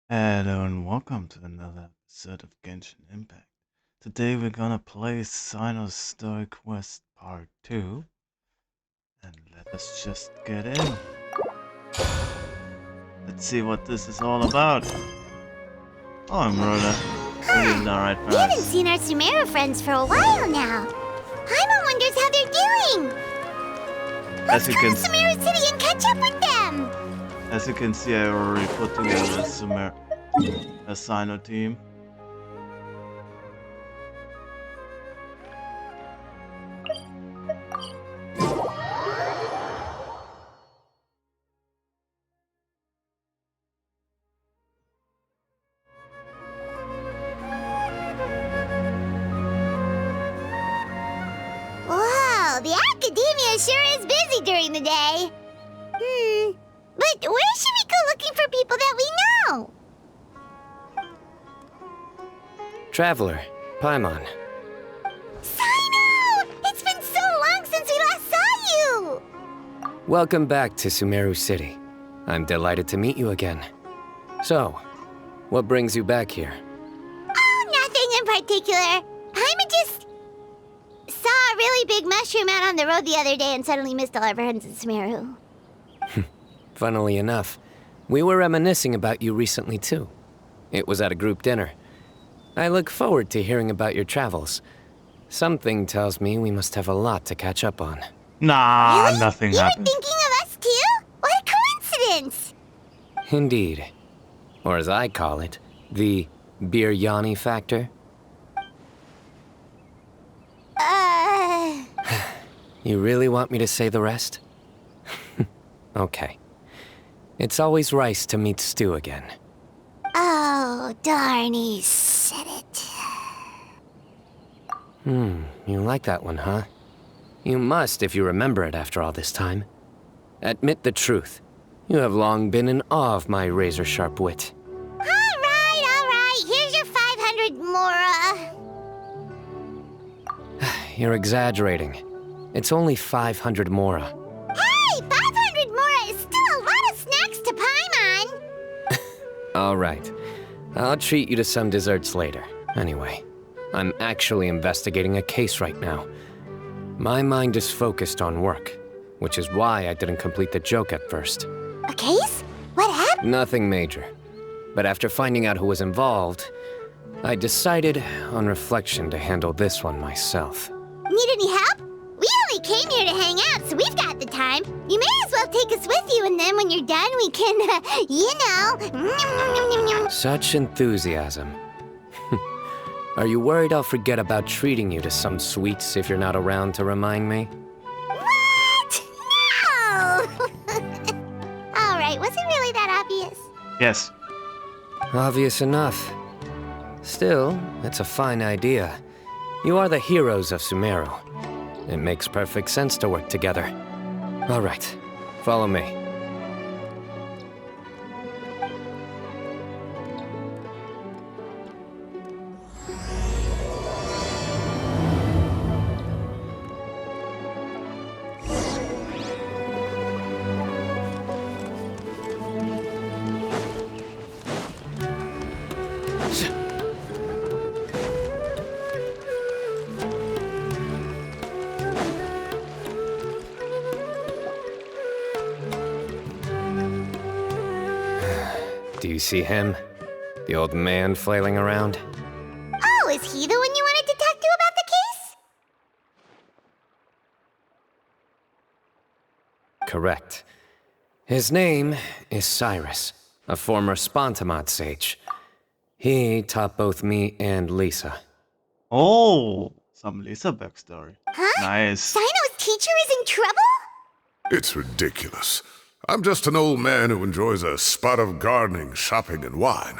Hello and welcome to another episode of Genshin Impact. Today we're gonna play Cyno's Story Quest Part 2, and let us just get in. Let's see what this is all about. Oh, I'm really in the right We haven't path. seen our Sumeru friends for a while now. Paimon wonders how they're doing. Let's As you go can to Sumeru City and catch up with them. as you can see, I already put together a Cyno team. Wow, the academia sure is busy during the day. But where should we go looking for people that we know? Traveler, Paimon. Cyno! It's been so long since we last saw you! Welcome back to Sumeru City. I'm delighted to meet you again. So, what brings you back here? Oh, nothing in particular. Paimon just saw a really big mushroom out on the road the other day and suddenly missed all our friends in Sumeru. Funnily enough, we were reminiscing about you recently too. It was at a group dinner. I look forward to hearing about your travels. Something tells me we must have a lot to catch up on. Nah, Really? nothing You happened. were thinking of us too? What a coincidence! Indeed. Or as I call it, the biryani factor. You really want me to say the rest? Okay. It's always rice to meet stew again. Oh, darn, he said it. You like that one, huh? You must if you remember it after all this time. Admit the truth. You have long been in awe of my razor-sharp wit. All right. Here's your 500 Mora. You're exaggerating. It's only 500 Mora. Hey, 500 Mora is still a lot of snacks to Paimon. All right. I'll treat you to some desserts later. Anyway, I'm actually investigating a case right now. My mind is focused on work, which is why I didn't complete the joke at first. A case? What happened? Nothing major. But after finding out who was involved, I decided, on reflection, to handle this one myself. Need any help? We only came here to hang out, so we've got the time. You may as well take us with you, and then when you're done, we can, Such enthusiasm. Are you worried I'll forget about treating you to some sweets if you're not around to remind me? What? No! All right, was it really that obvious? Yes. Obvious enough. Still, it's a fine idea. You are the heroes of Sumeru. It makes perfect sense to work together. All right, follow me. Do you see him? The old man flailing around? Oh, is he the one you wanted to talk to about the case? Correct. His name is Cyrus, a former Spontamod sage. He taught both me and Lisa. Oh, some Lisa backstory. Huh? Nice. Cyno's teacher is in trouble? It's ridiculous. I'm just an old man who enjoys a spot of gardening, shopping, and wine.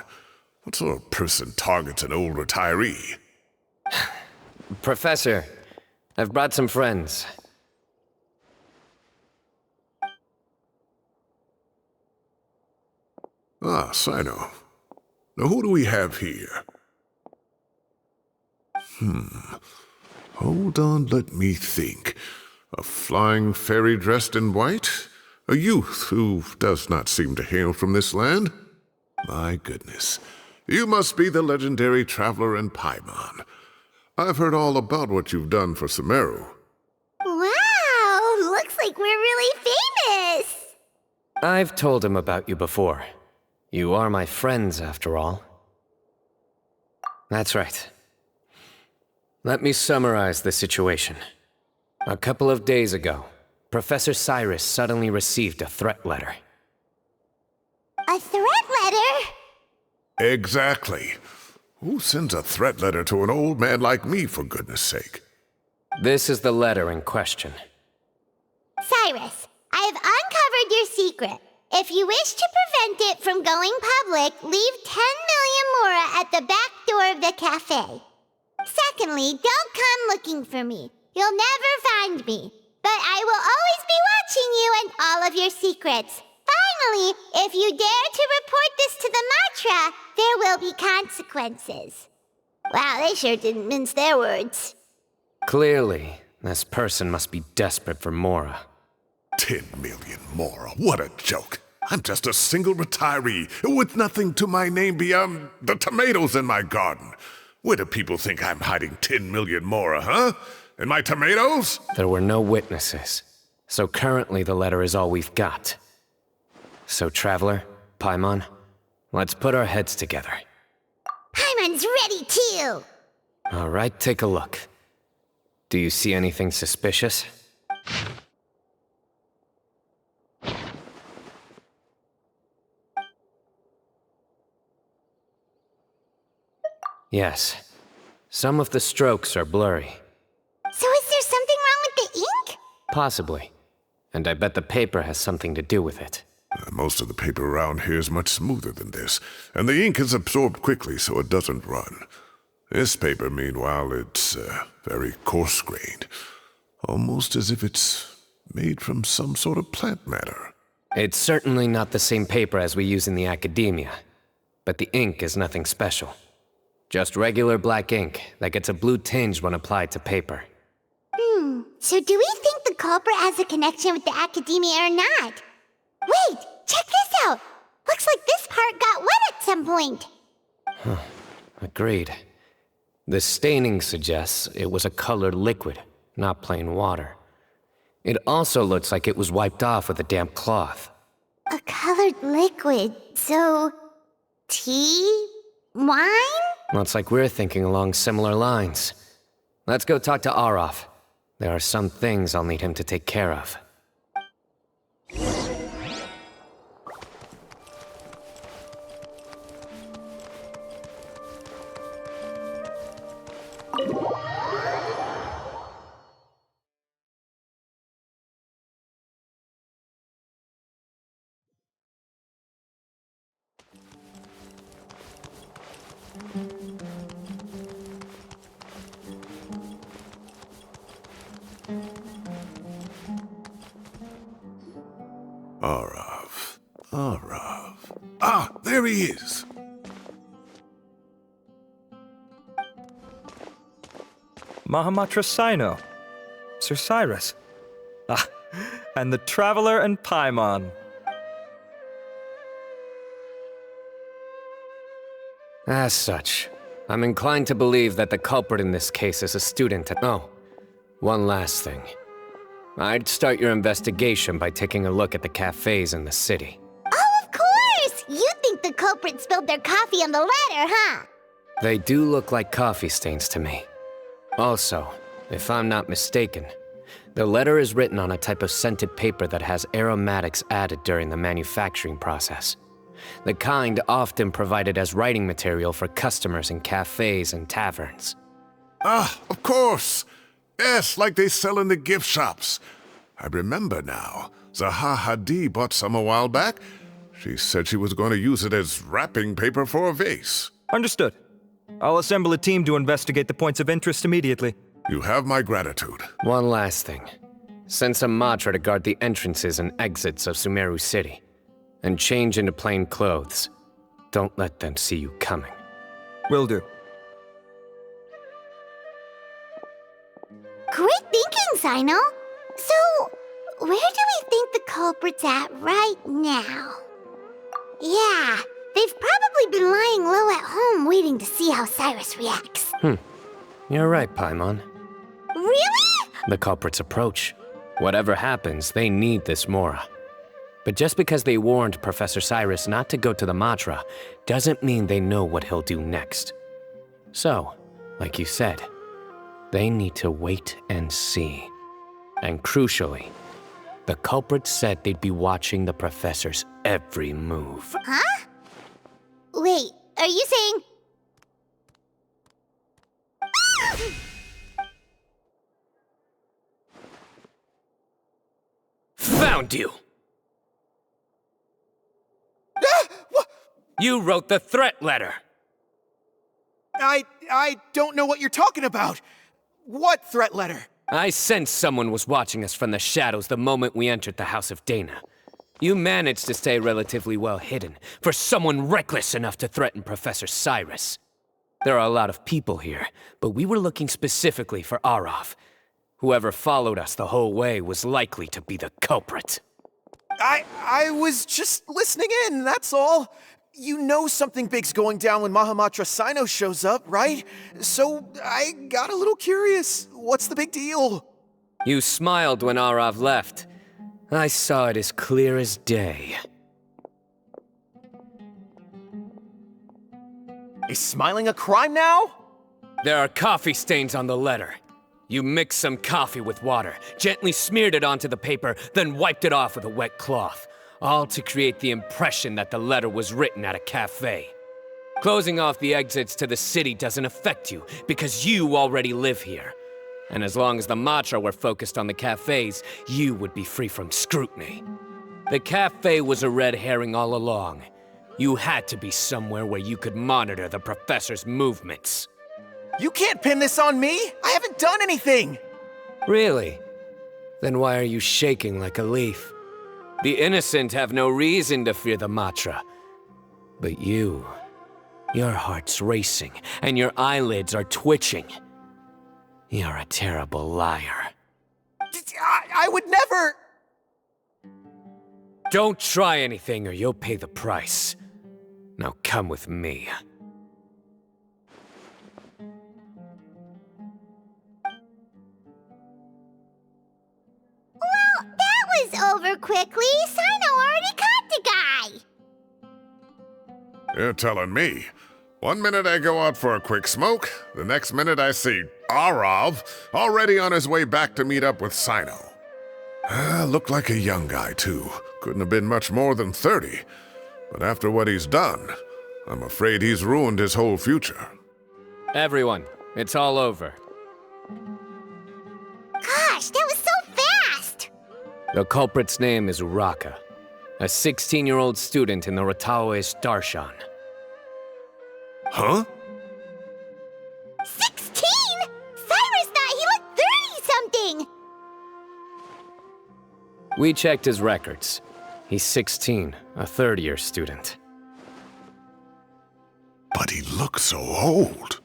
What sort of person targets an old retiree? Professor, I've brought some friends. Ah, Cyno. Now who do we have here? Hold on, let me think. A flying fairy dressed in white? A youth who does not seem to hail from this land? My goodness. You must be the legendary traveler in Paimon. I've heard all about what you've done for Sumeru. Wow, looks like we're really famous. I've told him about you before. You are my friends, after all. That's right. Let me summarize the situation. A couple of days ago, Professor Cyrus suddenly received a threat letter. A threat letter? Exactly. Who sends a threat letter to an old man like me, for goodness sake? This is the letter in question. Cyrus, I have uncovered your secret. If you wish to prevent it from going public, leave 10 million mora at the back door of the cafe. Secondly, don't come looking for me. You'll never find me. But I will always be watching you and all of your secrets. Finally, if you dare to report this to the Matra, there will be consequences. Wow, they sure didn't mince their words. Clearly, this person must be desperate for Mora. 10 million mora, what a joke. I'm just a single retiree with nothing to my name beyond the tomatoes in my garden. Where do people think I'm hiding 10 million mora, huh? In my tomatoes? There were no witnesses, so currently the letter is all we've got. So, Traveler, Paimon, let's put our heads together. Paimon's ready too! All right, take a look. Do you see anything suspicious? Yes. Some of the strokes are blurry. So is there something wrong with the ink? Possibly. And I bet the paper has something to do with it. Most of the paper around here is much smoother than this, and the ink is absorbed quickly so it doesn't run. This paper, meanwhile, it's very coarse-grained. Almost as if it's made from some sort of plant matter. It's certainly not the same paper as we use in the academia, but the ink is nothing special. Just regular black ink that gets a blue tinge when applied to paper. So do we think the culprit has a connection with the academia or not? Wait, check this out! Looks like this part got wet at some point. Agreed. The staining suggests it was a colored liquid, not plain water. It also looks like it was wiped off with a damp cloth. A colored liquid, so... tea? Wine? Looks like we're thinking along similar lines. Let's go talk to Arof. There are some things I'll need him to take care of. Arav. Ah, there he is. Mahamatra Cyno. Sir Cyrus. Ah, and the Traveler and Paimon. As such, I'm inclined to believe that the culprit in this case is a student at... Oh, one last thing. I'd start your investigation by taking a look at the cafes in the city. Oh, of course! You think the culprit spilled their coffee on the ladder, huh? They do look like coffee stains to me. Also, if I'm not mistaken, the letter is written on a type of scented paper that has aromatics added during the manufacturing process. The kind often provided as writing material for customers in cafes and taverns. Ah, of course. Yes, like they sell in the gift shops. I remember now. Zaha Hadi bought some a while back. She said she was going to use it as wrapping paper for a vase. Understood. I'll assemble a team to investigate the points of interest immediately. You have my gratitude. One last thing. Send some Matra to guard the entrances and exits of Sumeru City. And change into plain clothes. Don't let them see you coming. Will do. Great thinking, Cyno. So, where do we think the culprit's at right now? Yeah, They've probably been lying low at home waiting to see how Cyrus reacts. You're right, Paimon. Really? The culprits approach. Whatever happens, they need this Mora. But just because they warned Professor Cyrus not to go to the Matra, doesn't mean they know what he'll do next. So, like you said, they need to wait and see. And crucially, the culprits said they'd be watching the Professor's every move. Huh? Wait, are you saying... Found you! You wrote the threat letter! I don't know what you're talking about. What threat letter? I sensed someone was watching us from the shadows the moment we entered the House of Dana. You managed to stay relatively well hidden for someone reckless enough to threaten Professor Cyrus. There are a lot of people here, but we were looking specifically for Arav. Whoever followed us the whole way was likely to be the culprit. I was just listening in, that's all. You know something big's going down when Mahamatra Cyno shows up, right? So I got a little curious. What's the big deal? You smiled when Arav left. I saw it as clear as day. Is smiling a crime now? There are coffee stains on the letter. You mixed some coffee with water, gently smeared it onto the paper, then wiped it off with a wet cloth, all to create the impression that the letter was written at a cafe. Closing off the exits to the city doesn't affect you, because you already live here. And as long as the Matra were focused on the cafes, you would be free from scrutiny. The cafe was a red herring all along. You had to be somewhere where you could monitor the Professor's movements. You can't pin this on me! I haven't done anything! Really? Then why are you shaking like a leaf? The innocent have no reason to fear the Matra. But you... your heart's racing, and your eyelids are twitching. You're a terrible liar. I would never... Don't try anything or you'll pay the price. Now come with me. Well, that was over quickly. Cyno already caught the guy. You're telling me. One minute I go out for a quick smoke, the next minute I see Arav already on his way back to meet up with Cyno. Looked like a young guy, too. Couldn't have been much more than 30. But after what he's done, I'm afraid he's ruined his whole future. Everyone, it's all over. Gosh, that was so fast! The culprit's name is Uraka, a 16-year-old student in the Rataoist Darshan. Huh? 16? Cyrus thought he looked 30-something! We checked his records. He's 16, a third-year student. But he looks so old.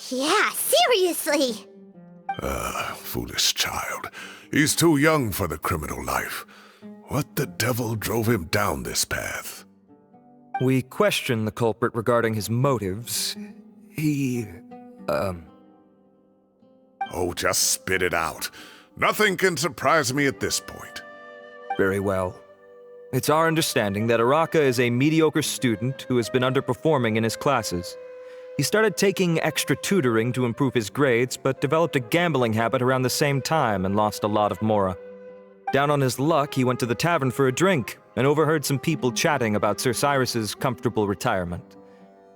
Yeah, seriously. Foolish child. He's too young for the criminal life. What the devil drove him down this path? We questioned the culprit regarding his motives. He... Oh, just spit it out. Nothing can surprise me at this point. Very well. It's our understanding that Araka is a mediocre student who has been underperforming in his classes. He started taking extra tutoring to improve his grades, but developed a gambling habit around the same time and lost a lot of Mora. Down on his luck, he went to the tavern for a drink and overheard some people chatting about Sir Cyrus's comfortable retirement.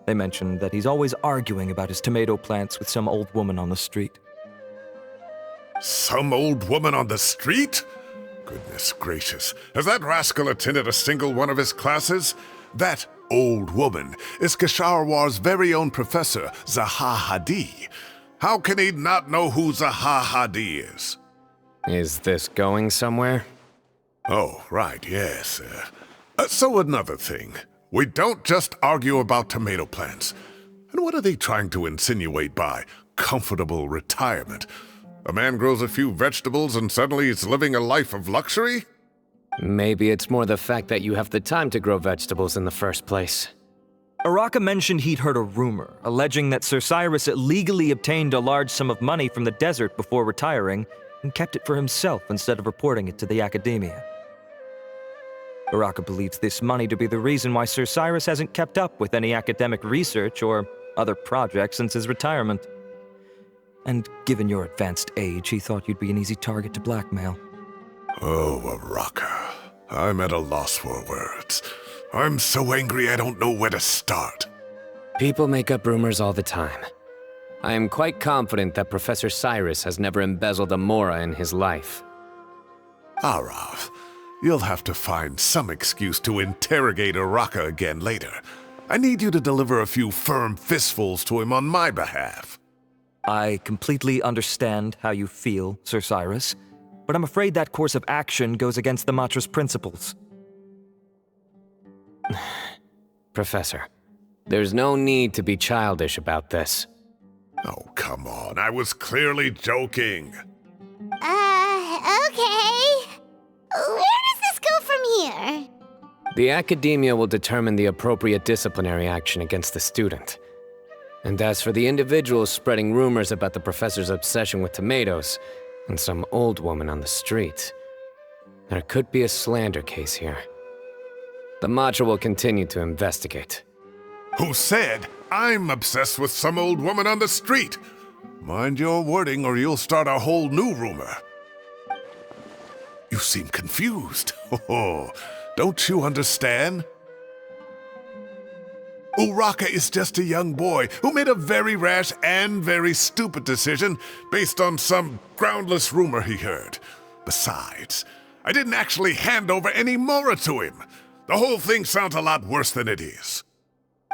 They mentioned that he's always arguing about his tomato plants with some old woman on the street. Some old woman on the street? Goodness gracious, has that rascal attended a single one of his classes? That old woman is Kasharwar's very own professor, Zaha Hadi. How can he not know who Zaha Hadi is? Is this going somewhere? Oh, right, yes. So another thing. We don't just argue about tomato plants. And what are they trying to insinuate by comfortable retirement? A man grows a few vegetables and suddenly he's living a life of luxury? Maybe it's more the fact that you have the time to grow vegetables in the first place. Araka mentioned he'd heard a rumor alleging that Sir Cyrus illegally obtained a large sum of money from the desert before retiring and kept it for himself instead of reporting it to the academia. Araka believes this money to be the reason why Sir Cyrus hasn't kept up with any academic research or other projects since his retirement. And given your advanced age, he thought you'd be an easy target to blackmail. Oh, Araka. I'm at a loss for words. I'm so angry I don't know where to start. People make up rumors all the time. I am quite confident that Professor Cyrus has never embezzled a mora in his life. Arav, you'll have to find some excuse to interrogate Araka again later. I need you to deliver a few firm fistfuls to him on my behalf. I completely understand how you feel, Sir Cyrus, but I'm afraid that course of action goes against the Matra's principles. Professor, there's no need to be childish about this. Oh, come on. I was clearly joking. Okay. Where does this go from here? The academia will determine the appropriate disciplinary action against the student. And as for the individuals spreading rumors about the professor's obsession with tomatoes and some old woman on the street, there could be a slander case here. The Matra will continue to investigate. Who said I'm obsessed with some old woman on the street? Mind your wording or you'll start a whole new rumor. You seem confused. Oh, don't you understand? Uraka is just a young boy who made a very rash and very stupid decision based on some groundless rumor he heard. Besides, I didn't actually hand over any mora to him. The whole thing sounds a lot worse than it is.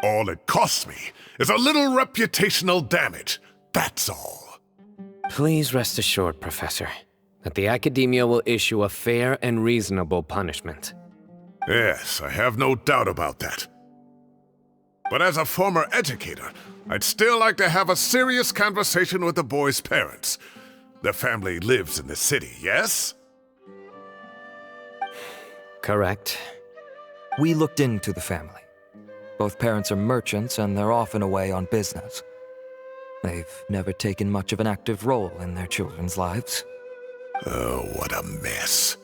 All it costs me is a little reputational damage. That's all. Please rest assured, Professor, that the academia will issue a fair and reasonable punishment. Yes, I have no doubt about that. But as a former educator, I'd still like to have a serious conversation with the boy's parents. Their family lives in the city, yes? Correct. We looked into the family. Both parents are merchants and they're often away on business. They've never taken much of an active role in their children's lives. Oh, what a mess.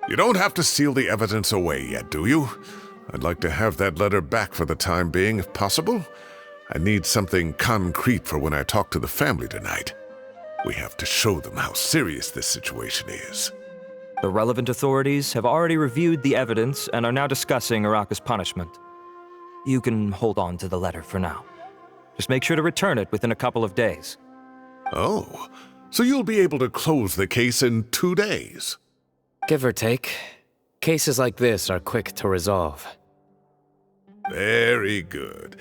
You don't have to seal the evidence away yet, do you? I'd like to have that letter back for the time being, if possible. I need something concrete for when I talk to the family tonight. We have to show them how serious this situation is. The relevant authorities have already reviewed the evidence and are now discussing Araka's punishment. You can hold on to the letter for now. Just make sure to return it within a couple of days. Oh, so you'll be able to close the case in 2 days? Give or take, cases like this are quick to resolve. Very good.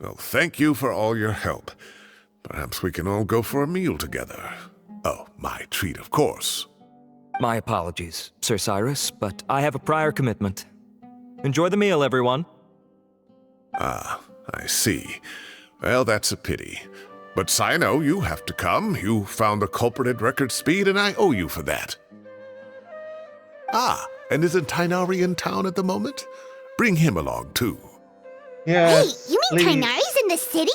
Well, thank you for all your help. Perhaps we can all go for a meal together. Oh, my treat, of course. My apologies, Sir Cyrus, but I have a prior commitment. Enjoy the meal, everyone. Ah, I see. Well, that's a pity. But Cyno, you have to come. You found the culprit at record speed, and I owe you for that. Ah, and isn't Tighnari in town at the moment? Bring him along, too. Wait, you mean Tighnari's in the city?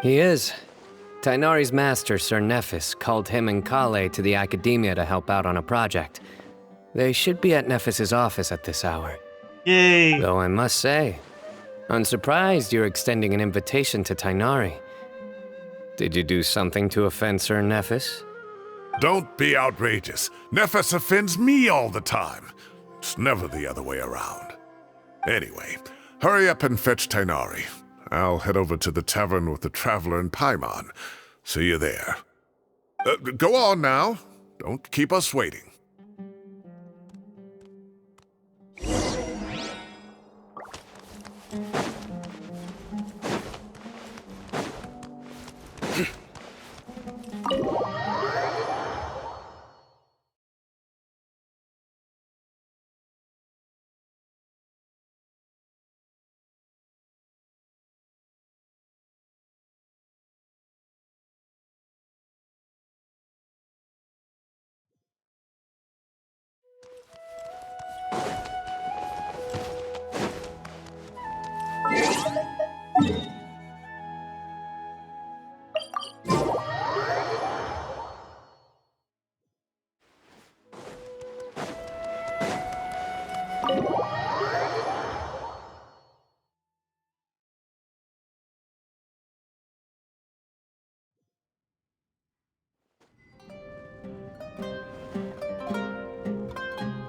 He is. Tighnari's master, Sir Nephis, called him and Kale to the academia to help out on a project. They should be at Nephis's office at this hour. Yay! Though I must say, I'm surprised you're extending an invitation to Tighnari. Did you do something to offend Sir Nephis? Don't be outrageous. Nephis offends me all the time. It's never the other way around. Anyway, hurry up and fetch Tighnari. I'll head over to the tavern with the Traveler and Paimon. See you there. Go on now. Don't keep us waiting.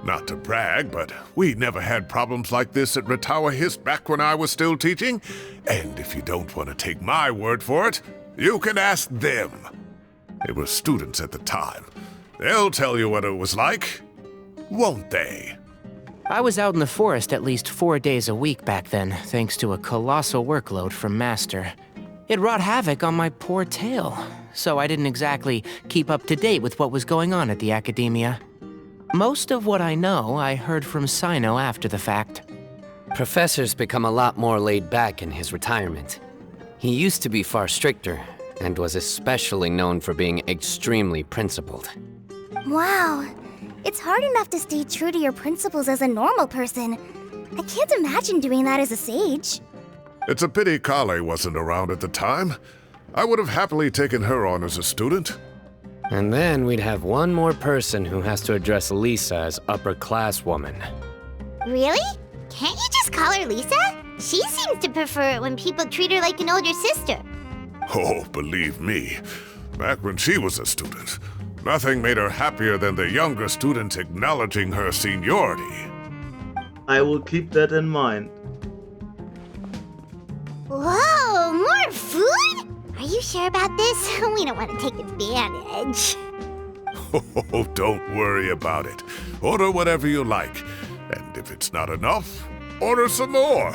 Not to brag, but we never had problems like this at Ratawa Hist back when I was still teaching. And if you don't want to take my word for it, you can ask them. They were students at the time. They'll tell you what it was like, won't they? I was out in the forest at least 4 days a week back then, thanks to a colossal workload from Master. It wrought havoc on my poor tail, so I didn't exactly keep up to date with what was going on at the academia. Most of what I know, I heard from Cyno after the fact. Professor's become a lot more laid back in his retirement. He used to be far stricter, and was especially known for being extremely principled. Wow. It's hard enough to stay true to your principles as a normal person. I can't imagine doing that as a sage. It's a pity Kale wasn't around at the time. I would have happily taken her on as a student. And then we'd have one more person who has to address Lisa as upper-class woman. Really? Can't you just call her Lisa? She seems to prefer it when people treat her like an older sister. Oh, believe me, back when she was a student, nothing made her happier than the younger students acknowledging her seniority. I will keep that in mind. Whoa, more food? Are you sure about this? We don't want to take advantage. Oh, don't worry about it. Order whatever you like. And if it's not enough, order some more.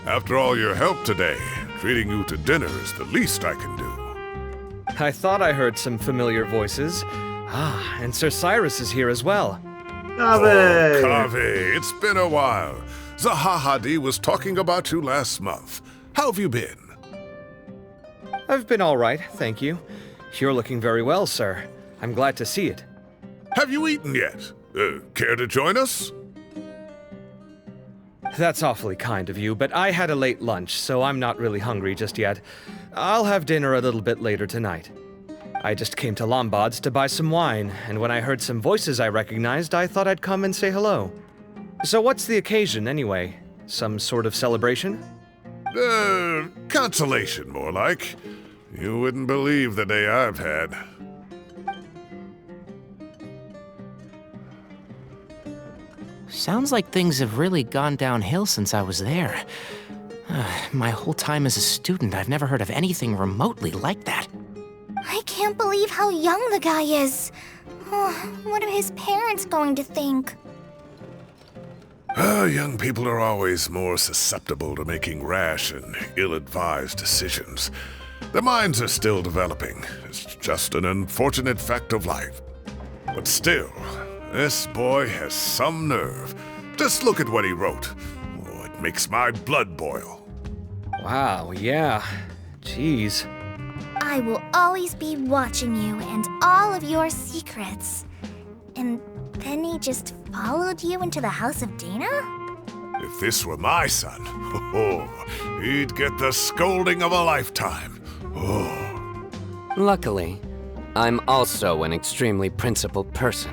After all your help today, treating you to dinner is the least I can do. I thought I heard some familiar voices. Ah, and Sir Cyrus is here as well. Oh, Kaveh, it's been a while. Zahahadi was talking about you last month. How have you been? I've been all right, thank you. You're looking very well, sir. I'm glad to see it. Have you eaten yet? Care to join us? That's awfully kind of you, but I had a late lunch, so I'm not really hungry just yet. I'll have dinner a little bit later tonight. I just came to Lombard's to buy some wine, and when I heard some voices I recognized, I thought I'd come and say hello. So what's the occasion, anyway? Some sort of celebration? Consolation, more like. You wouldn't believe the day I've had. Sounds like things have really gone downhill since I was there. My whole time as a student, I've never heard of anything remotely like that. I can't believe how young the guy is. Oh, what are his parents going to think? Young people are always more susceptible to making rash and ill-advised decisions. Their minds are still developing. It's just an unfortunate fact of life. But still, this boy has some nerve. Just look at what he wrote. Oh, it makes my blood boil. Wow, yeah. Jeez. I will always be watching you and all of your secrets. And then he just followed you into the house of Dana? If this were my son, he'd get the scolding of a lifetime. Oh. Luckily, I'm also an extremely principled person.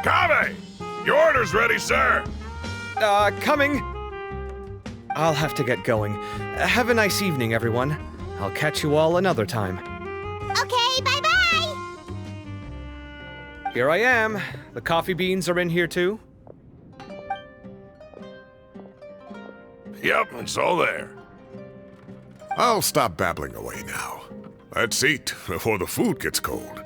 Kaveh! Your order's ready, sir! Coming! I'll have to get going. Have a nice evening, everyone. I'll catch you all another time. Okay, bye-bye! Here I am. The coffee beans are in here too. Yep, it's all there. I'll stop babbling away now. Let's eat before the food gets cold.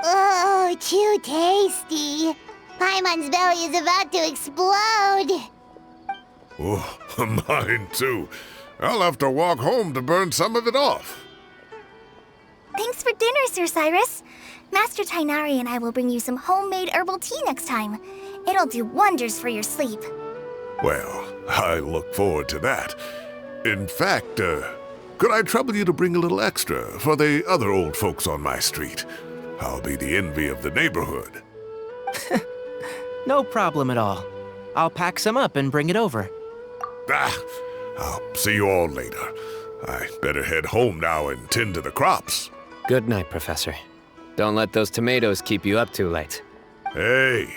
Oh, too tasty. Paimon's belly is about to explode. Oh, mine too. I'll have to walk home to burn some of it off. Thanks for dinner, Sir Cyrus. Master Tainari and I will bring you some homemade herbal tea next time. It'll do wonders for your sleep. Well, I look forward to that. In fact, could I trouble you to bring a little extra for the other old folks on my street? I'll be the envy of the neighborhood. No problem at all. I'll pack some up and bring it over. I'll see you all later. I better head home now and tend to the crops. Good night, Professor. Don't let those tomatoes keep you up too late. Hey,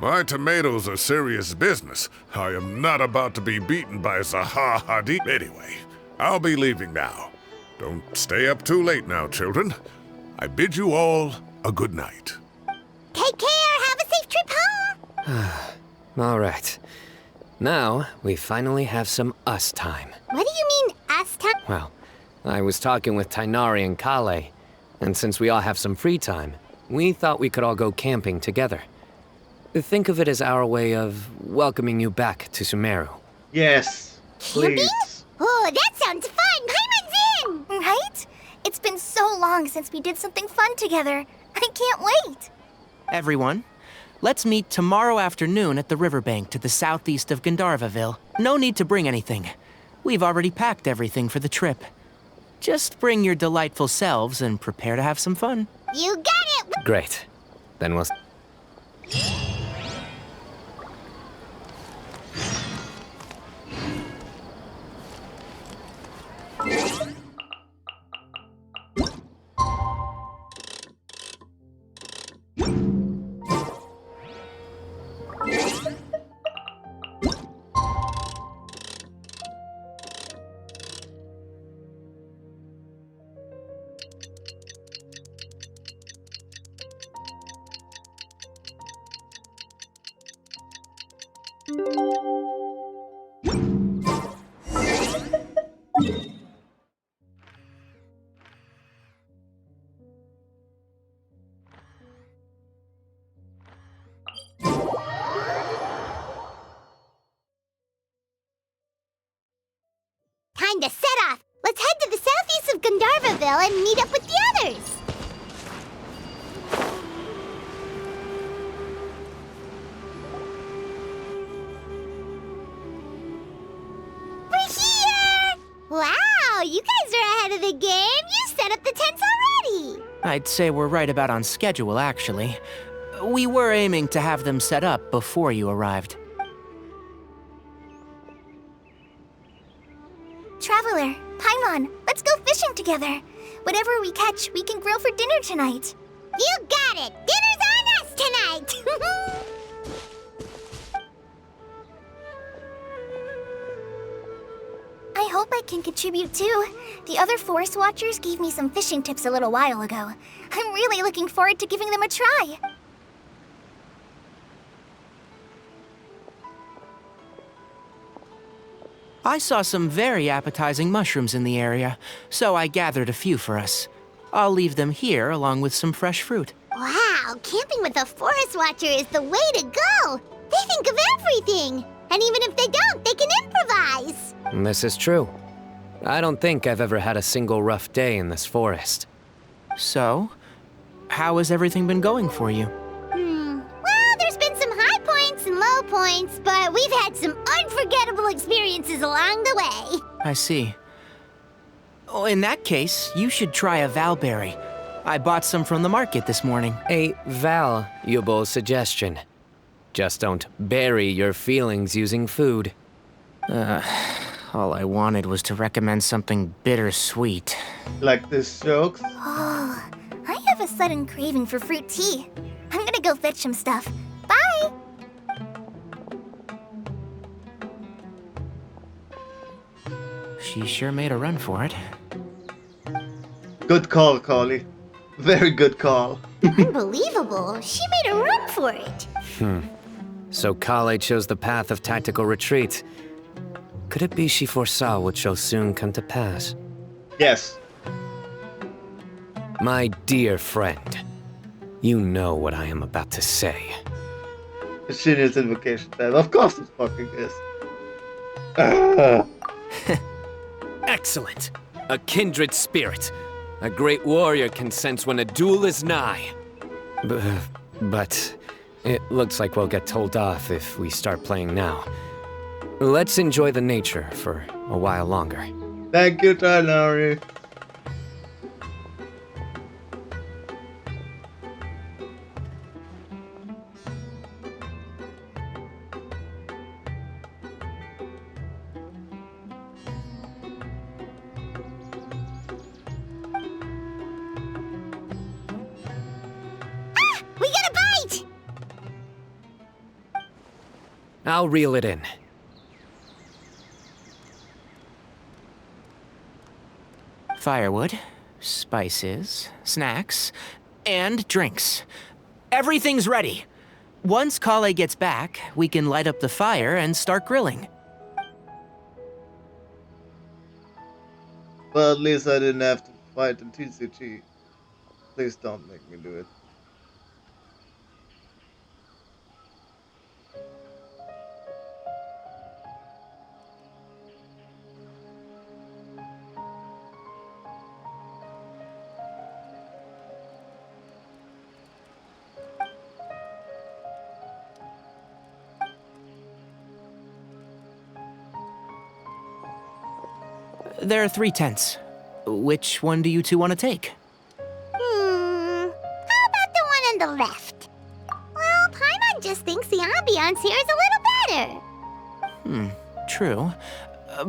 my tomatoes are serious business. I am not about to be beaten by Zaha Hadid. Anyway, I'll be leaving now. Don't stay up too late now, children. I bid you all a good night. Take care. Have a safe trip home. All right. Now, we finally have some us time. What do you mean, us time? Well, I was talking with Tainari and Kale, and since we all have some free time, we thought we could all go camping together. Think of it as our way of welcoming you back to Sumeru. Yes, Camping? please. Oh, that sounds fun. Paimon's in. Right? It's been so long since we did something fun together. I can't wait. Everyone, let's meet tomorrow afternoon at the riverbank to the southeast of Gandharvaville. No need to bring anything. We've already packed everything for the trip. Just bring your delightful selves and prepare to have some fun. You got it. Great. Then we'll... Time to set off. Let's head to the southeast of Gandharvaville and meet up with the others. We're here! Wow, you guys are ahead of the game. You set up the tents already. I'd say we're right about on schedule, actually. We were aiming to have them set up before you arrived. Traveler, Paimon, let's go fishing together. Whatever we catch, we can grill for dinner tonight. You got it. Dinner's on us tonight. I hope I can contribute too. The other forest watchers gave me some fishing tips a little while ago. I'm really looking forward to giving them a try. I saw some very appetizing mushrooms in the area, so I gathered a few for us. I'll leave them here along with some fresh fruit. Wow, camping with a forest watcher is the way to go. They think of everything. And even if they don't, they can improvise. This is true. I don't think I've ever had a single rough day in this forest. So, how has everything been going for you? Well, there's been some high points and low points, but we've had some unforgettable experiences along the way. I see. Oh, in that case, you should try a valberry. I bought some from the market this morning. A valuable suggestion. Just don't bury your feelings using food. All I wanted was to recommend something bittersweet. Like this jokes? Oh, I have a sudden craving for fruit tea. I'm gonna go fetch some stuff. Bye! She sure made a run for it. Good call, Collie. Very good call. Unbelievable. She made a run for it. So Kale chose the path of tactical retreat. Could it be she foresaw what shall soon come to pass? Yes. My dear friend, you know what I am about to say. Genius invocation time. Of course it fucking is. Ah. Excellent! A kindred spirit. A great warrior can sense when a duel is nigh. But it looks like we'll get told off if we start playing now. Let's enjoy the nature for a while longer. Thank you, Tanari. We got a bite! I'll reel it in. Firewood, spices, snacks, and drinks. Everything's ready. Once Kale gets back, we can light up the fire and start grilling. Well, at least I didn't have to fight the TCG. Please don't make me do it. There are 3 tents. Which one do you two want to take? How about the one on the left? Well, Paimon just thinks the ambiance here is a little better. True.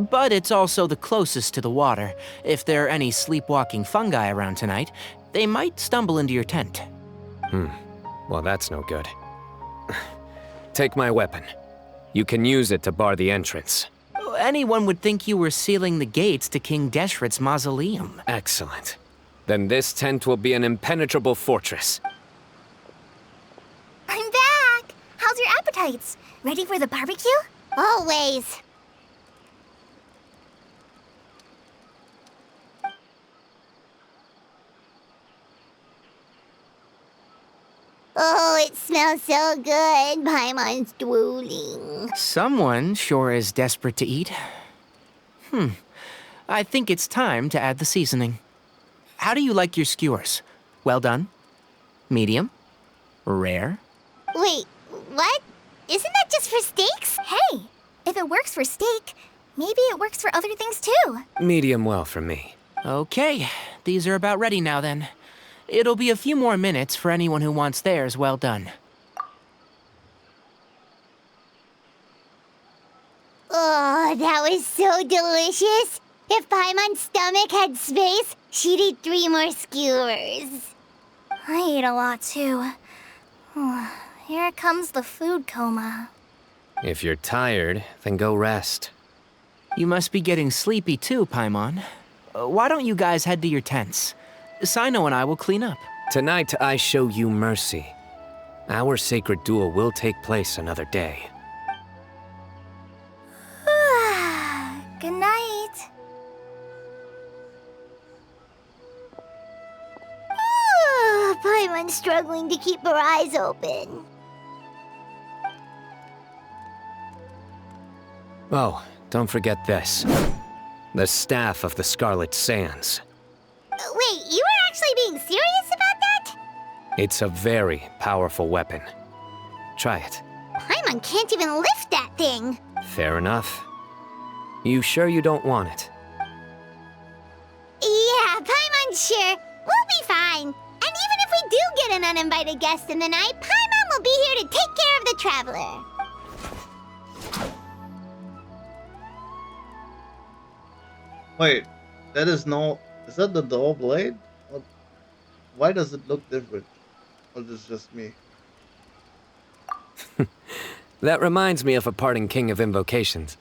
But it's also the closest to the water. If there are any sleepwalking fungi around tonight, they might stumble into your tent. Well, that's no good. Take my weapon. You can use it to bar the entrance. Anyone would think you were sealing the gates to King Deshret's mausoleum. Excellent. Then this tent will be an impenetrable fortress. I'm back! How's your appetites? Ready for the barbecue? Always. Oh, it smells so good. Paimon's drooling. Someone sure is desperate to eat. I think it's time to add the seasoning. How do you like your skewers? Well done? Medium? Rare? Wait, what? Isn't that just for steaks? Hey, if it works for steak, maybe it works for other things too. Medium well for me. Okay, these are about ready now then. It'll be a few more minutes for anyone who wants theirs well done. Oh, that was so delicious. If Paimon's stomach had space, she'd eat 3 more skewers. I ate a lot too. Here comes the food coma. If you're tired, then go rest. You must be getting sleepy too, Paimon. Why don't you guys head to your tents? Cyno and I will clean up. Tonight, I show you mercy. Our sacred duel will take place another day. Good night. Paimon's struggling to keep her eyes open. Oh, don't forget this. The Staff of the Scarlet Sands. Wait, you were actually being serious about that? It's a very powerful weapon. Try it. Paimon can't even lift that thing. Fair enough. You sure you don't want it? Yeah, Paimon's sure. We'll be fine. And even if we do get an uninvited guest in the night, Paimon will be here to take care of the traveler. Wait, that is no... Is that the dull blade? Or why does it look different? Or is it just me? That reminds me of a parting king of invocations.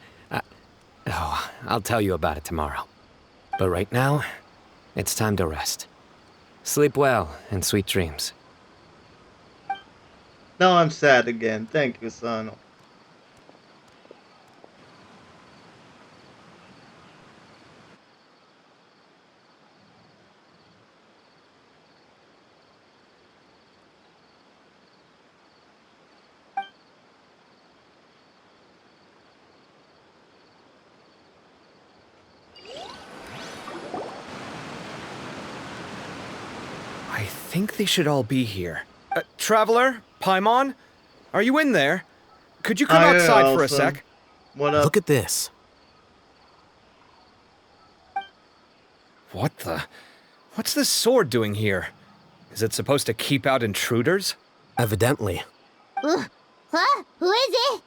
I'll tell you about it tomorrow. But right now, it's time to rest. Sleep well and sweet dreams. Now I'm sad again. Thank you, Cyno. I think they should all be here. Traveler? Paimon? Are you in there? Could you come Hi, outside for a Elson. sec? What up? Look at this. What the? What's this sword doing here? Is it supposed to keep out intruders? Evidently. Huh? Who is it?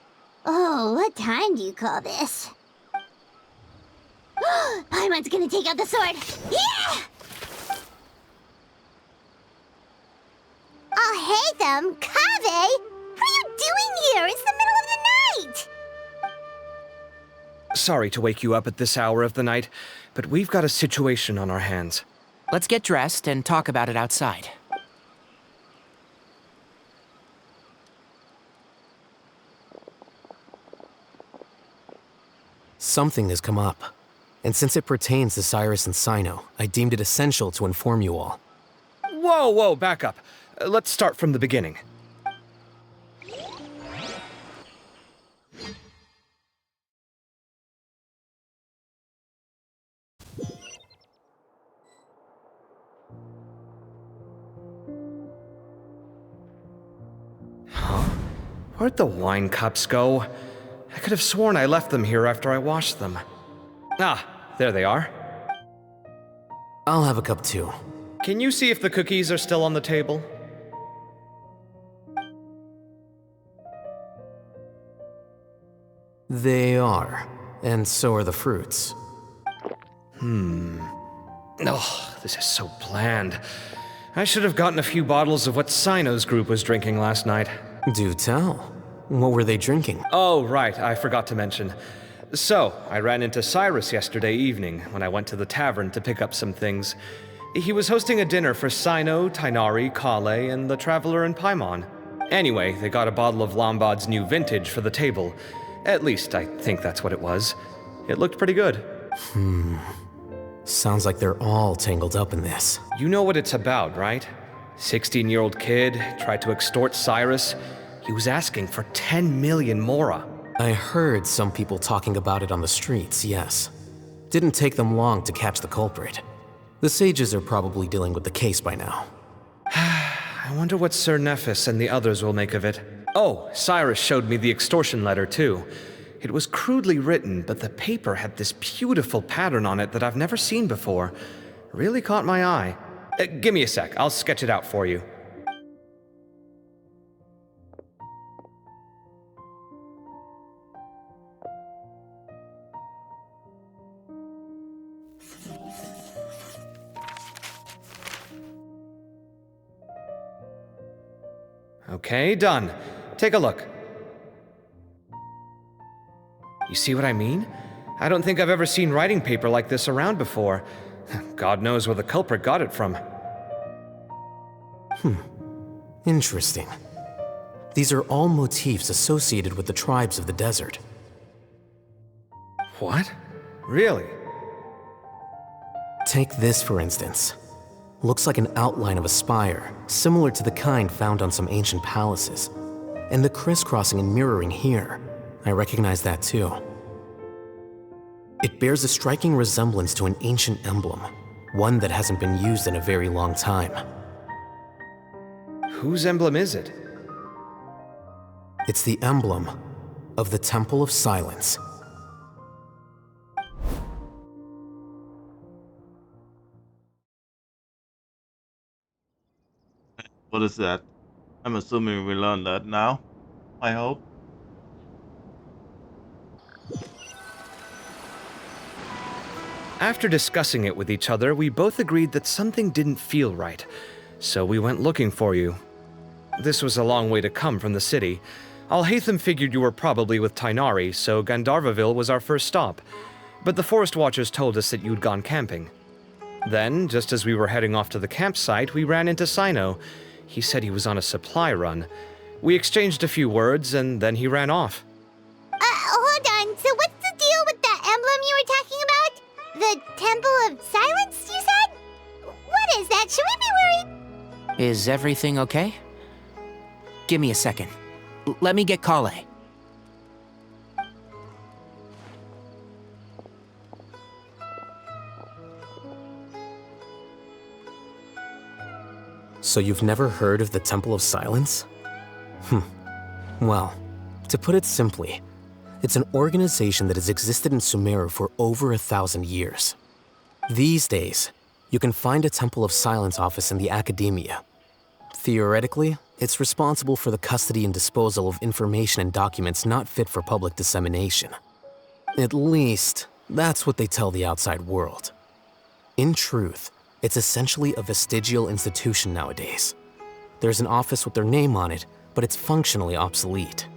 Oh, what time do you call this? Paimon's gonna take out the sword. Yeah! Oh, hey them, Kave! What are you doing here? It's the middle of the night! Sorry to wake you up at this hour of the night, but we've got a situation on our hands. Let's get dressed and talk about it outside. Something has come up. And since it pertains to Cyrus and Cyno, I deemed it essential to inform you all. Whoa, back up. Let's start from the beginning. Where'd the wine cups go? I could have sworn I left them here after I washed them. Ah, there they are. I'll have a cup too. Can you see if the cookies are still on the table? They are. And so are the fruits. Oh, this is so bland. I should have gotten a few bottles of what Cyno's group was drinking last night. Do tell. What were they drinking? Oh, right, I forgot to mention. So, I ran into Cyrus yesterday evening when I went to the tavern to pick up some things. He was hosting a dinner for Cyno, Tighnari, Kale, and the Traveler and Paimon. Anyway, they got a bottle of Lombard's new vintage for the table. At least, I think that's what it was. It looked pretty good. Sounds like they're all tangled up in this. You know what it's about, right? 16-year-old kid tried to extort Cyrus. He was asking for 10 million mora. I heard some people talking about it on the streets, yes. Didn't take them long to catch the culprit. The sages are probably dealing with the case by now. I wonder what Sir Nephis and the others will make of it. Oh, Cyrus showed me the extortion letter, too. It was crudely written, but the paper had this beautiful pattern on it that I've never seen before. Really caught my eye. Give me a sec, I'll sketch it out for you. Okay, done. Take a look. You see what I mean? I don't think I've ever seen writing paper like this around before. God knows where the culprit got it from. Interesting. These are all motifs associated with the tribes of the desert. What? Really? Take this, for instance. Looks like an outline of a spire, similar to the kind found on some ancient palaces. And the crisscrossing and mirroring here, I recognize that too. It bears a striking resemblance to an ancient emblem, one that hasn't been used in a very long time. Whose emblem is it? It's the emblem of the Temple of Silence. What is that? I'm assuming we learned that now. I hope. After discussing it with each other, we both agreed that something didn't feel right, so we went looking for you. This was a long way to come from the city. Alhaitham figured you were probably with Tighnari, so Gandharvaville was our first stop. But the Forest Watchers told us that you'd gone camping. Then, just as we were heading off to the campsite, we ran into Cyno. He said he was on a supply run. We exchanged a few words, and then he ran off. Hold on. So what's the deal with that emblem you were talking about? The Temple of Silence, you said? What is that? Should we be worried? Is everything okay? Give me a second. Let me get Kale. So you've never heard of the Temple of Silence? Well, to put it simply, it's an organization that has existed in Sumeru for over 1,000 years. These days, you can find a Temple of Silence office in the academia. Theoretically, it's responsible for the custody and disposal of information and documents not fit for public dissemination. At least, that's what they tell the outside world. In truth, it's essentially a vestigial institution nowadays. There's an office with their name on it, but it's functionally obsolete.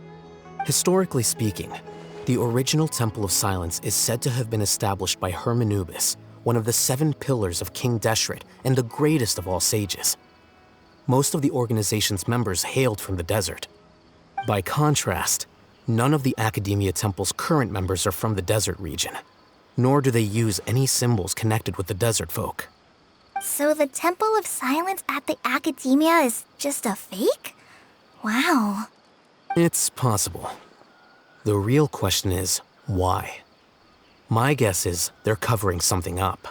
Historically speaking, the original Temple of Silence is said to have been established by Hermanubis, one of the 7 pillars of King Deshret and the greatest of all sages. Most of the organization's members hailed from the desert. By contrast, none of the Academia Temple's current members are from the desert region, nor do they use any symbols connected with the desert folk. So the Temple of Silence at the Academia is just a fake? Wow. It's possible. The real question is, why? My guess is they're covering something up.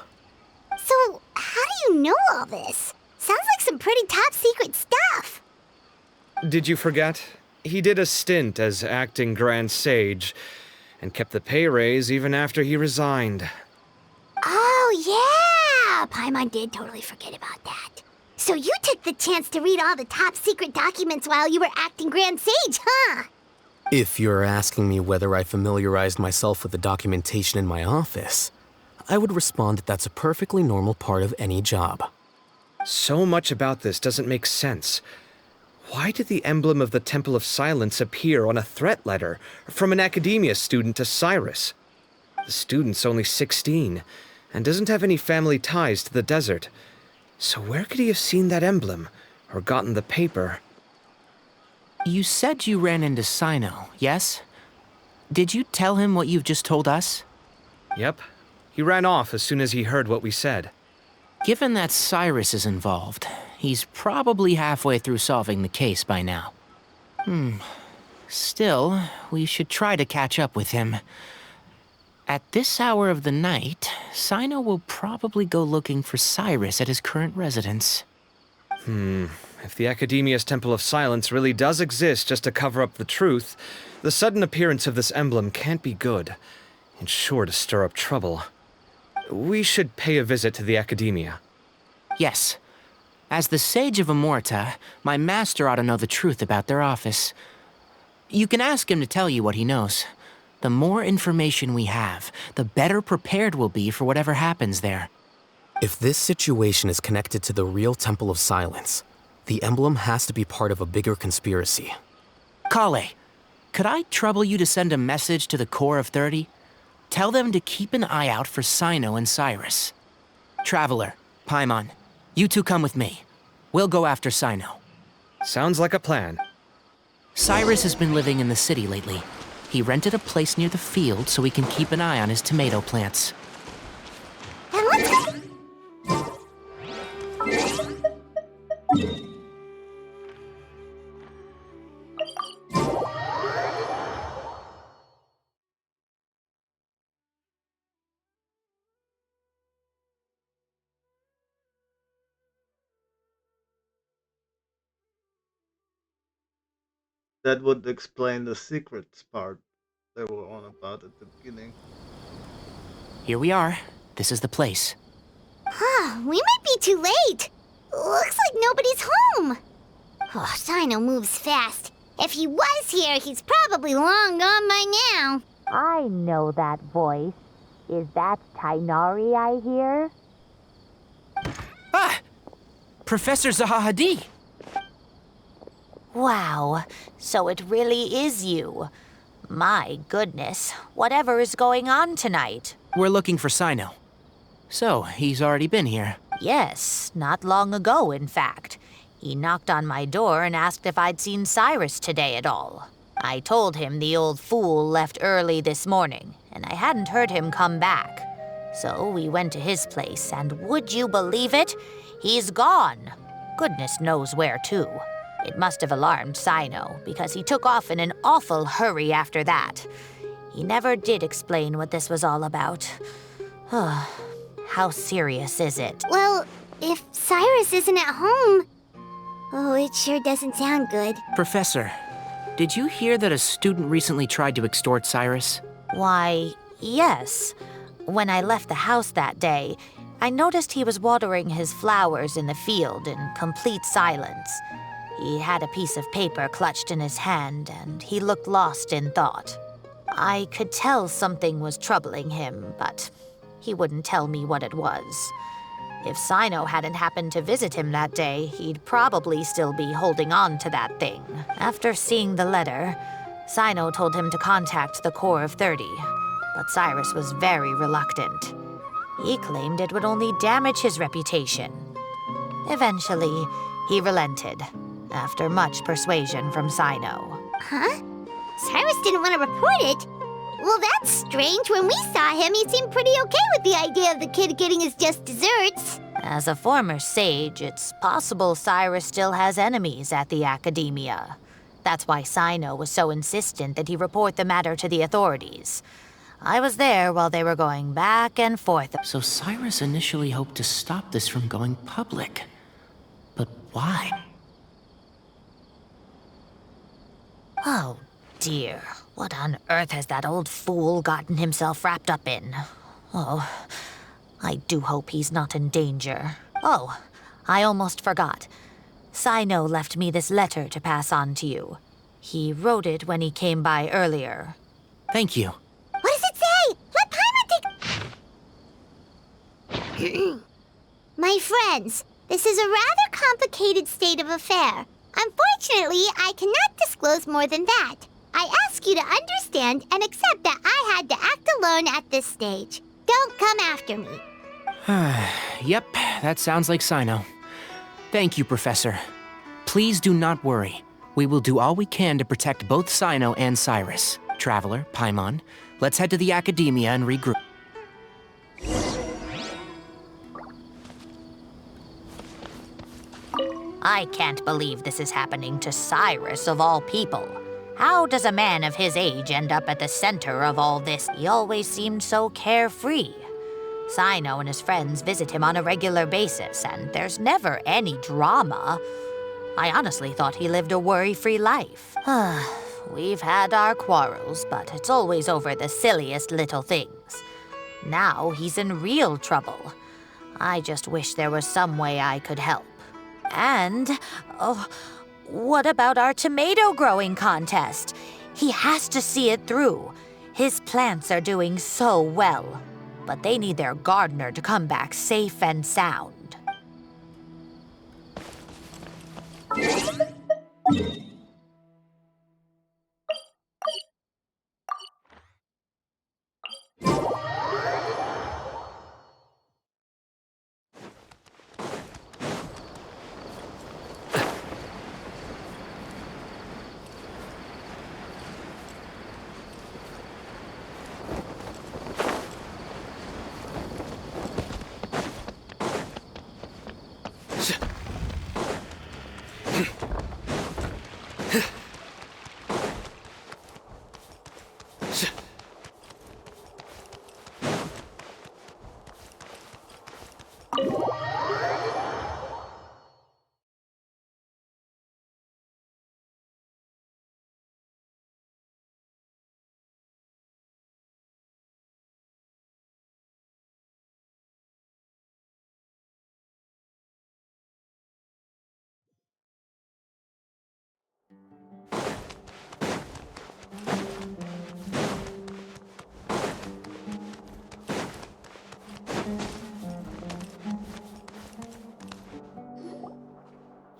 So, how do you know all this? Sounds like some pretty top secret stuff. Did you forget? He did a stint as acting Grand Sage, and kept the pay raise even after he resigned. Oh, yeah! Paimon did totally forget about that. So you took the chance to read all the top secret documents while you were acting Grand Sage, huh? If you're asking me whether I familiarized myself with the documentation in my office, I would respond that that's a perfectly normal part of any job. So much about this doesn't make sense. Why did the emblem of the Temple of Silence appear on a threat letter from an academia student to Cyrus? The student's only 16 and doesn't have any family ties to the desert. So where could he have seen that emblem or gotten the paper? You said you ran into Cyno, yes? Did you tell him what you've just told us? Yep. He ran off as soon as he heard what we said. Given that Cyrus is involved, he's probably halfway through solving the case by now. Still, we should try to catch up with him. At this hour of the night, Cyno will probably go looking for Cyrus at his current residence. If the Academia's Temple of Silence really does exist just to cover up the truth, the sudden appearance of this emblem can't be good. It's sure to stir up trouble. We should pay a visit to the Academia. Yes. As the Sage of Amorta, my master ought to know the truth about their office. You can ask him to tell you what he knows. The more information we have, the better prepared we'll be for whatever happens there. If this situation is connected to the real Temple of Silence, the emblem has to be part of a bigger conspiracy. Kale, could I trouble you to send a message to the Core of 30? Tell them to keep an eye out for Cyno and Cyrus. Traveler, Paimon, you two come with me. We'll go after Cyno. Sounds like a plan. Cyrus has been living in the city lately. He rented a place near the field so he can keep an eye on his tomato plants. And let's go. That would explain the secrets part they were on about at the beginning. Here we are. This is the place. We might be too late. Looks like nobody's home. Oh, Cyno moves fast. If he was here, he's probably long gone by now. I know that voice. Is that Tainari I hear? Ah! Professor Zahahadi! Wow, so it really is you. My goodness, whatever is going on tonight? We're looking for Cyno. So, he's already been here. Yes, not long ago, in fact. He knocked on my door and asked if I'd seen Cyrus today at all. I told him the old fool left early this morning, and I hadn't heard him come back. So we went to his place, and would you believe it? He's gone. Goodness knows where to. It must have alarmed Cyno, because he took off in an awful hurry after that. He never did explain what this was all about. How serious is it? Well, if Cyrus isn't at home, Oh, it sure doesn't sound good. Professor, did you hear that a student recently tried to extort Cyrus? Why, yes. When I left the house that day, I noticed he was watering his flowers in the field in complete silence. He had a piece of paper clutched in his hand, and he looked lost in thought. I could tell something was troubling him, but he wouldn't tell me what it was. If Cyno hadn't happened to visit him that day, he'd probably still be holding on to that thing. After seeing the letter, Cyno told him to contact the Corps of 30, but Cyrus was very reluctant. He claimed it would only damage his reputation. Eventually, he relented, after much persuasion from Cyno. Huh? Cyrus didn't want to report it? Well, that's strange. When we saw him, he seemed pretty okay with the idea of the kid getting his just desserts. As a former sage, it's possible Cyrus still has enemies at the academia. That's why Cyno was so insistent that he report the matter to the authorities. I was there while they were going back and forth. So Cyrus initially hoped to stop this from going public. But why? Oh, dear. What on earth has that old fool gotten himself wrapped up in? Oh, I do hope he's not in danger. Oh, I almost forgot. Cyno left me this letter to pass on to you. He wrote it when he came by earlier. Thank you. What does it say? Let Paimon take... My friends, this is a rather complicated state of affair. Unfortunately, I cannot disclose more than that. I ask you to understand and accept that I had to act alone at this stage. Don't come after me. Yep, that sounds like Cyno. Thank you, Professor. Please do not worry. We will do all we can to protect both Cyno and Cyrus. Traveler, Paimon, let's head to the academia and regroup. I can't believe this is happening to Cyrus of all people. How does a man of his age end up at the center of all this? He always seemed so carefree. Cyno and his friends visit him on a regular basis, and there's never any drama. I honestly thought he lived a worry-free life. We've had our quarrels, but it's always over the silliest little things. Now he's in real trouble. I just wish there was some way I could help. And, what about our tomato growing contest? He has to see it through. His plants are doing so well, but they need their gardener to come back safe and sound.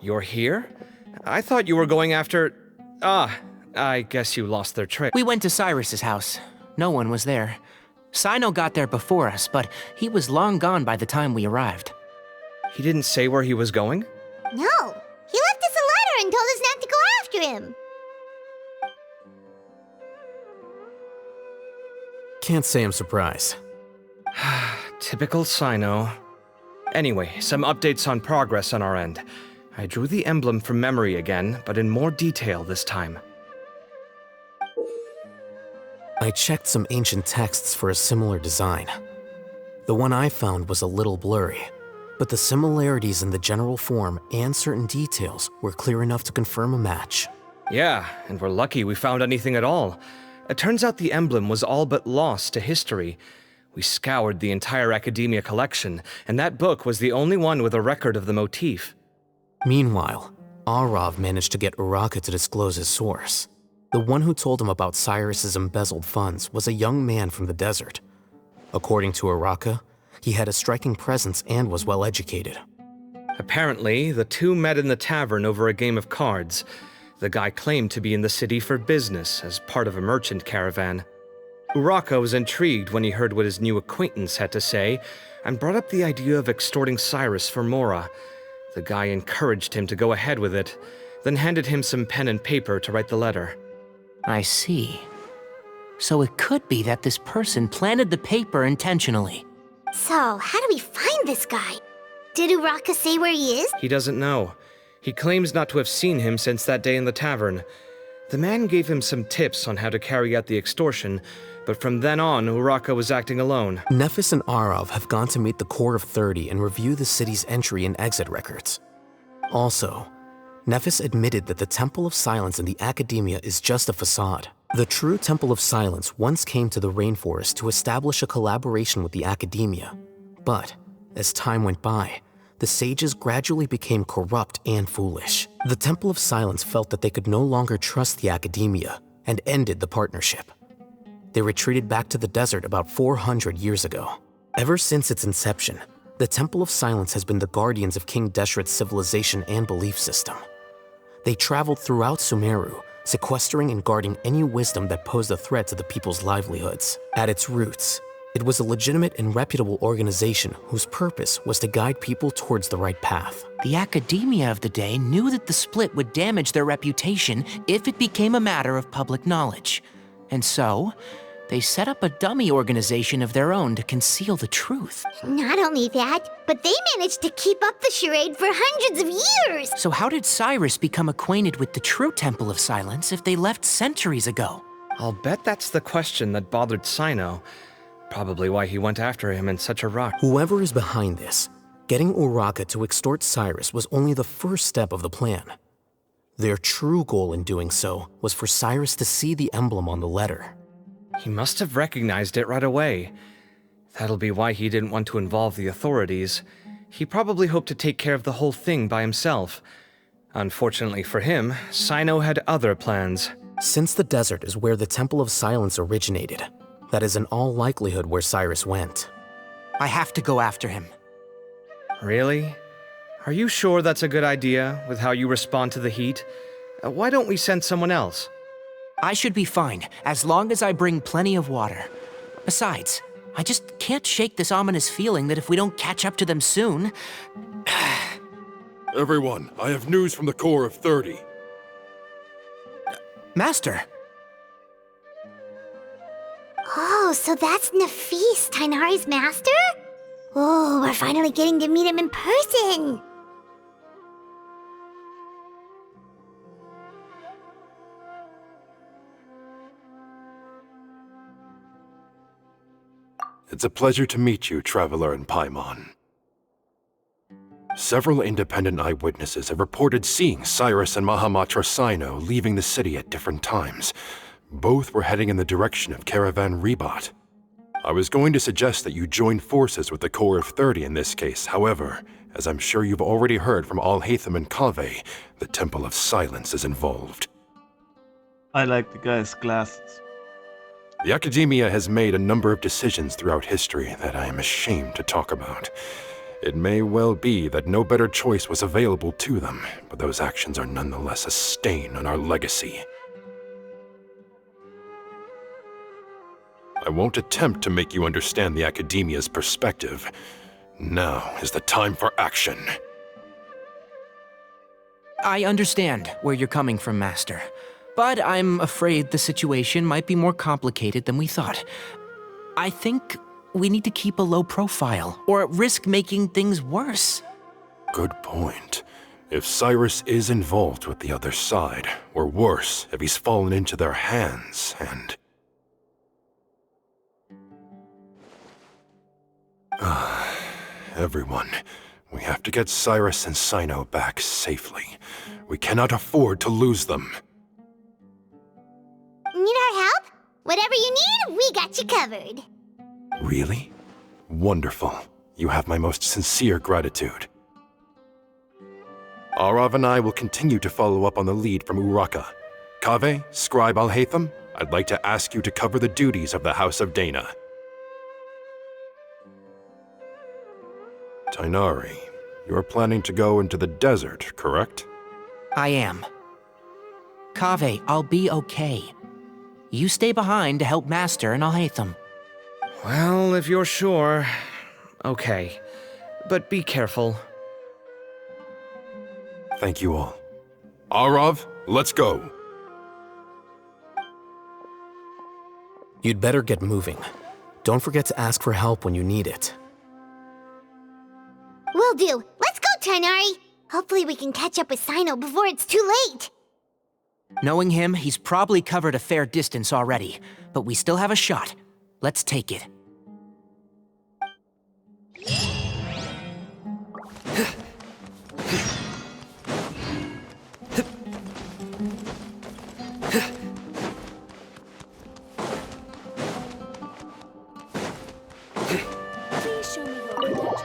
You're here? I thought you were going after... I guess you lost their trail. We went to Cyrus's house. No one was there. Cyno got there before us, but he was long gone by the time we arrived. He didn't say where he was going? No, he left us a letter and told us not to go after him. Can't say I'm surprised. Typical Cyno. Anyway, some updates on progress on our end. I drew the emblem from memory again, but in more detail this time. I checked some ancient texts for a similar design. The one I found was a little blurry, but the similarities in the general form and certain details were clear enough to confirm a match. Yeah, and we're lucky we found anything at all. It turns out the emblem was all but lost to history. We scoured the entire Academia collection, and that book was the only one with a record of the motif. Meanwhile, Arav managed to get Uraka to disclose his source. The one who told him about Cyrus's embezzled funds was a young man from the desert. According to Uraka, he had a striking presence and was well educated. Apparently, the two met in the tavern over a game of cards. The guy claimed to be in the city for business as part of a merchant caravan. Uraka was intrigued when he heard what his new acquaintance had to say and brought up the idea of extorting Cyrus for Mora. The guy encouraged him to go ahead with it, then handed him some pen and paper to write the letter. I see. So it could be that this person planted the paper intentionally. So, how do we find this guy? Did Uraka say where he is? He doesn't know. He claims not to have seen him since that day in the tavern. The man gave him some tips on how to carry out the extortion, but from then on, Uraka was acting alone. Nephis and Arav have gone to meet the Core of 30 and review the city's entry and exit records. Also, Nephis admitted that the Temple of Silence in the Academia is just a facade. The true Temple of Silence once came to the rainforest to establish a collaboration with the Academia. But, as time went by, the sages gradually became corrupt and foolish. The Temple of Silence felt that they could no longer trust the Academia and ended the partnership. They retreated back to the desert about 400 years ago. Ever since its inception, the Temple of Silence has been the guardians of King Deshret's civilization and belief system. They traveled throughout Sumeru, sequestering and guarding any wisdom that posed a threat to the people's livelihoods. At its roots, it was a legitimate and reputable organization whose purpose was to guide people towards the right path. The Academia of the day knew that the split would damage their reputation if it became a matter of public knowledge. And so, they set up a dummy organization of their own to conceal the truth. Not only that, but they managed to keep up the charade for hundreds of years! So how did Cyrus become acquainted with the true Temple of Silence if they left centuries ago? I'll bet that's the question that bothered Cyno. Probably why he went after him in such a rush. Whoever is behind this, getting Uraka to extort Cyrus was only the first step of the plan. Their true goal in doing so was for Cyrus to see the emblem on the letter. He must have recognized it right away. That'll be why he didn't want to involve the authorities. He probably hoped to take care of the whole thing by himself. Unfortunately for him, Cyno had other plans. Since the desert is where the Temple of Silence originated, that is in all likelihood where Cyrus went. I have to go after him. Really? Are you sure that's a good idea, with how you respond to the heat? Why don't we send someone else? I should be fine, as long as I bring plenty of water. Besides, I just can't shake this ominous feeling that if we don't catch up to them soon... Everyone, I have news from the Core of 30. Master! Oh, so that's Nafis, Tainari's master? Oh, we're finally getting to meet him in person! It's a pleasure to meet you, Traveler in Paimon. Several independent eyewitnesses have reported seeing Cyrus and Mahamatra Cyno leaving the city at different times. Both were heading in the direction of Caravan Rebat. I was going to suggest that you join forces with the Core of 30 in this case. However, as I'm sure you've already heard from Al-Haytham and Kaveh, the Temple of Silence is involved. I like the guy's glasses. The Academia has made a number of decisions throughout history that I am ashamed to talk about. It may well be that no better choice was available to them, but those actions are nonetheless a stain on our legacy. I won't attempt to make you understand the Academia's perspective. Now is the time for action. I understand where you're coming from, Master. But I'm afraid the situation might be more complicated than we thought. I think we need to keep a low profile, or risk making things worse. Good point. If Cyrus is involved with the other side, or worse, if he's fallen into their hands, and... Everyone, We have to get Cyrus and Cyno back safely. We cannot afford to lose them. Need our help? Whatever you need, we got you covered. Really? Wonderful. You have my most sincere gratitude. Arav and I will continue to follow up on the lead from Uraka. Kaveh, Scribe Alhaitham, I'd like to ask you to cover the duties of the House of Dana. Tighnari, you're planning to go into the desert, correct? I am. Kaveh, I'll be okay. You stay behind to help Master and Alhaitham. Well, if you're sure. Okay. But be careful. Thank you all. Arav, let's go! You'd better get moving. Don't forget to ask for help when you need it. Will do. Let's go, Tighnari. Hopefully we can catch up with Cyno before it's too late. Knowing him, he's probably covered a fair distance already, but we still have a shot. Let's take it. Please show me your credentials.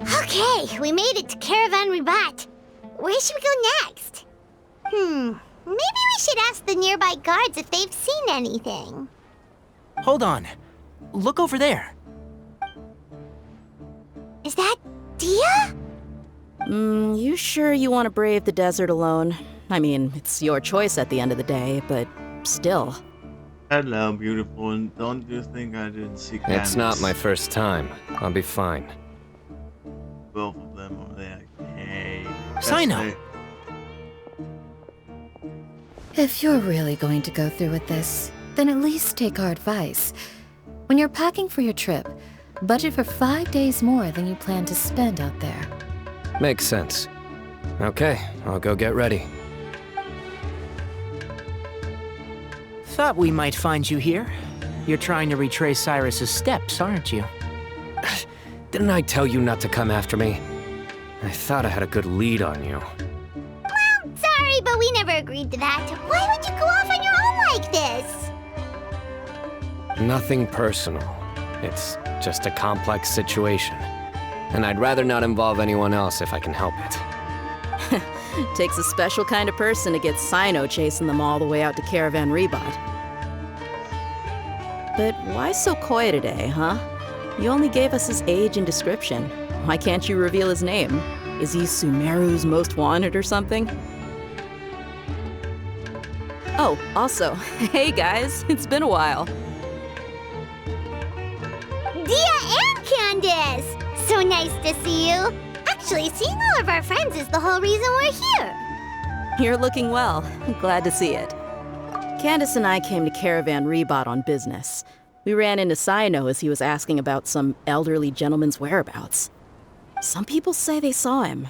Okay, we made it to Caravan Ribat. Where should we go next? Maybe we should ask the nearby guards if they've seen anything. Hold on. Look over there. Is that Dia? You sure you want to brave the desert alone? I mean, it's your choice at the end of the day, but still. Hello, beautiful, and don't you think I didn't see Candace? It's not my first time. I'll be fine. Both of them are there. Hey. Cyno! If you're really going to go through with this, then at least take our advice. When you're packing for your trip, budget for 5 days more than you plan to spend out there. Makes sense. Okay, I'll go get ready. Thought we might find you here. You're trying to retrace Cyrus's steps, aren't you? Didn't I tell you not to come after me? I thought I had a good lead on you. Well, sorry, but we never agreed to that. Why would you go off on your own like this? Nothing personal. It's just a complex situation. And I'd rather not involve anyone else if I can help it. Takes a special kind of person to get Cyno chasing them all the way out to Caravan Ribat. But why so coy today, huh? You only gave us his age and description. Why can't you reveal his name? Is he Sumeru's most wanted or something? Oh, also, hey guys, it's been a while. Dia and Candace! So nice to see you. Actually, seeing all of our friends is the whole reason we're here. You're looking well. Glad to see it. Candace and I came to Caravan Ribat on business. We ran into Cyno as he was asking about some elderly gentleman's whereabouts. Some people say they saw him.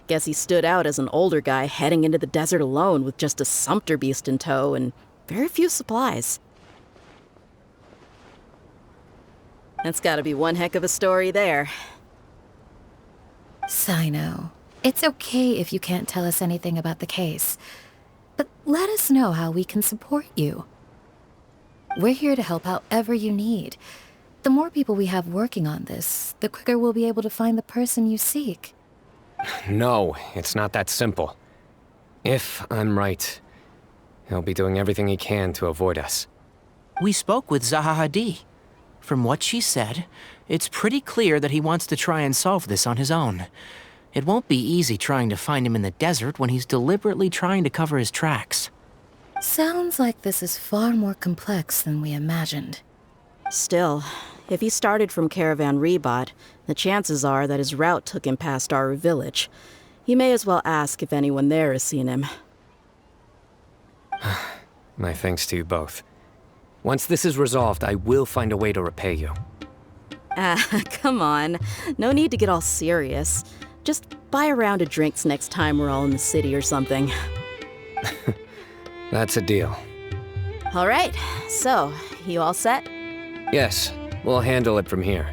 Guess he stood out as an older guy heading into the desert alone with just a sumpter beast in tow and very few supplies. That's gotta be one heck of a story there. Cyno, it's okay if you can't tell us anything about the case, but let us know how we can support you. We're here to help however you need. The more people we have working on this, the quicker we'll be able to find the person you seek. No, it's not that simple. If I'm right, he'll be doing everything he can to avoid us. We spoke with Zaha Hadid. From what she said, it's pretty clear that he wants to try and solve this on his own. It won't be easy trying to find him in the desert when he's deliberately trying to cover his tracks. Sounds like this is far more complex than we imagined. Still, if he started from Caravan Rebot, the chances are that his route took him past our village. You may as well ask if anyone there has seen him. My thanks to you both. Once this is resolved, I will find a way to repay you. Come on. No need to get all serious. Just buy a round of drinks next time we're all in the city or something. That's a deal. All right, so, you all set? Yes, we'll handle it from here.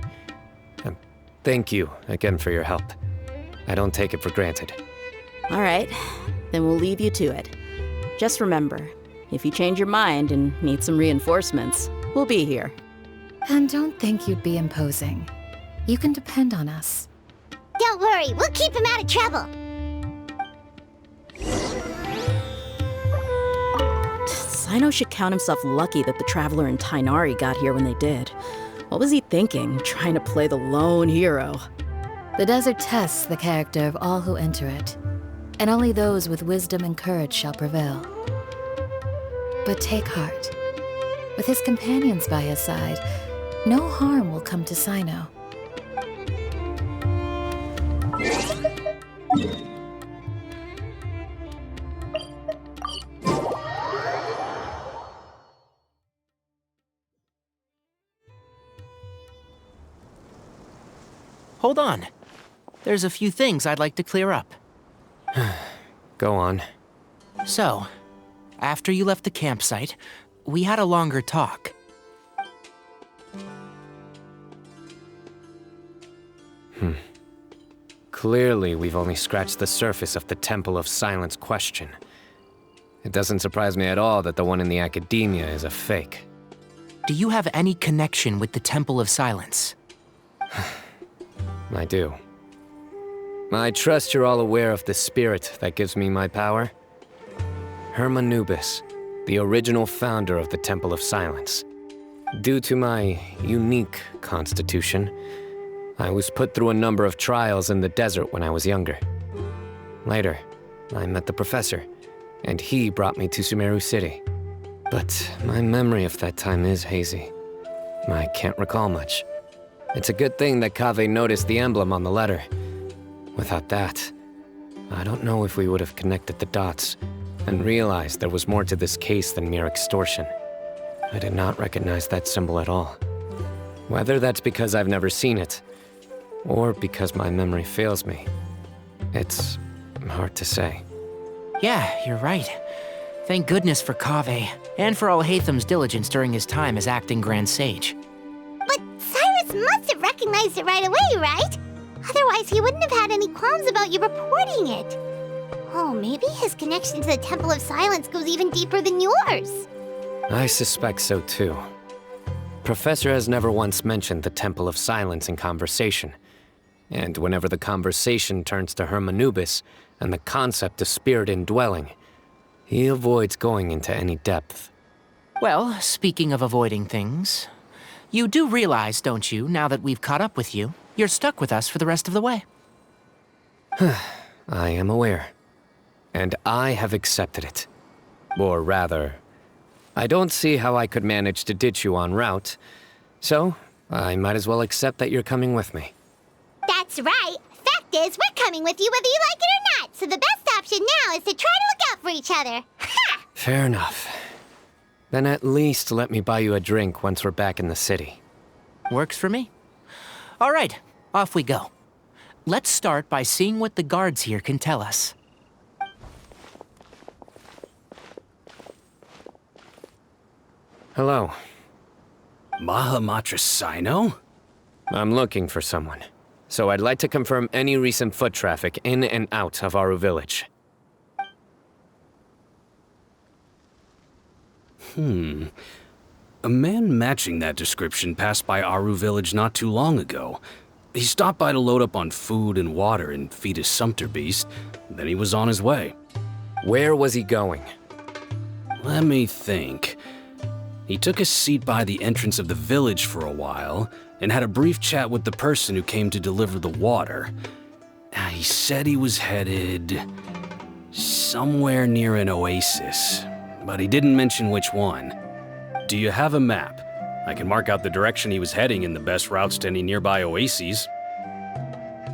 Thank you again for your help. I don't take it for granted. All right, then we'll leave you to it. Just remember, if you change your mind and need some reinforcements, we'll be here. And don't think you'd be imposing. You can depend on us. Don't worry, we'll keep him out of trouble. Cyno should count himself lucky that the Traveler and Tainari got here when they did. What was he thinking, trying to play the lone hero? The desert tests the character of all who enter it, and only those with wisdom and courage shall prevail. But take heart. With his companions by his side, no harm will come to Cyno. Hold on. There's a few things I'd like to clear up. Go on. So, after you left the campsite, we had a longer talk. Clearly, we've only scratched the surface of the Temple of Silence question. It doesn't surprise me at all that the one in the academia is a fake. Do you have any connection with the Temple of Silence? I do. I trust you're all aware of the spirit that gives me my power. Hermanubis, the original founder of the Temple of Silence. Due to my unique constitution, I was put through a number of trials in the desert when I was younger. Later, I met the professor, and he brought me to Sumeru City. But my memory of that time is hazy. I can't recall much. It's a good thing that Kaveh noticed the emblem on the letter. Without that, I don't know if we would have connected the dots and realized there was more to this case than mere extortion. I did not recognize that symbol at all. Whether that's because I've never seen it, or because my memory fails me, it's hard to say. Yeah, you're right. Thank goodness for Kaveh, and for all Hatham's diligence during his time as acting Grand Sage. But Cyrus must have recognized it right away, right? Otherwise, he wouldn't have had any qualms about you reporting it. Oh, maybe his connection to the Temple of Silence goes even deeper than yours. I suspect so too. Professor has never once mentioned the Temple of Silence in conversation. And whenever the conversation turns to Hermanubis and the concept of spirit indwelling, he avoids going into any depth. Well, speaking of avoiding things, you do realize, don't you, now that we've caught up with you, you're stuck with us for the rest of the way. I am aware. And I have accepted it. Or rather, I don't see how I could manage to ditch you en route, so I might as well accept that you're coming with me. That's right. Fact is, we're coming with you whether you like it or not, so the best option now is to try to look out for each other. Ha! Fair enough. Then at least let me buy you a drink once we're back in the city. Works for me. All right, off we go. Let's start by seeing what the guards here can tell us. Hello. Mahamatra Cyno? I'm looking for someone, so I'd like to confirm any recent foot traffic in and out of Aru Village. A man matching that description passed by Aru Village not too long ago. He stopped by to load up on food and water and feed his sumpter beast, then he was on his way. Where was he going? Let me think. He took a seat by the entrance of the village for a while and had a brief chat with the person who came to deliver the water. He said he was headed somewhere near an oasis, but he didn't mention which one. Do you have a map? I can mark out the direction he was heading and the best routes to any nearby oases.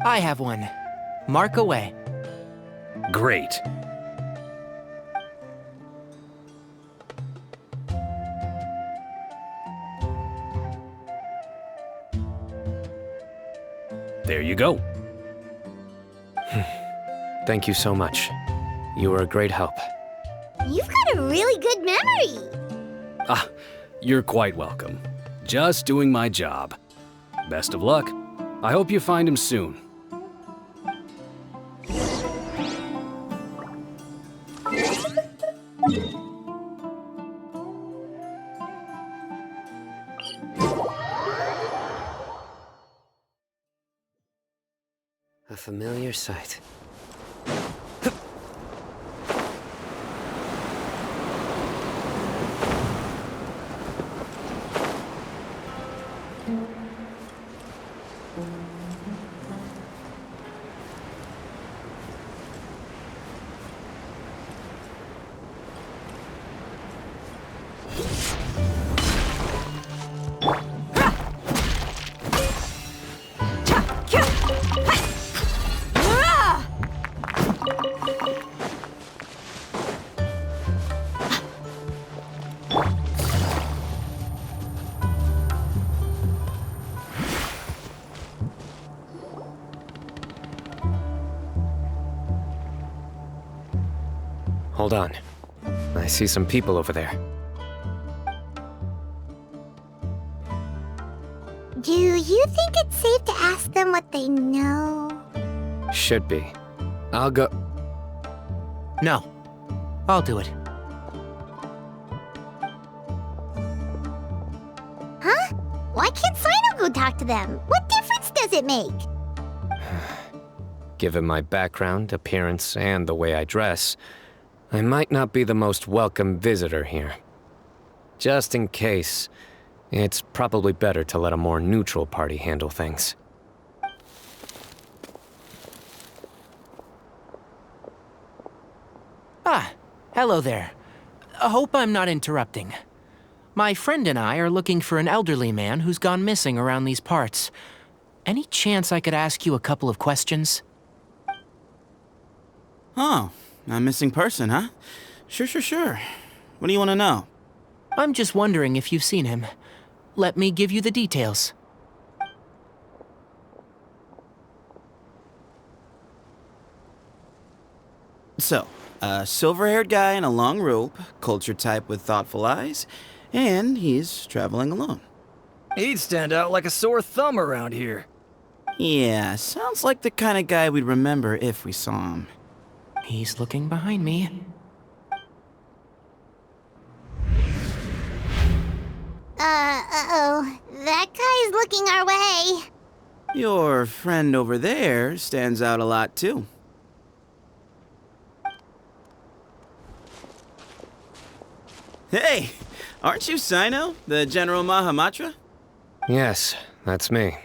I have one. Mark away. Great. There you go. Thank you so much. You were a great help. You've got a really good memory. You're quite welcome. Just doing my job. Best of luck. I hope you find him soon. A familiar sight. Hold on. I see some people over there. Do you think it's safe to ask them what they know? Should be. I'll go. No. I'll do it. Huh? Why can't Cyno go talk to them? What difference does it make? Given my background, appearance, and the way I dress, I might not be the most welcome visitor here. Just in case, it's probably better to let a more neutral party handle things. Ah, hello there. I hope I'm not interrupting. My friend and I are looking for an elderly man who's gone missing around these parts. Any chance I could ask you a couple of questions? Oh, a missing person, huh? Sure. What do you want to know? I'm just wondering if you've seen him. Let me give you the details. So, a silver-haired guy in a long robe, culture type with thoughtful eyes, and he's traveling alone. He'd stand out like a sore thumb around here. Yeah, sounds like the kind of guy we'd remember if we saw him. He's looking behind me. Uh-oh. That guy's looking our way. Your friend over there stands out a lot, too. Hey! Aren't you Cyno, the General Mahamatra? Yes, that's me.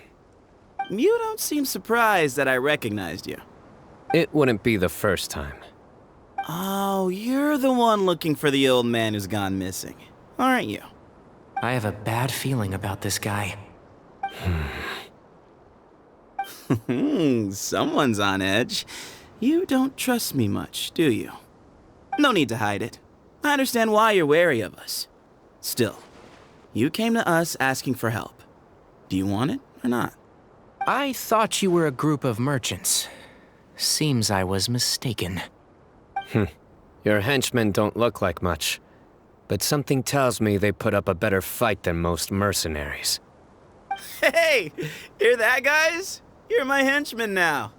You don't seem surprised that I recognized you. It wouldn't be the first time. Oh, you're the one looking for the old man who's gone missing, aren't you? I have a bad feeling about this guy. Someone's on edge. You don't trust me much, do you? No need to hide it. I understand why you're wary of us. Still, you came to us asking for help. Do you want it or not? I thought you were a group of merchants. Seems I was mistaken. Your henchmen don't look like much, but something tells me they put up a better fight than most mercenaries. Hey! Hear that, guys? You're my henchmen now.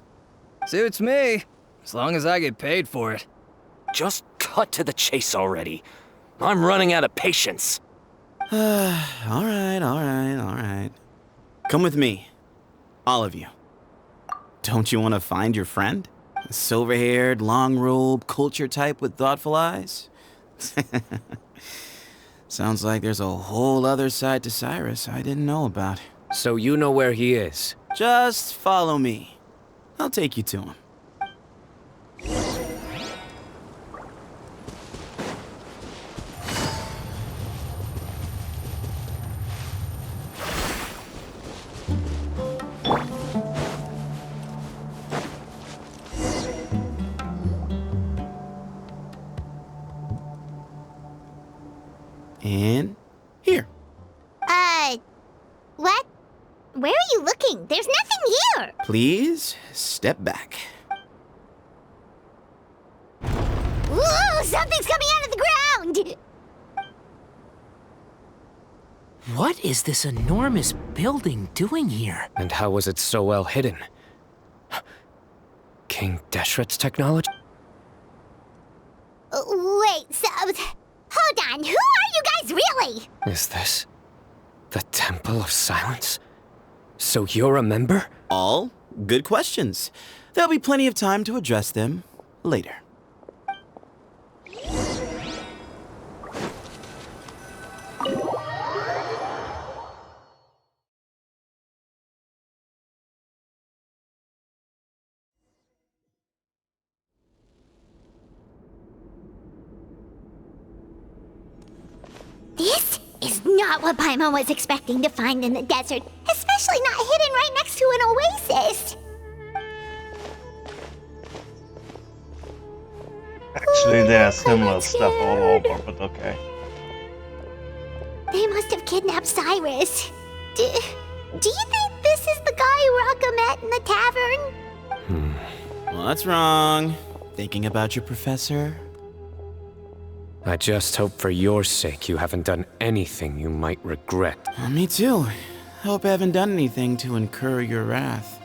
Suits me, as long as I get paid for it. Just cut to the chase already. I'm running out of patience. All right. Come with me. All of you. Don't you want to find your friend? A silver-haired, long-robe, culture type with thoughtful eyes? Sounds like there's a whole other side to Cyrus I didn't know about. So you know where he is? Just follow me. I'll take you to him. And here. What? Where are you looking? There's nothing here! Please step back. Ooh, something's coming out of the ground! What is this enormous building doing here? And how was it so well hidden? King Deshret's technology? Wait, so... Hold on, who are you guys really? Is this the Temple of Silence? So you're a member? All good questions. There'll be plenty of time to address them later. This is not what Paimon was expecting to find in the desert, especially not hidden right next to an oasis. Actually, there's similar stuff all over, but okay. They must have kidnapped Cyrus. Do you think this is the guy Raka met in the tavern? What's wrong? Thinking about your professor? I just hope for your sake you haven't done anything you might regret. Me too. Hope I haven't done anything to incur your wrath.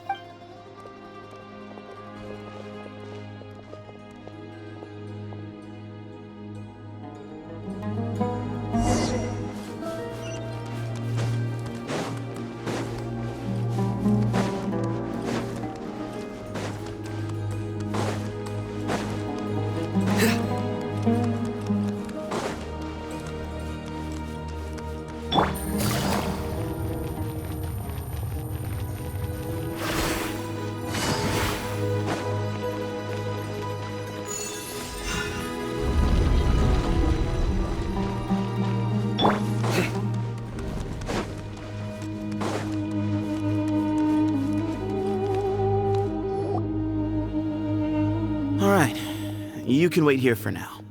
You can wait here for now.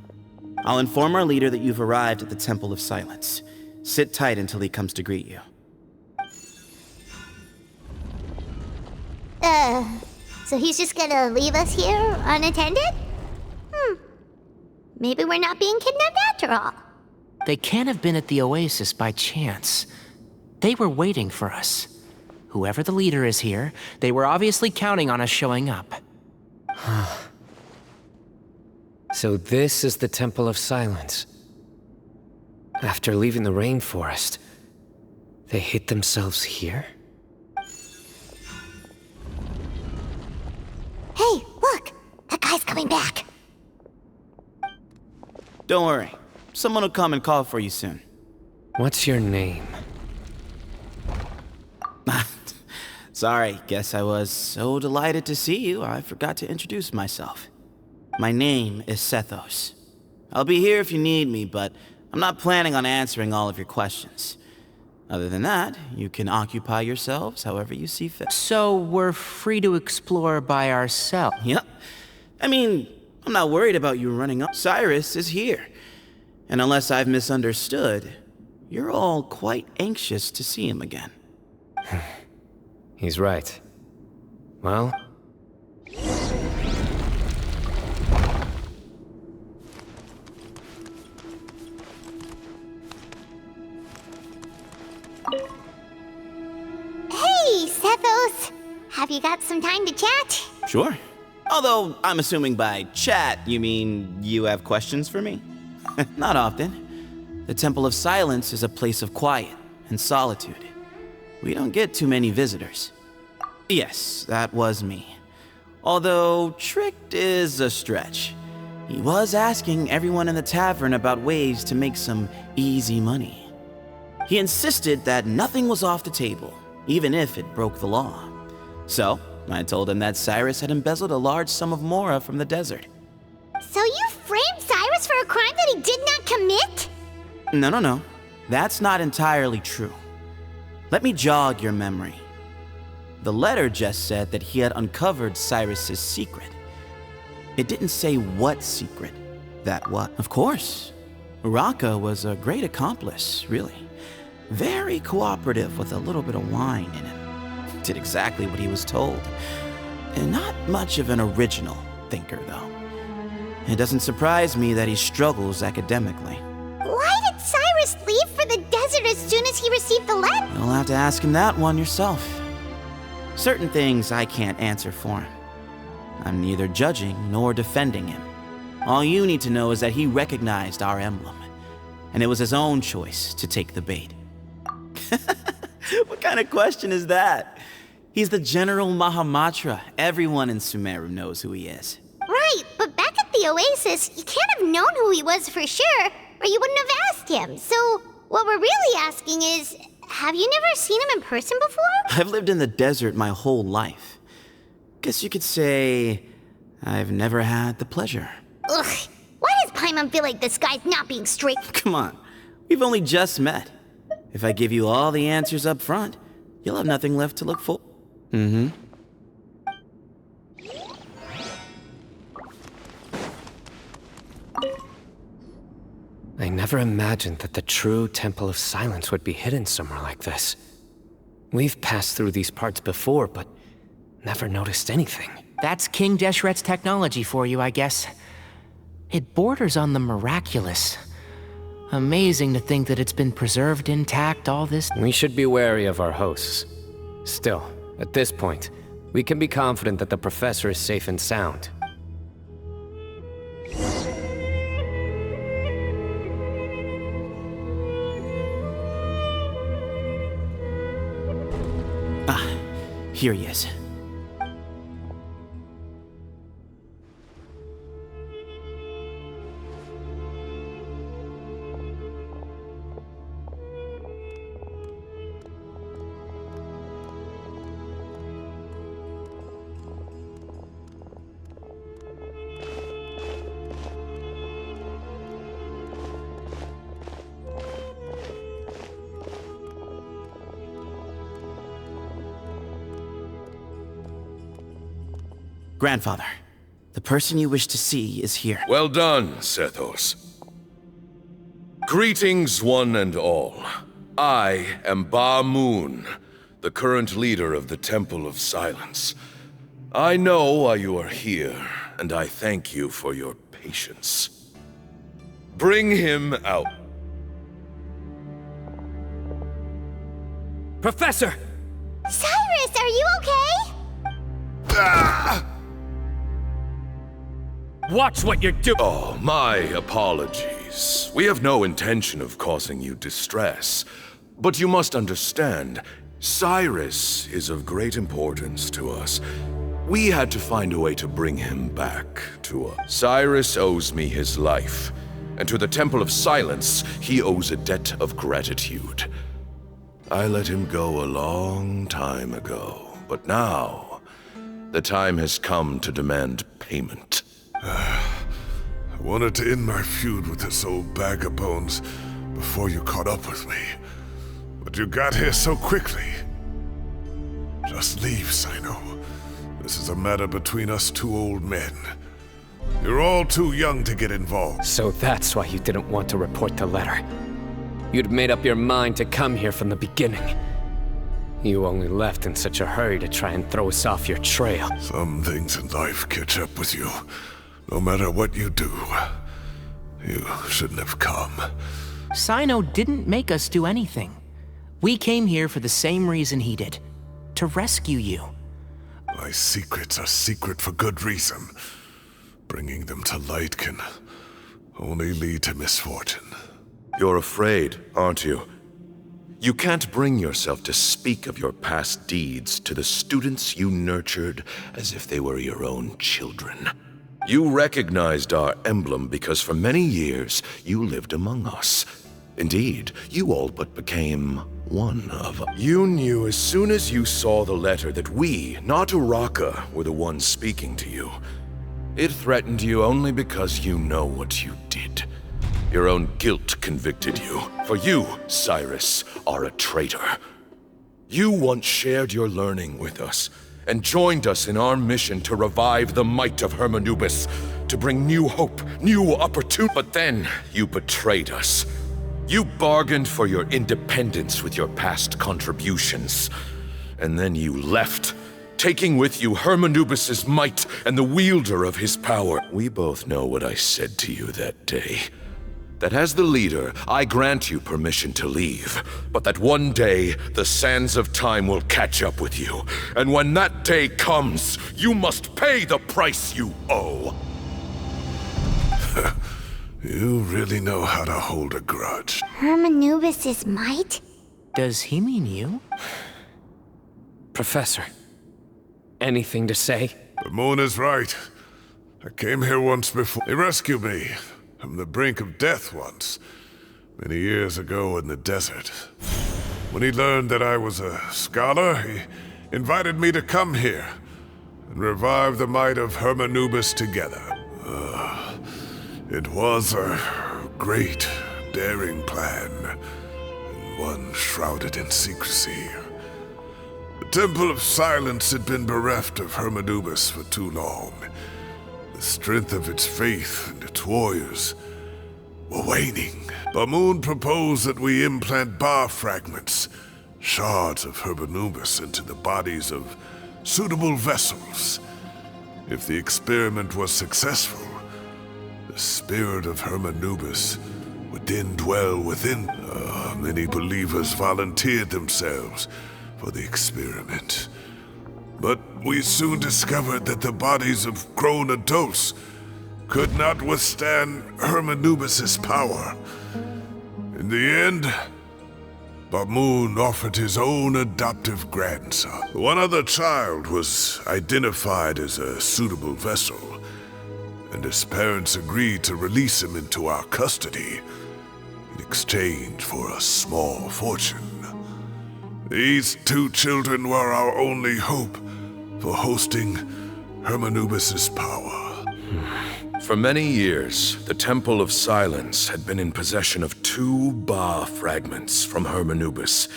I'll inform our leader that you've arrived at the Temple of Silence. Sit tight until he comes to greet you. So he's just gonna leave us here unattended? Maybe we're not being kidnapped after all. They can't have been at the oasis by chance. They were waiting for us. Whoever the leader is here, they were obviously counting on us showing up. So this is the Temple of Silence. After leaving the rainforest, they hid themselves here? Hey, look! That guy's coming back. Don't worry. Someone will come and call for you soon. What's your name? Sorry, guess I was so delighted to see you, I forgot to introduce myself. My name is Sethos. I'll be here if you need me, but I'm not planning on answering all of your questions. Other than that, you can occupy yourselves however you see fit. So we're free to explore by ourselves? Yep. I mean, I'm not worried about you running up. Cyrus is here. And unless I've misunderstood, you're all quite anxious to see him again. He's right. Well... Hey, Sethos! Have you got some time to chat? Sure. Although, I'm assuming by chat, you mean you have questions for me? Not often. The Temple of Silence is a place of quiet and solitude. We don't get too many visitors. Yes, that was me. Although, tricked is a stretch. He was asking everyone in the tavern about ways to make some easy money. He insisted that nothing was off the table, even if it broke the law. So, I told him that Cyrus had embezzled a large sum of mora from the desert. So you framed Cyrus for a crime that he did not commit? No. That's not entirely true. Let me jog your memory. The letter just said that he had uncovered Cyrus's secret. It didn't say what secret that was. Of course, Uraka was a great accomplice, really. Very cooperative with a little bit of wine in him. Did exactly what he was told. And not much of an original thinker, though. It doesn't surprise me that he struggles academically. Why did Cyrus leave for the desert as soon as he received the letter? You'll have to ask him that one yourself. Certain things I can't answer for him. I'm neither judging nor defending him. All you need to know is that he recognized our emblem, and it was his own choice to take the bait. What kind of question is that? He's the General Mahamatra. Everyone in Sumeru knows who he is. Right, but back at the Oasis, you can't have known who he was for sure, or you wouldn't have asked him. So, what we're really asking is, have you never seen him in person before? I've lived in the desert my whole life. Guess you could say I've never had the pleasure. Ugh, why does Paimon feel like this guy's not being straight? Come on, we've only just met. If I give you all the answers up front, you'll have nothing left to look for. I never imagined that the true Temple of Silence would be hidden somewhere like this. We've passed through these parts before, but never noticed anything. That's King Deshret's technology for you, I guess. It borders on the miraculous. Amazing to think that it's been preserved intact all this. We should be wary of our hosts. Still, at this point, we can be confident that the professor is safe and sound. Here he is. Grandfather, the person you wish to see is here. Well done, Sethos. Greetings, one and all. I am Ba Moon, the current leader of the Temple of Silence. I know why you are here, and I thank you for your patience. Bring him out. Professor! Cyrus, are you okay? Ah! Watch what you're doing! Oh, my apologies. We have no intention of causing you distress. But you must understand, Cyrus is of great importance to us. We had to find a way to bring him back to us. Cyrus owes me his life, and to the Temple of Silence, he owes a debt of gratitude. I let him go a long time ago, but now, the time has come to demand payment. I wanted to end my feud with this old bag of bones before you caught up with me. But you got here so quickly. Just leave, Cyno. This is a matter between us two old men. You're all too young to get involved. So that's why you didn't want to report the letter. You'd made up your mind to come here from the beginning. You only left in such a hurry to try and throw us off your trail. Some things in life catch up with you. No matter what you do, you shouldn't have come. Cyno didn't make us do anything. We came here for the same reason he did. To rescue you. My secrets are secret for good reason. Bringing them to light can only lead to misfortune. You're afraid, aren't you? You can't bring yourself to speak of your past deeds to the students you nurtured as if they were your own children. You recognized our emblem because for many years you lived among us. Indeed, you all but became one of us. You knew as soon as you saw the letter that we, not Uraka, were the ones speaking to you. It threatened you only because you know what you did. Your own guilt convicted you, for you, Cyrus, are a traitor. You once shared your learning with us, and joined us in our mission to revive the might of Hermanubis, to bring new hope, new opportunity. But then, you betrayed us. You bargained for your independence with your past contributions. And then you left, taking with you Hermanubis' might and the wielder of his power. We both know what I said to you that day. That as the leader, I grant you permission to leave, but that one day, the sands of time will catch up with you. And when that day comes, you must pay the price you owe. You really know how to hold a grudge. Hermanubis' might? Does he mean you? Professor, anything to say? The moon is right. I came here once before. He rescued me from the brink of death once, many years ago in the desert. When he learned that I was a scholar, he invited me to come here and revive the might of Hermanubis together. It was a great, daring plan, and one shrouded in secrecy. The Temple of Silence had been bereft of Hermanubis for too long. The strength of its faith and its warriors were waning. Bamoon proposed that we implant bar fragments, shards of Hermanubis, into the bodies of suitable vessels. If the experiment was successful, the spirit of Hermanubis would then dwell within. Many believers volunteered themselves for the experiment. But we soon discovered that the bodies of grown adults could not withstand Hermanubis' power. In the end, Bamoon offered his own adoptive grandson. One other child was identified as a suitable vessel, and his parents agreed to release him into our custody in exchange for a small fortune. These two children were our only hope for hosting Hermanubis' power. For many years, the Temple of Silence had been in possession of 2 Ba fragments from Hermanubis.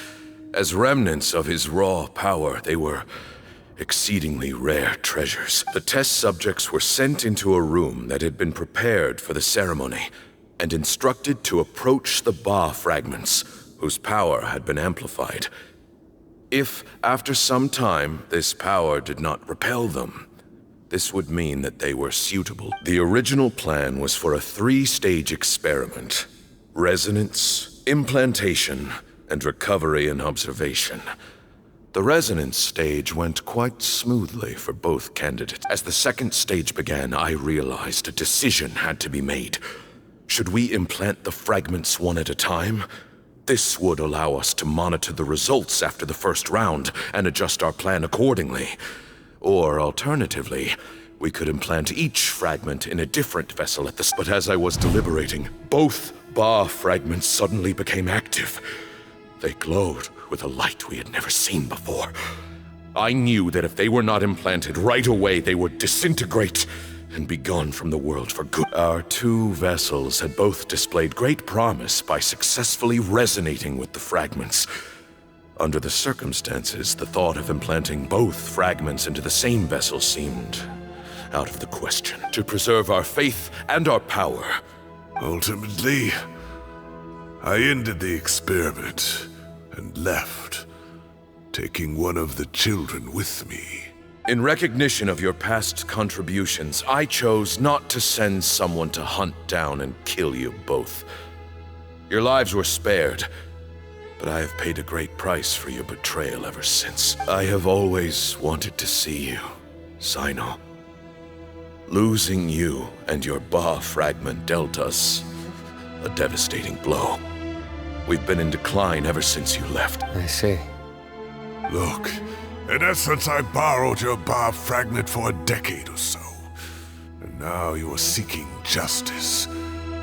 As remnants of his raw power, they were exceedingly rare treasures. The test subjects were sent into a room that had been prepared for the ceremony, and instructed to approach the Ba fragments, whose power had been amplified. If, after some time, this power did not repel them, this would mean that they were suitable. The original plan was for a 3-stage experiment: resonance, implantation, and recovery and observation. The resonance stage went quite smoothly for both candidates. As the second stage began, I realized a decision had to be made. Should we implant the fragments one at a time? This would allow us to monitor the results after the first round and adjust our plan accordingly. Or alternatively, we could implant each fragment in a different vessel at the... But as I was deliberating, both Ba fragments suddenly became active. They glowed with a light we had never seen before. I knew that if they were not implanted right away, they would disintegrate and be gone from the world for good. Our 2 vessels had both displayed great promise by successfully resonating with the fragments. Under the circumstances, the thought of implanting both fragments into the same vessel seemed out of the question. To preserve our faith and our power. Ultimately, I ended the experiment and left, taking one of the children with me. In recognition of your past contributions, I chose not to send someone to hunt down and kill you both. Your lives were spared, but I have paid a great price for your betrayal ever since. I have always wanted to see you, Cyno. Losing you and your Ba fragment dealt us a devastating blow. We've been in decline ever since you left. I see. Look, in essence, I borrowed your Ba fragment for a decade or so. And Now you are seeking justice.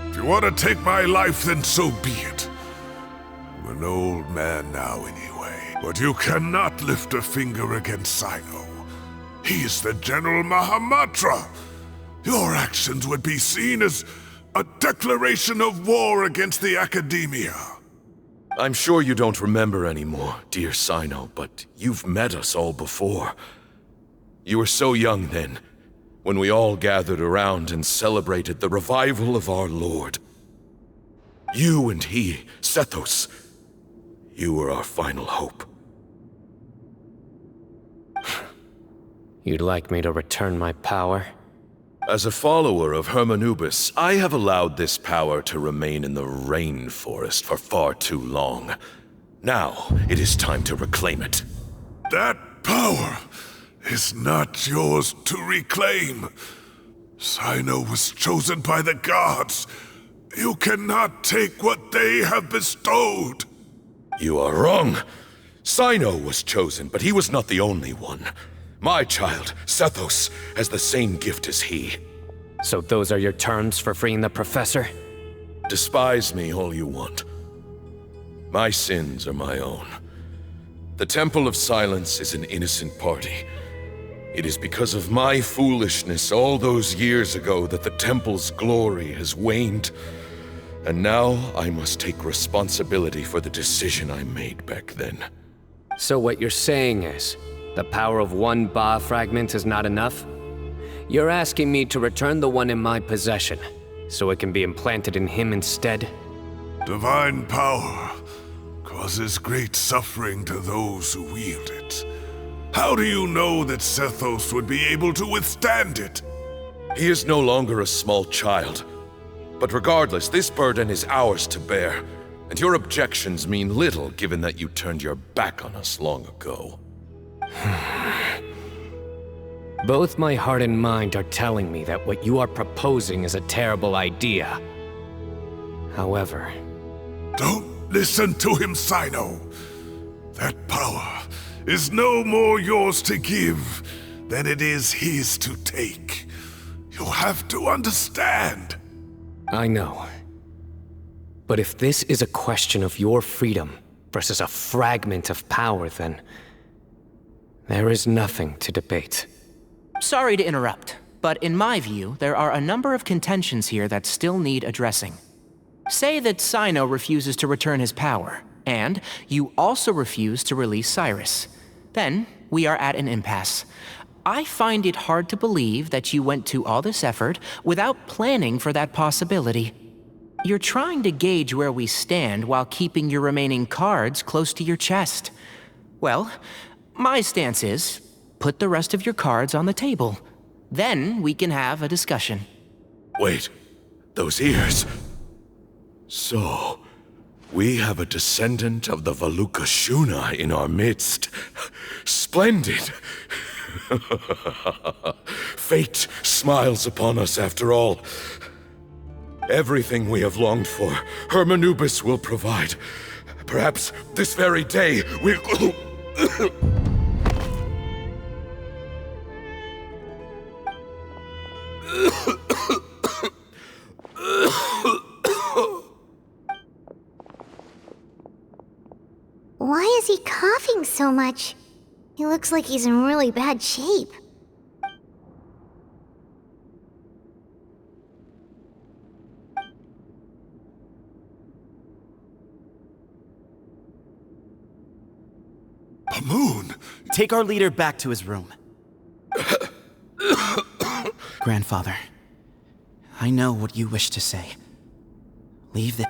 If you want to take my life, then so be it. I'm an old man now anyway. But you cannot lift a finger against Cyno. He is the General Mahamatra. Your actions would be seen as a declaration of war against the Academia. I'm sure you don't remember anymore, dear Cyno, but you've met us all before. You were so young then, when we all gathered around and celebrated the revival of our Lord. You and he, Sethos, you were our final hope. You'd like me to return my power? As a follower of Hermanubis, I have allowed this power to remain in the rainforest for far too long. Now, it is time to reclaim it. That power is not yours to reclaim. Cyno was chosen by the gods. You cannot take what they have bestowed. You are wrong. Cyno was chosen, but he was not the only one. My child, Sethos, has the same gift as he. So those are your terms for freeing the professor? Despise me all you want. My sins are my own. The Temple of Silence is an innocent party. It is because of my foolishness all those years ago that the Temple's glory has waned. And now I must take responsibility for the decision I made back then. So what you're saying is, the power of one Ba fragment is not enough? You're asking me to return the one in my possession, so it can be implanted in him instead? Divine power causes great suffering to those who wield it. How do you know that Sethos would be able to withstand it? He is no longer a small child. But regardless, this burden is ours to bear, and your objections mean little given that you turned your back on us long ago. Both my heart and mind are telling me that what you are proposing is a terrible idea. However... Don't listen to him, Cyno. That power is no more yours to give than it is his to take. You have to understand. I know. But if this is a question of your freedom versus a fragment of power, then... there is nothing to debate. Sorry to interrupt, but in my view, there are a number of contentions here that still need addressing. Say that Cyno refuses to return his power, and you also refuse to release Cyrus. Then, we are at an impasse. I find it hard to believe that you went to all this effort without planning for that possibility. You're trying to gauge where we stand while keeping your remaining cards close to your chest. Well, my stance is, put the rest of your cards on the table. Then we can have a discussion. Wait, those ears... So, we have a descendant of the Valukashuna in our midst. Splendid! Fate smiles upon us after all. Everything we have longed for, Hermanubis will provide. Perhaps this very day we'll... Why is he coughing so much? He looks like he's in really bad shape. Moon! Take our leader back to his room. Grandfather, I know what you wish to say. Leave the...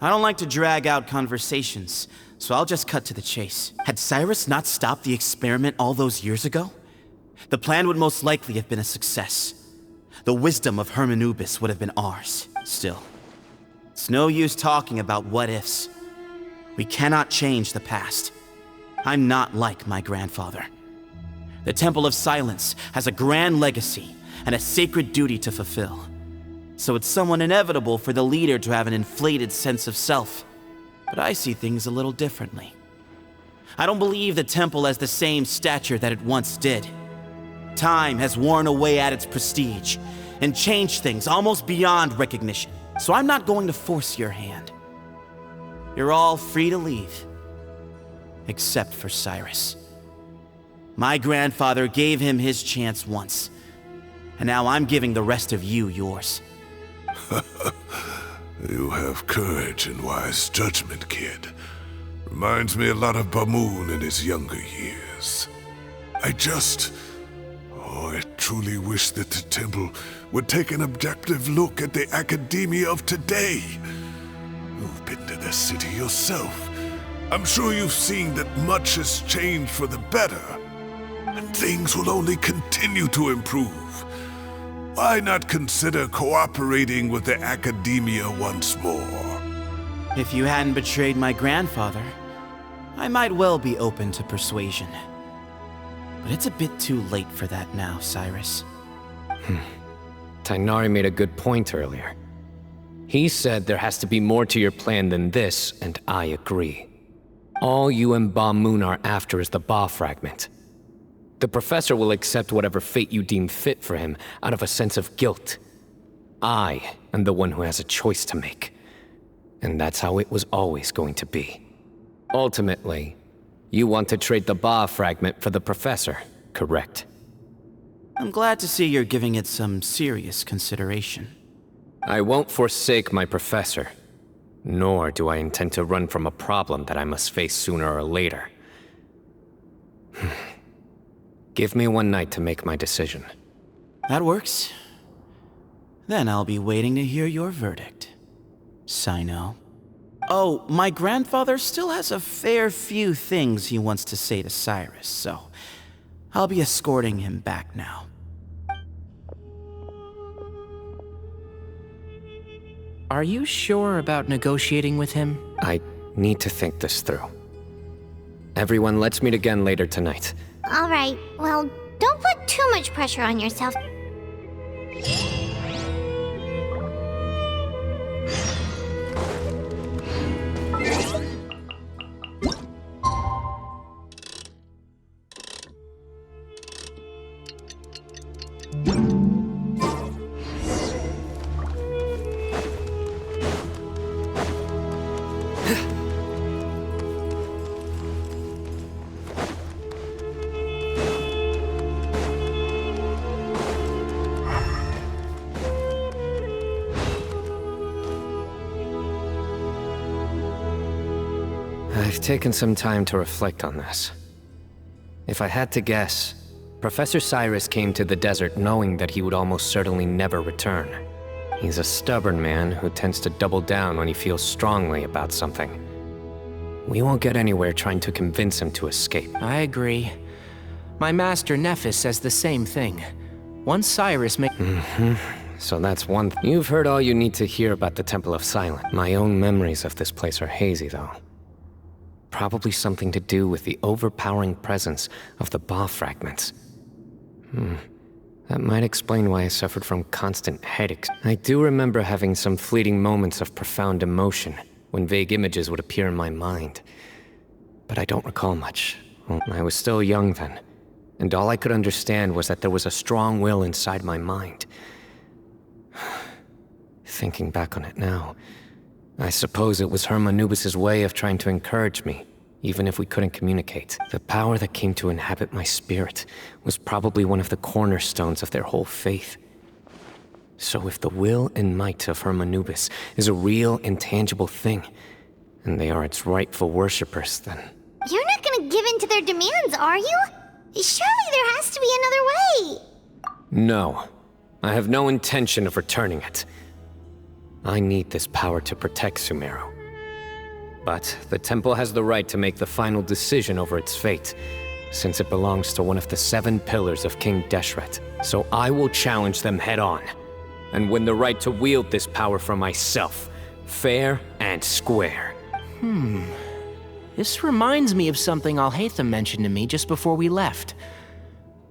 I don't like to drag out conversations, so I'll just cut to the chase. Had Cyrus not stopped the experiment all those years ago, the plan would most likely have been a success. The wisdom of Hermanubis would have been ours. Still, it's no use talking about what-ifs. We cannot change the past. I'm not like my grandfather. The Temple of Silence has a grand legacy and a sacred duty to fulfill. So it's somewhat inevitable for the leader to have an inflated sense of self. But I see things a little differently. I don't believe the temple has the same stature that it once did. Time has worn away at its prestige and changed things almost beyond recognition. So I'm not going to force your hand. You're all free to leave. Except for Cyrus. My grandfather gave him his chance once. And now I'm giving the rest of you yours. You have courage and wise judgment, kid. Reminds me a lot of Bamoon in his younger years. I truly wish that the temple would take an objective look at the academia of today. You've been to the city yourself. I'm sure you've seen that much has changed for the better, and things will only continue to improve. Why not consider cooperating with the academia once more? If you hadn't betrayed my grandfather, I might well be open to persuasion. But it's a bit too late for that now, Cyrus. Tighnari made a good point earlier. He said there has to be more to your plan than this, and I agree. All you and Ba Moon are after is the Ba fragment. The professor will accept whatever fate you deem fit for him out of a sense of guilt. I am the one who has a choice to make. And that's how it was always going to be. Ultimately, you want to trade the Ba fragment for the professor, correct? I'm glad to see you're giving it some serious consideration. I won't forsake my professor, nor do I intend to run from a problem that I must face sooner or later. Give me one night to make my decision. That works. Then I'll be waiting to hear your verdict, Cyno. Oh, my grandfather still has a fair few things he wants to say to Cyrus, so I'll be escorting him back now. Are you sure about negotiating with him? I need to think this through. Everyone, let's meet again later tonight. Alright, well, don't put too much pressure on yourself. I've taken some time to reflect on this. If I had to guess, Professor Cyrus came to the desert knowing that he would almost certainly never return. He's a stubborn man who tends to double down when he feels strongly about something. We won't get anywhere trying to convince him to escape. I agree. My master Nephis says the same thing. Once Cyrus So that's one thing. You've heard all you need to hear about the Temple of Silence. My own memories of this place are hazy, though. Probably something to do with the overpowering presence of the Ba fragments. That might explain why I suffered from constant headaches. I do remember having some fleeting moments of profound emotion when vague images would appear in my mind. But I don't recall much. I was still young then, and all I could understand was that there was a strong will inside my mind. Thinking back on it now, I suppose it was Hermanubis' way of trying to encourage me, even if we couldn't communicate. The power that came to inhabit my spirit was probably one of the cornerstones of their whole faith. So if the will and might of Hermanubis is a real, intangible thing, and they are its rightful worshippers, then... You're not gonna give in to their demands, are you? Surely there has to be another way! No. I have no intention of returning it. I need this power to protect Sumeru. But the temple has the right to make the final decision over its fate, since it belongs to one of the 7 pillars of King Deshret. So I will challenge them head-on, and win the right to wield this power for myself, fair and square. This reminds me of something Alhaitham mentioned to me just before we left.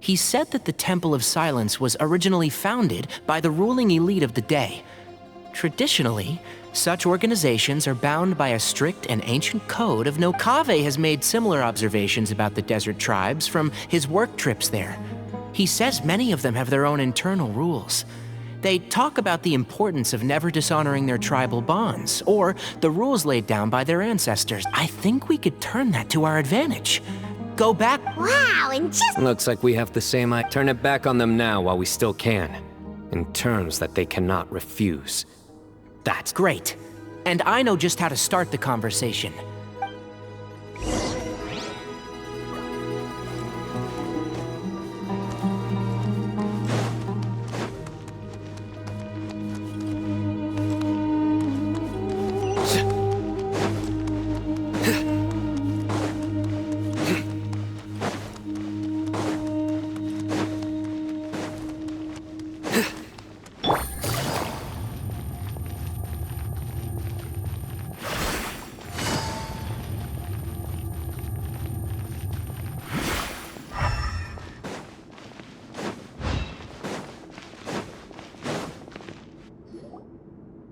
He said that the Temple of Silence was originally founded by the ruling elite of the day. Traditionally, such organizations are bound by a strict and ancient code of no. Kaveh has made similar observations about the desert tribes from his work trips there. He says many of them have their own internal rules. They talk about the importance of never dishonoring their tribal bonds, or the rules laid down by their ancestors. I think we could turn that to our advantage. Go back. Wow, and just. Looks like we have the same idea. Turn it back on them now while we still can, in terms that they cannot refuse. That's great. And I know just how to start the conversation.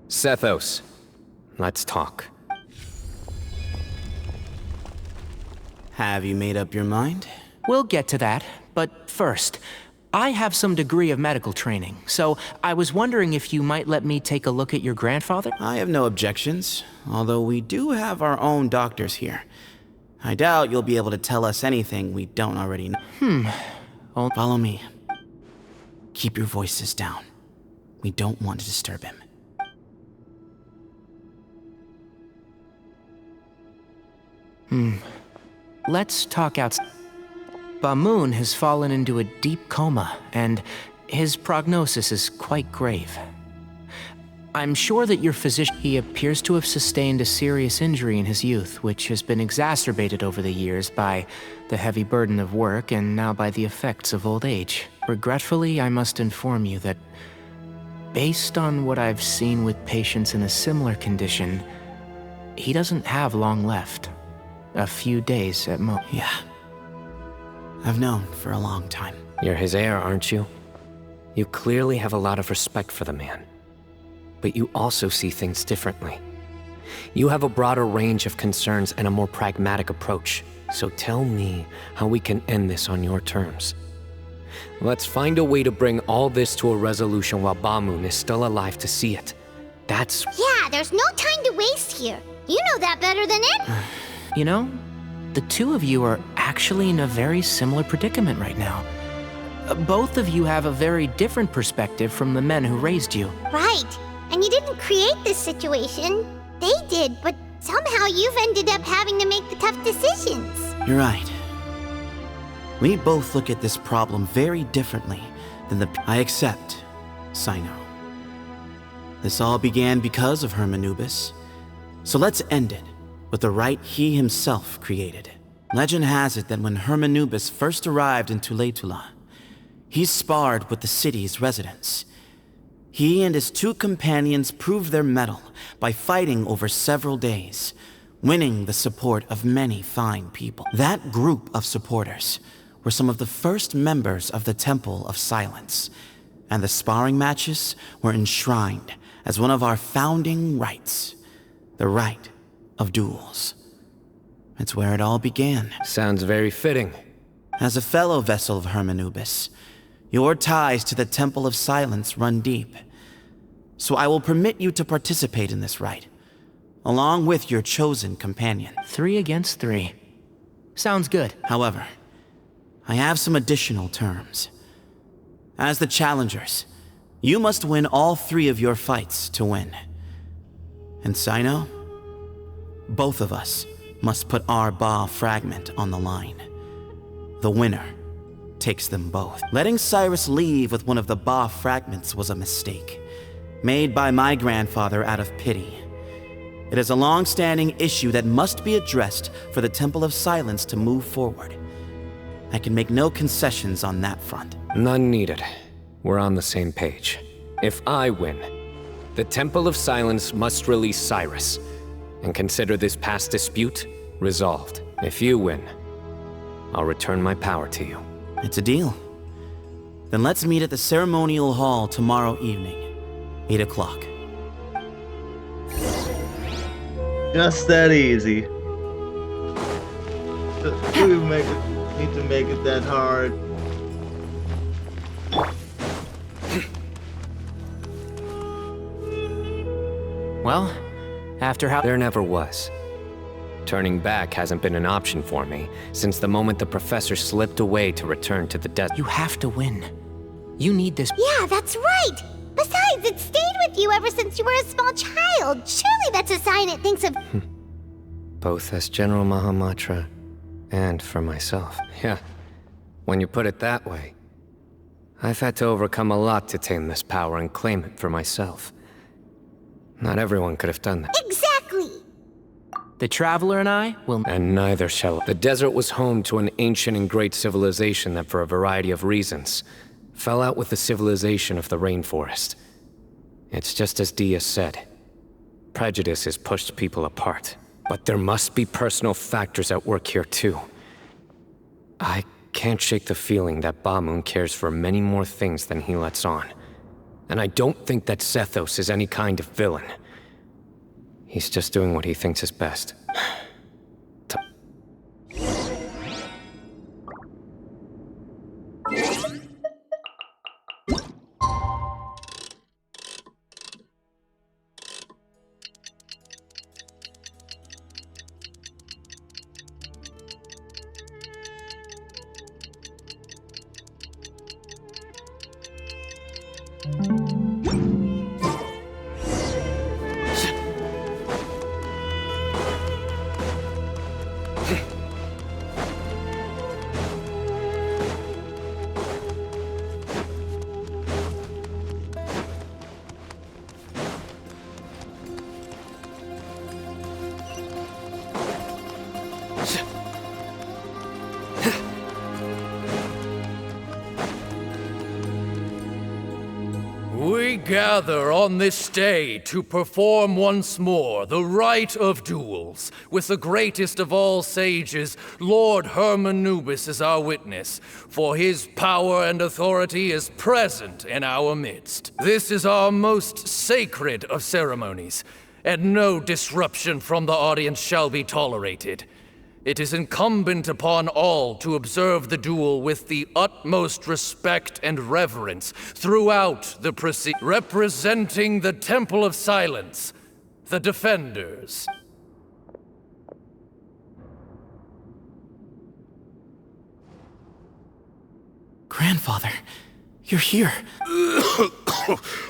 Sethos, let's talk. Have you made up your mind? We'll get to that, but first, I have some degree of medical training, so I was wondering if you might let me take a look at your grandfather? I have no objections, although we do have our own doctors here. I doubt you'll be able to tell us anything we don't already know. Follow me. Keep your voices down. We don't want to disturb him. Let's talk outside. Bamoon has fallen into a deep coma, and his prognosis is quite grave. I'm sure that your physician... He appears to have sustained a serious injury in his youth, which has been exacerbated over the years by the heavy burden of work and now by the effects of old age. Regretfully, I must inform you that, based on what I've seen with patients in a similar condition, he doesn't have long left. A few days at most. Yeah. I've known for a long time. You're his heir, aren't you? You clearly have a lot of respect for the man. But you also see things differently. You have a broader range of concerns and a more pragmatic approach. So tell me how we can end this on your terms. Let's find a way to bring all this to a resolution while Bamoon is still alive to see it. That's... Yeah, there's no time to waste here. You know that better than it. You know, the two of you are actually in a very similar predicament right now. Both of you have a very different perspective from the men who raised you. Right. And you didn't create this situation. They did, but somehow you've ended up having to make the tough decisions. You're right. We both look at this problem very differently than the... I accept, Cyno. This all began because of Hermanubis. So let's end it with the rite he himself created. Legend has it that when Hermanubis first arrived in Tuletula, he sparred with the city's residents. He and his two companions proved their mettle by fighting over several days, winning the support of many fine people. That group of supporters were some of the first members of the Temple of Silence, and the sparring matches were enshrined as one of our founding rites, the rite of duels. It's where it all began. Sounds very fitting. As a fellow vessel of Hermanubis, your ties to the Temple of Silence run deep. So I will permit you to participate in this rite, along with your chosen companion. 3 against 3. Sounds good. However, I have some additional terms. As the challengers, you must win all 3 of your fights to win. And Cyno, both of us must put our Ba fragment on the line. The winner takes them both. Letting Cyrus leave with one of the Ba fragments was a mistake, made by my grandfather out of pity. It is a long-standing issue that must be addressed for the Temple of Silence to move forward. I can make no concessions on that front. None needed. We're on the same page. If I win, the Temple of Silence must release Cyrus and consider this past dispute resolved. If you win, I'll return my power to you. It's a deal. Then let's meet at the ceremonial hall tomorrow evening, 8 o'clock. Just that easy. We need to make it that hard. Well, after how— There never was. Turning back hasn't been an option for me since the moment the professor slipped away to return to the desert. You have to win. You need this— Yeah, that's right! Besides, it stayed with you ever since you were a small child. Surely that's a sign it thinks of— Both as General Mahamatra and for myself. Yeah, when you put it that way. I've had to overcome a lot to tame this power and claim it for myself. Not everyone could have done that. Exactly! The Traveler and I will— And neither shall I. The desert was home to an ancient and great civilization that, for a variety of reasons, fell out with the civilization of the rainforest. It's just as Dia said. Prejudice has pushed people apart. But there must be personal factors at work here too. I can't shake the feeling that Bamun cares for many more things than he lets on. And I don't think that Sethos is any kind of villain. He's just doing what he thinks is best. We gather on this day to perform once more the rite of duels, with the greatest of all sages, Lord Hermanubis, as our witness, for his power and authority is present in our midst. This is our most sacred of ceremonies, and no disruption from the audience shall be tolerated. It is incumbent upon all to observe the duel with the utmost respect and reverence throughout the proceedings. Representing the Temple of Silence, the Defenders. Grandfather, you're here.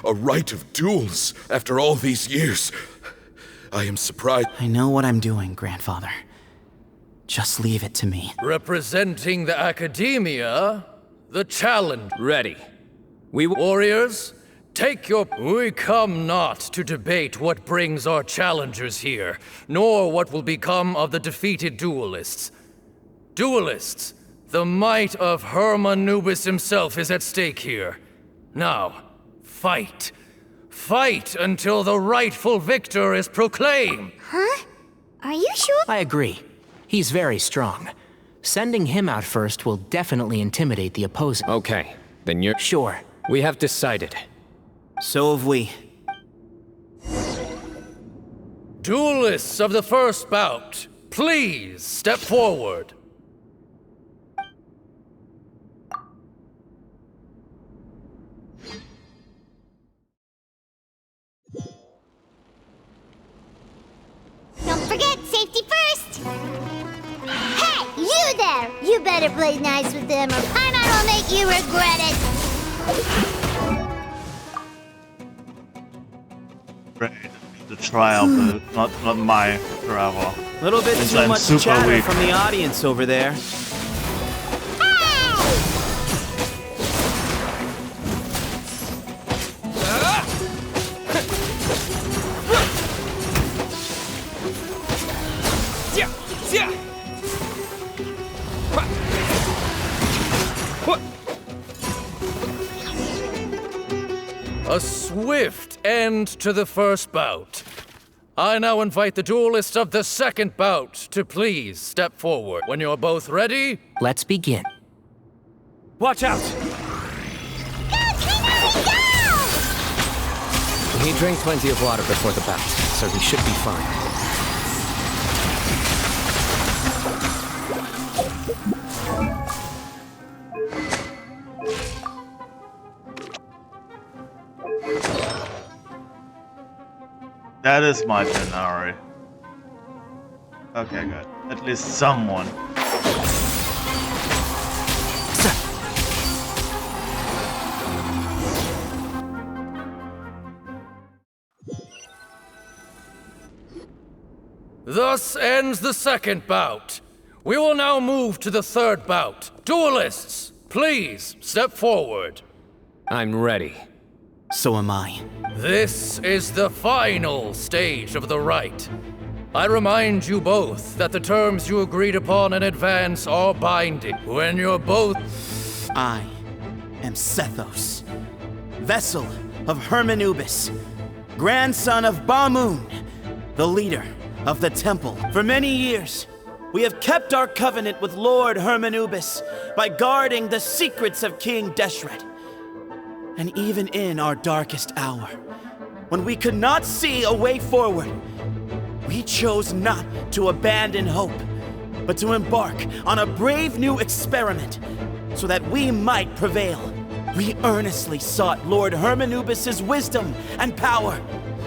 A rite of duels after all these years. I am surprised. I know what I'm doing, Grandfather. Just leave it to me. Representing the Academia, the Challenge. Ready. Warriors, take your... We come not to debate what brings our challengers here, nor what will become of the defeated duelists. Duelists, the might of Hermanubis himself is at stake here. Now, fight. Fight until the rightful victor is proclaimed. Huh? Are you sure? I agree. He's very strong. Sending him out first will definitely intimidate the opposing. Okay, then you're... Sure. We have decided. So have we. Duelists of the first bout, please step forward. Don't forget, safety first! Hey, you there! You better play nice with them or Paimon will make you regret it! Great. The trial, but not my travel. Little bit Since too I'm much super chatter weak. from the audience over there. A swift end to the first bout. I now invite the duelists of the second bout to please step forward. When you're both ready, let's begin. Watch out! He drank plenty of water before the bout, so he should be fine. That is my turn already. Okay, good. At least someone. Thus ends the second bout. We will now move to the third bout. Duelists, please step forward. I'm ready. So am I. This is the final stage of the rite. I remind you both that the terms you agreed upon in advance are binding. When you're both... I am Sethos, vessel of Hermanubis, grandson of Bamoon, the leader of the temple. For many years, we have kept our covenant with Lord Hermanubis by guarding the secrets of King Deshret. And even in our darkest hour, when we could not see a way forward, we chose not to abandon hope, but to embark on a brave new experiment so that we might prevail. We earnestly sought Lord Hermanubis' wisdom and power,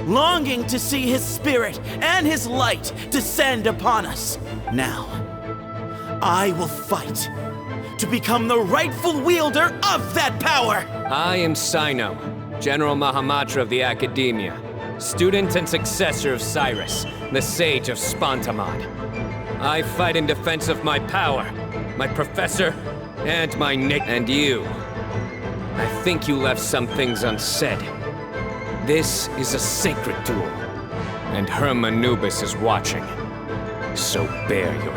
longing to see his spirit and his light descend upon us. Now, I will fight to become the rightful wielder of that power! I am Cyno, General Mahamatra of the Academia, student and successor of Cyrus, the Sage of Spantamad. I fight in defense of my power, my professor, and my and you. I think you left some things unsaid. This is a sacred duel, and Hermanubis is watching. So bear your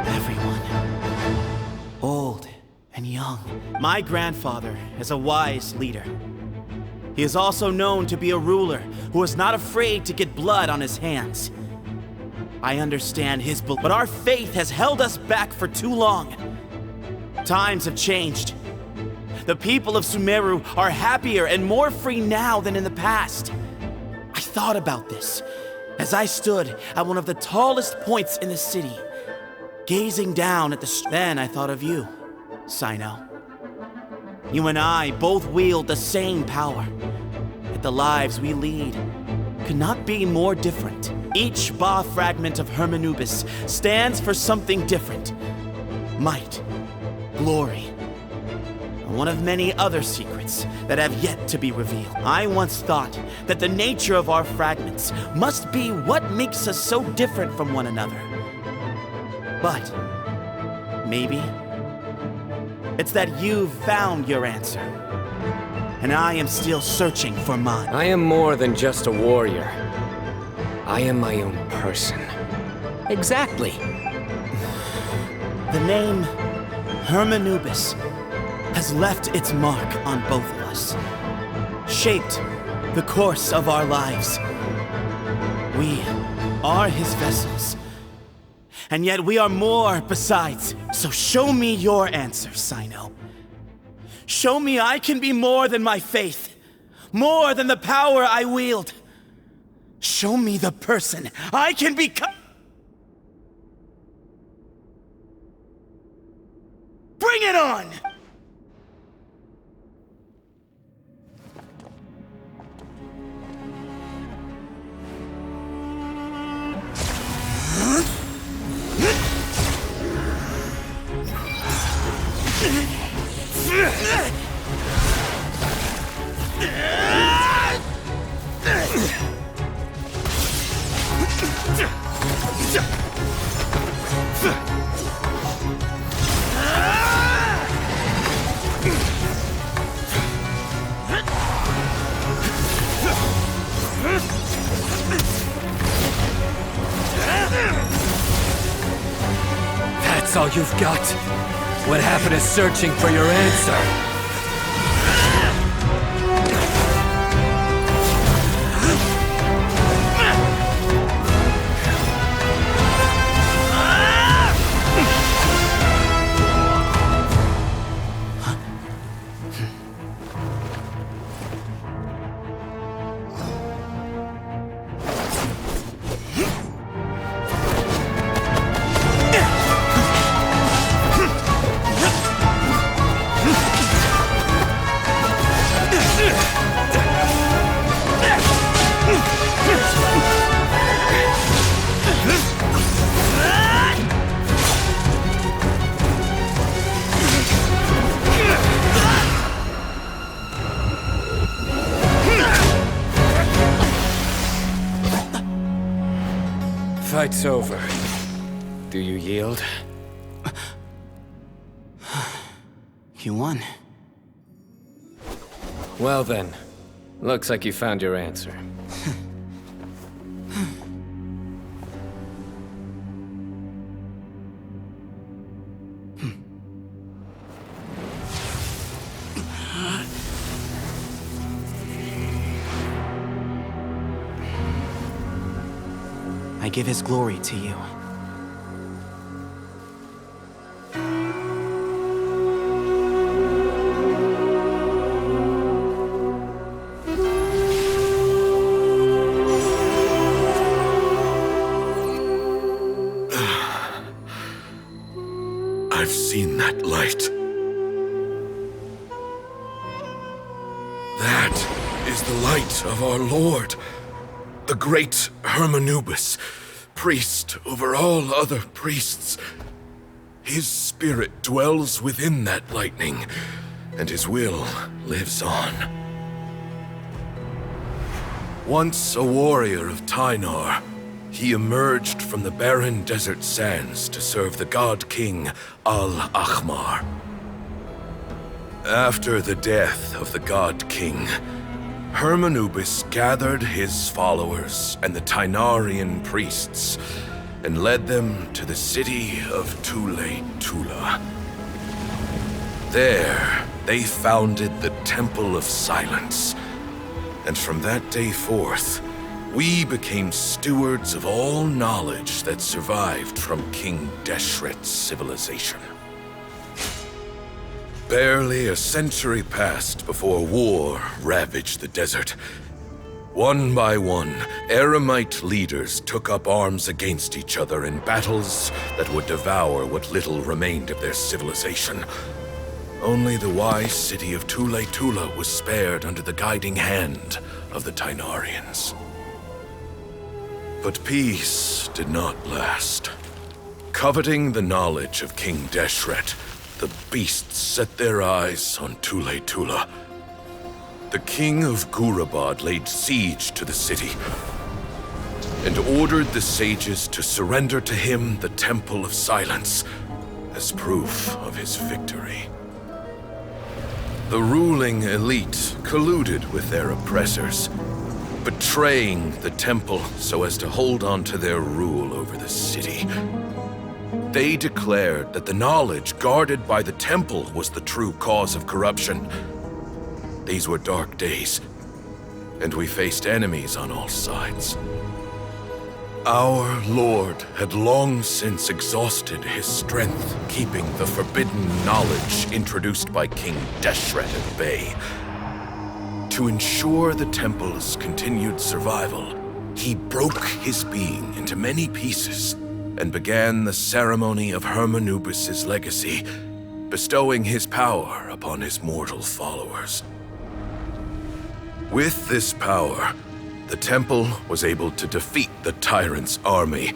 Everyone, old and young. My grandfather is a wise leader. He is also known to be a ruler who is not afraid to get blood on his hands. I understand his belief, but our faith has held us back for too long. Times have changed. The people of Sumeru are happier and more free now than in the past. I thought about this as I stood at one of the tallest points in the city, gazing down at the... Then I thought of you, Cyno. You and I both wield the same power, yet the lives we lead could not be more different. Each Ba fragment of Hermanubis stands for something different. Might, glory, and one of many other secrets that have yet to be revealed. I once thought that the nature of our fragments must be what makes us so different from one another. But maybe it's that you've found your answer, and I am still searching for mine. I am more than just a warrior. I am my own person. Exactly. The name Hermanubis has left its mark on both of us, shaped the course of our lives. We are his vessels, and yet we are more besides. So show me your answer, Cyno. Show me I can be more than my faith, more than the power I wield. Show me the person I can become. Bring it on! That's all you've got? What happened to searching for your answer? fight's over. Do you yield? You won. Well then, looks like you found your answer. I give his glory to you. I've seen that light. That is the light of our Lord, the great Hermanubis, priest over all other priests. His spirit dwells within that lightning, and his will lives on. Once a warrior of Tynar, he emerged from the barren desert sands to serve the god king Al-Ahmar. After the death of the god king, Hermanubis gathered his followers and the Tynarian priests and led them to the city of Tule-Tula. There, they founded the Temple of Silence, and from that day forth, we became stewards of all knowledge that survived from King Deshret's civilization. Barely a century passed before war ravaged the desert. One by one, Eremite leaders took up arms against each other in battles that would devour what little remained of their civilization. Only the wise city of Tule-Tula was spared under the guiding hand of the Tynarians. But peace did not last. Coveting the knowledge of King Deshret, the beasts set their eyes on Tule-Tula. The king of Gurabad laid siege to the city and ordered the sages to surrender to him the Temple of Silence as proof of his victory. The ruling elite colluded with their oppressors, betraying the temple so as to hold on to their rule over the city. They declared that the knowledge guarded by the temple was the true cause of corruption. These were dark days, and we faced enemies on all sides. Our Lord had long since exhausted his strength, keeping the forbidden knowledge introduced by King Deshret at bay. To ensure the temple's continued survival, he broke his being into many pieces and began the ceremony of Hermanubis' legacy, bestowing his power upon his mortal followers. With this power, the temple was able to defeat the tyrant's army.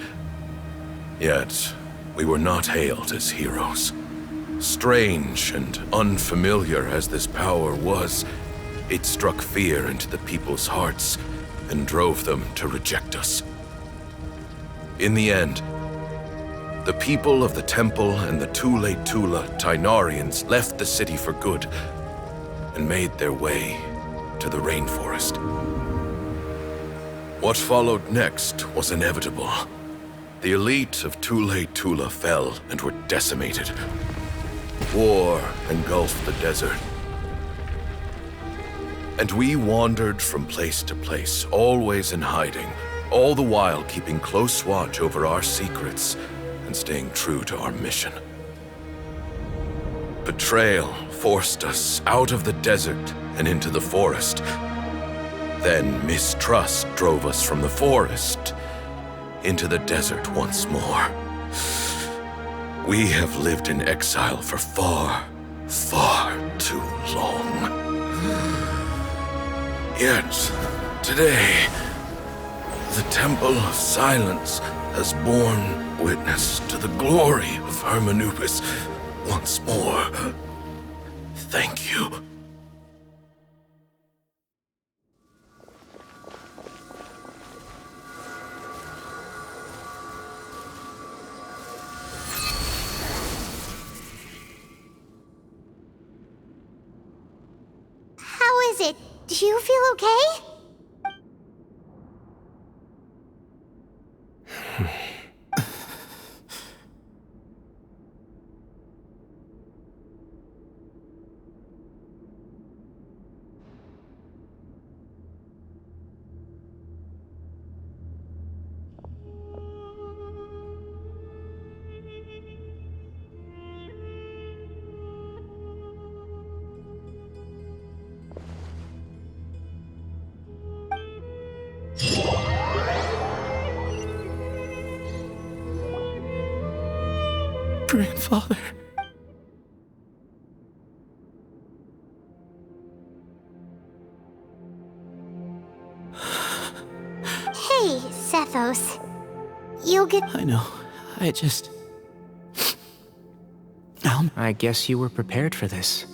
Yet, we were not hailed as heroes. Strange and unfamiliar as this power was, it struck fear into the people's hearts and drove them to reject us. In the end, the people of the temple and the Tule-Tula Tynarians left the city for good and made their way to the rainforest. What followed next was inevitable. The elite of Tule-Tula fell and were decimated. War engulfed the desert. And we wandered from place to place, always in hiding, all the while keeping close watch over our secrets and staying true to our mission. Betrayal forced us out of the desert and into the forest. Then mistrust drove us from the forest into the desert once more. We have lived in exile for far, far too long. Yet, today, the Temple of Silence has borne witness to the glory of Hermanubis once more. Thank you. Do you feel okay? Grandfather. Hey, Sethos. You'll get... I know. I just... I guess you were prepared for this.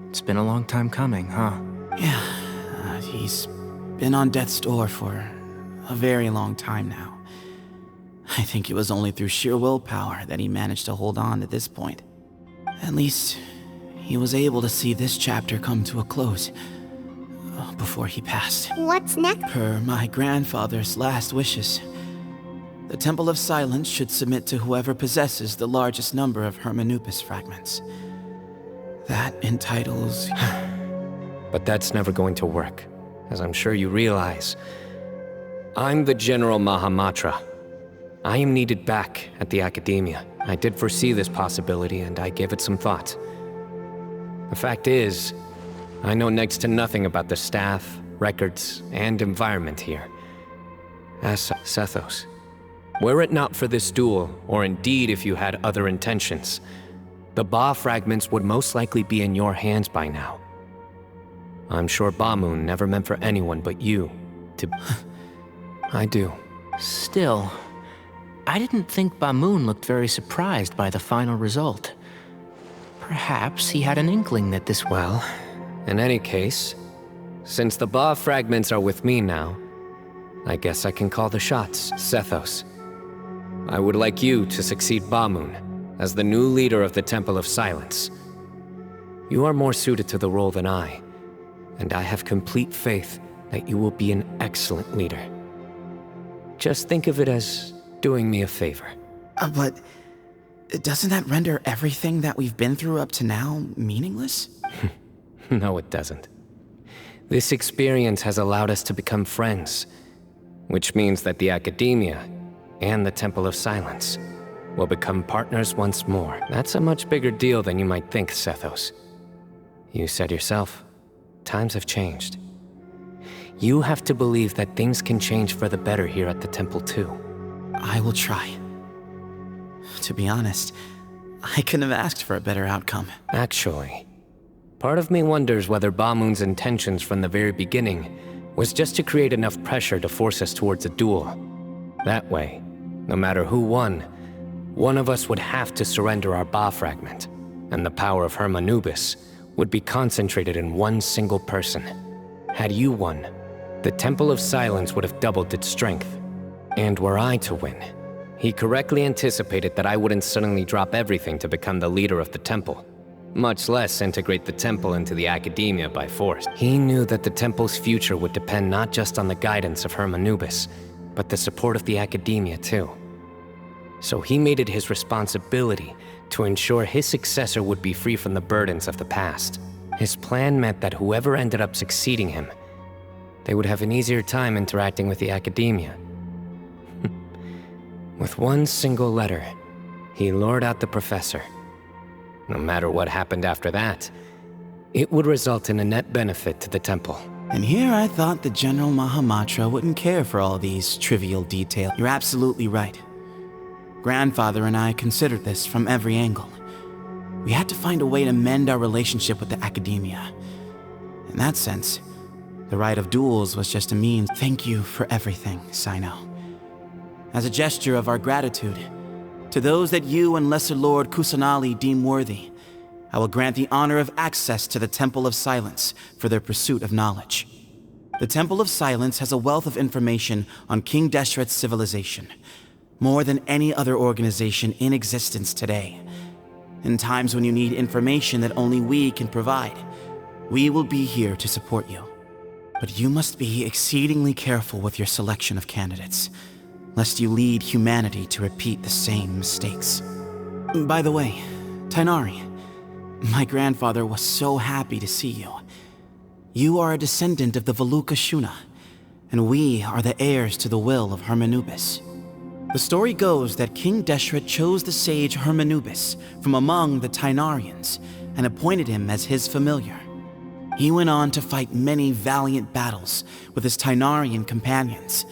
It's been a long time coming, huh? Yeah, he's been on death's door for a very long time now. I think it was only through sheer willpower that he managed to hold on to this point. At least, he was able to see this chapter come to a close before he passed. What's next? Per my grandfather's last wishes, the Temple of Silence should submit to whoever possesses the largest number of Hermanubis fragments. That entitles... But that's never going to work, as I'm sure you realize. I'm the General Mahamatra. I am needed back at the Academia. I did foresee this possibility, and I gave it some thought. The fact is, I know next to nothing about the staff, records, and environment here. As Sethos, were it not for this duel, or indeed if you had other intentions, the Ba fragments would most likely be in your hands by now. I'm sure Bamoon never meant for anyone but you to... I do. Still, I didn't think Bamoon looked very surprised by the final result. Perhaps he had an inkling that this... Well, in any case, since the Ba fragments are with me now, I guess I can call the shots, Sethos. I would like you to succeed Bamoon as the new leader of the Temple of Silence. You are more suited to the role than I, and I have complete faith that you will be an excellent leader. Just think of it as doing me a favor. But doesn't that render everything that we've been through up to now meaningless? No, it doesn't. This experience has allowed us to become friends, which means that the Academia and the Temple of Silence will become partners once more. That's a much bigger deal than you might think, Sethos. You said yourself, times have changed. You have to believe that things can change for the better here at the Temple too. I will try. To be honest, I couldn't have asked for a better outcome. Actually, part of me wonders whether Bamoon's intentions from the very beginning was just to create enough pressure to force us towards a duel. That way, no matter who won, one of us would have to surrender our Ba fragment, and the power of Hermanubis would be concentrated in one single person. Had you won, the Temple of Silence would have doubled its strength. And were I to win, he correctly anticipated that I wouldn't suddenly drop everything to become the leader of the Temple, much less integrate the Temple into the Academia by force. He knew that the Temple's future would depend not just on the guidance of Hermanubis, but the support of the Academia too. So he made it his responsibility to ensure his successor would be free from the burdens of the past. His plan meant that whoever ended up succeeding him, they would have an easier time interacting with the Academia. With one single letter, he lured out the professor. No matter what happened after that, it would result in a net benefit to the Temple. And here I thought the General Mahamatra wouldn't care for all these trivial details. You're absolutely right. Grandfather and I considered this from every angle. We had to find a way to mend our relationship with the Academia. In that sense, the rite of duels was just a means. Thank you for everything, Cyno. As a gesture of our gratitude, to those that you and Lesser Lord Kusanali deem worthy, I will grant the honor of access to the Temple of Silence for their pursuit of knowledge. The Temple of Silence has a wealth of information on King Deshret's civilization, more than any other organization in existence today. In times when you need information that only we can provide, we will be here to support you. But you must be exceedingly careful with your selection of candidates, lest you lead humanity to repeat the same mistakes. By the way, Tainari, my grandfather was so happy to see you. You are a descendant of the Veluca Shuna, and we are the heirs to the will of Hermanubis. The story goes that King Deshret chose the sage Hermanubis from among the Tainarians and appointed him as his familiar. He went on to fight many valiant battles with his Tainarian companions.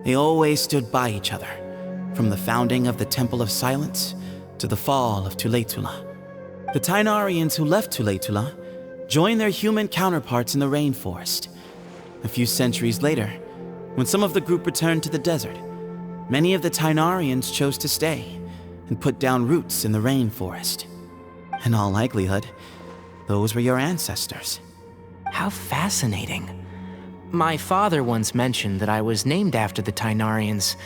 They always stood by each other, from the founding of the Temple of Silence to the fall of Tuletula. The Tainarians who left Tuletula joined their human counterparts in the rainforest. A few centuries later, when some of the group returned to the desert, many of the Tainarians chose to stay and put down roots in the rainforest. In all likelihood, those were your ancestors. How fascinating. My father once mentioned that I was named after the Tainarians,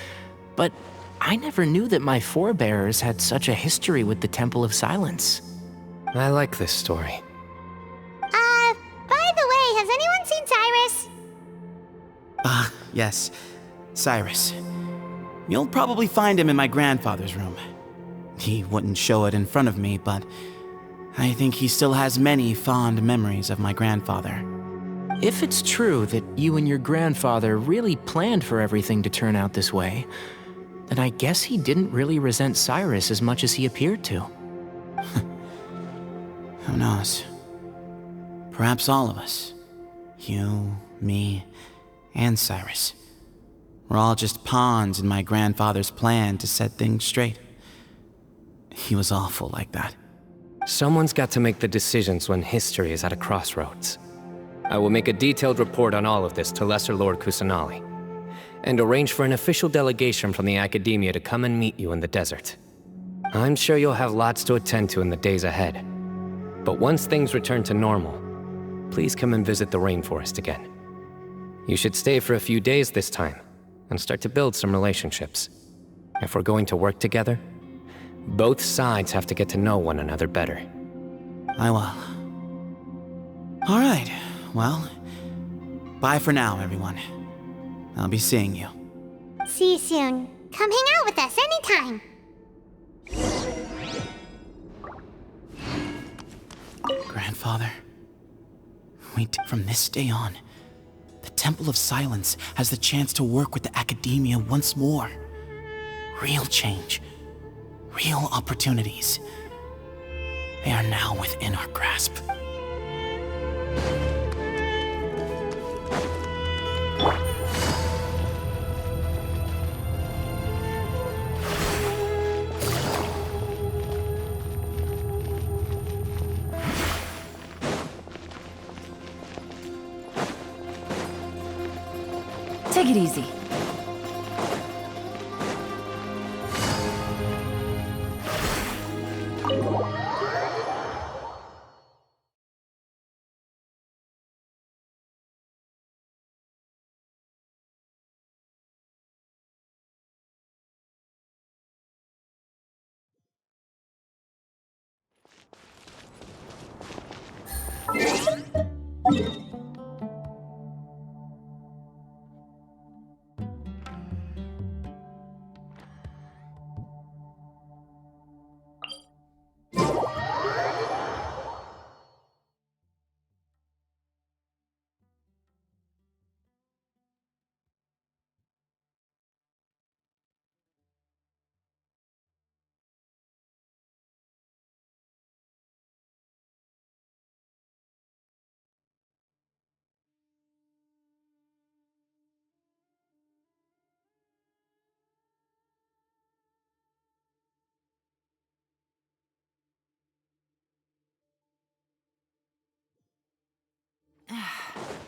but I never knew that my forebears had such a history with the Temple of Silence. I like this story. By the way, has anyone seen Cyrus? Yes, Cyrus. You'll probably find him in my grandfather's room. He wouldn't show it in front of me, but I think he still has many fond memories of my grandfather. If it's true that you and your grandfather really planned for everything to turn out this way, then I guess he didn't really resent Cyrus as much as he appeared to. Who knows? Perhaps all of us, you, me, and Cyrus, we're all just pawns in my grandfather's plan to set things straight. He was awful like that. Someone's got to make the decisions when history is at a crossroads. I will make a detailed report on all of this to Lesser Lord Kusanali, and arrange for an official delegation from the Academia to come and meet you in the desert. I'm sure you'll have lots to attend to in the days ahead. But once things return to normal, please come and visit the rainforest again. You should stay for a few days this time, and start to build some relationships. If we're going to work together, both sides have to get to know one another better. I will. All right, well, bye for now, everyone. I'll be seeing you. See you soon. Come hang out with us anytime. Grandfather, from this day on, the Temple of Silence has the chance to work with the Academia once more. Real change, real opportunities. They are now within our grasp. Take it easy.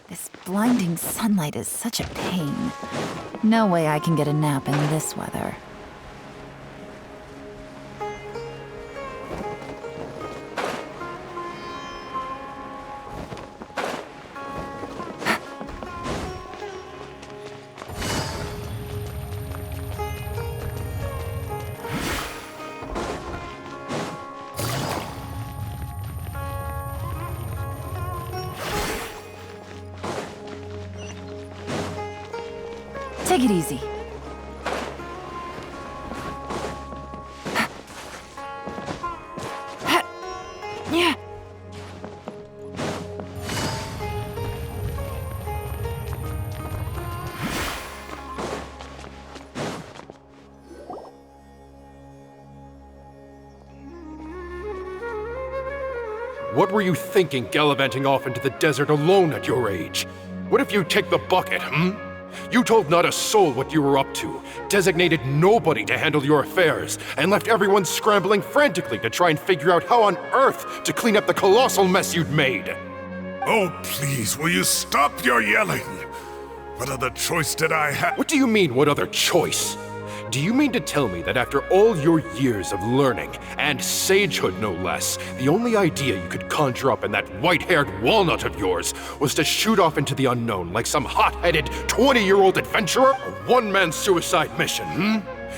This blinding sunlight is such a pain. No way I can get a nap in this weather. Take it easy. Yeah. What were you thinking gallivanting off into the desert alone at your age? What if you take the bucket, You told not a soul what you were up to, designated nobody to handle your affairs, and left everyone scrambling frantically to try and figure out how on earth to clean up the colossal mess you'd made. Oh, please, will you stop your yelling? What other choice did I have? What do you mean, what other choice? Do you mean to tell me that after all your years of learning, and sagehood no less, the only idea you could conjure up in that white-haired walnut of yours was to shoot off into the unknown like some hot-headed 20-year-old adventurer? A one-man suicide mission,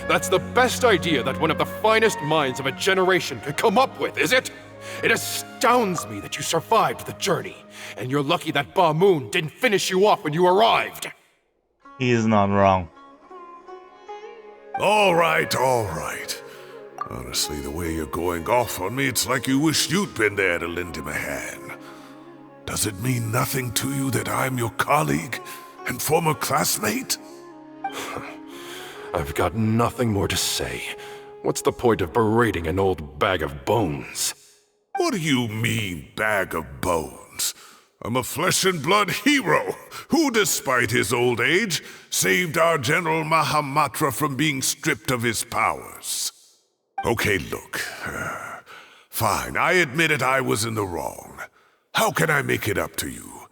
That's the best idea that one of the finest minds of a generation could come up with, is it? It astounds me that you survived the journey, and you're lucky that Ba Moon didn't finish you off when you arrived. He is not wrong. All right. Honestly, the way you're going off on me, it's like you wish you'd been there to lend him a hand. Does it mean nothing to you that I'm your colleague and former classmate? I've got nothing more to say. What's the point of berating an old bag of bones? What do you mean, bag of bones? I'm a flesh and blood hero who, despite his old age, saved our General Mahamatra from being stripped of his powers. Okay, look. Fine, I admit it, I was in the wrong. How can I make it up to you?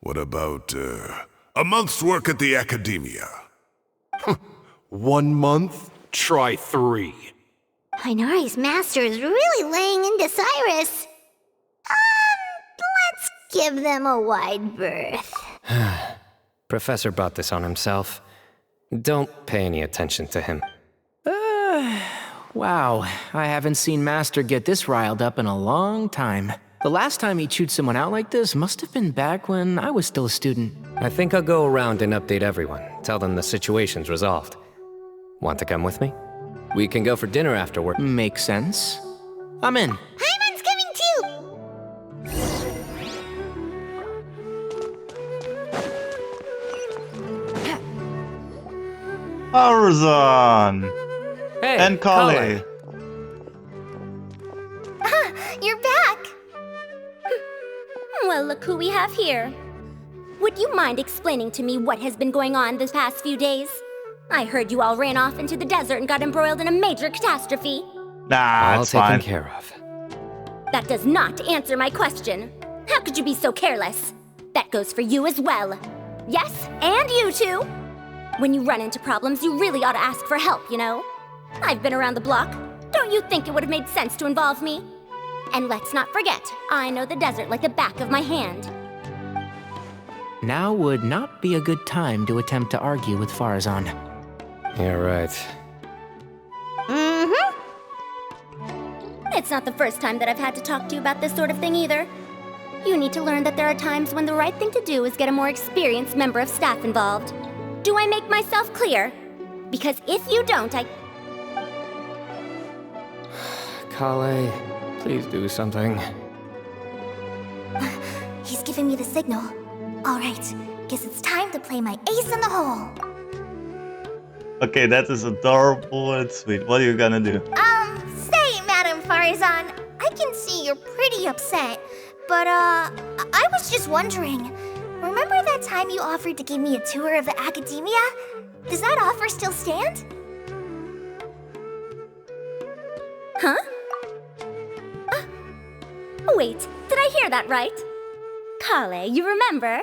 What about, a month's work at the Academia? 1 month? Try 3. Hinari's master is really laying into Cyrus. Let's give them a wide berth. Professor brought this on himself. Don't pay any attention to him. Wow, I haven't seen Master get this riled up in a long time. The last time he chewed someone out like this must have been back when I was still a student. I think I'll go around and update everyone. Tell them the situation's resolved. Want to come with me? We can go for dinner afterward. Makes sense. I'm in. Hyman's coming too! Horizon! Hey, and Kali. You're back! Well, look who we have here. Would you mind explaining to me what has been going on this past few days? I heard you all ran off into the desert and got embroiled in a major catastrophe. Nah, all it's taken fine. care of. That does not answer my question. How could you be so careless? That goes for you as well. Yes, and you too. When you run into problems, you really ought to ask for help, you know? I've been around the block. Don't you think it would have made sense to involve me? And let's not forget, I know the desert like the back of my hand. Now would not be a good time to attempt to argue with Farazan. You're right. Mm-hmm. It's not the first time that I've had to talk to you about this sort of thing either. You need to learn that there are times when the right thing to do is get a more experienced member of staff involved. Do I make myself clear? Because if you don't, Kale, please do something. He's giving me the signal. All right, guess it's time to play my ace in the hole. Okay, that is adorable and sweet. What are you gonna do? Say, Madame Farazan, I can see you're pretty upset, but, I was just wondering, remember that time you offered to give me a tour of the Academia? Does that offer still stand? Huh? Wait, did I hear that right? Kale, you remember?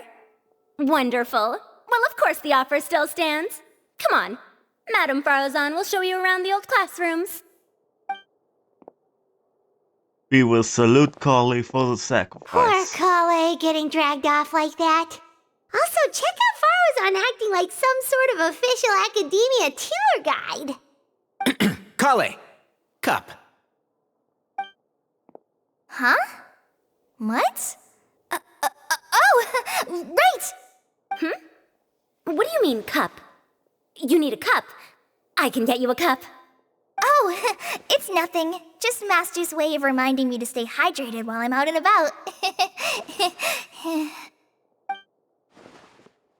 Wonderful. Well, of course the offer still stands. Come on. Madame Farazan will show you around the old classrooms. We will salute Kali for the Poor sacrifice. Kale getting dragged off like that. Also, check out Farazan acting like some sort of official Academia tour guide. Kale! Cup. Huh? What? Oh, right! What do you mean, cup? You need a cup. I can get you a cup. Oh, it's nothing. Just Master's way of reminding me to stay hydrated while I'm out and about.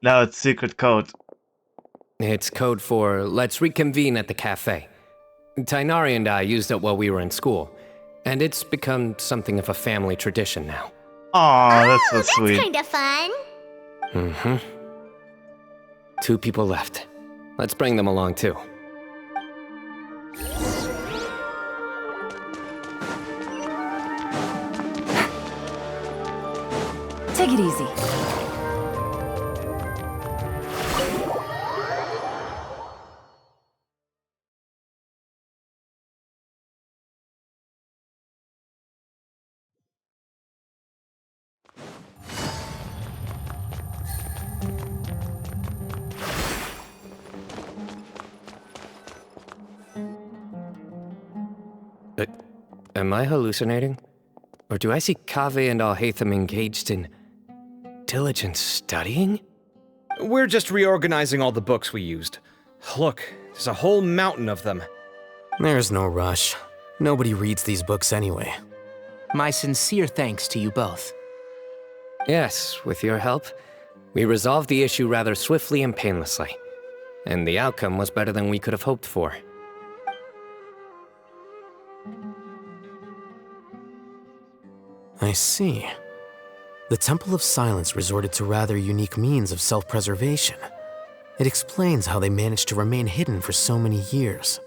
Now it's secret code. It's code for let's reconvene at the cafe. Tainari and I used it while we were in school, and it's become something of a family tradition now. Aw, that's so That's sweet. kind of fun. Mm-hmm. 2 people left. Let's bring them along too. Take it easy. Am I hallucinating? Or do I see Kaveh and Alhaitham engaged in diligent studying? We're just reorganizing all the books we used. Look, there's a whole mountain of them. There's no rush. Nobody reads these books anyway. My sincere thanks to you both. Yes, with your help, we resolved the issue rather swiftly and painlessly. And the outcome was better than we could have hoped for. I see. The Temple of Silence resorted to rather unique means of self-preservation. It explains how they managed to remain hidden for so many years.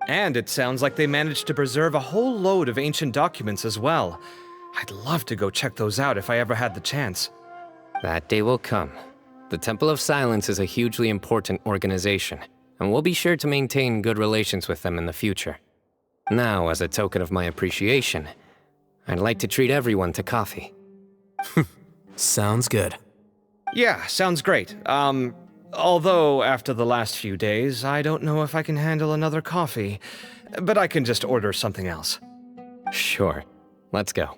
And it sounds like they managed to preserve a whole load of ancient documents as well. I'd love to go check those out if I ever had the chance. That day will come. The Temple of Silence is a hugely important organization, and we'll be sure to maintain good relations with them in the future. Now, as a token of my appreciation, I'd like to treat everyone to coffee. Sounds good. Yeah, sounds great. Although after the last few days, I don't know if I can handle another coffee. But I can just order something else. Sure. Let's go.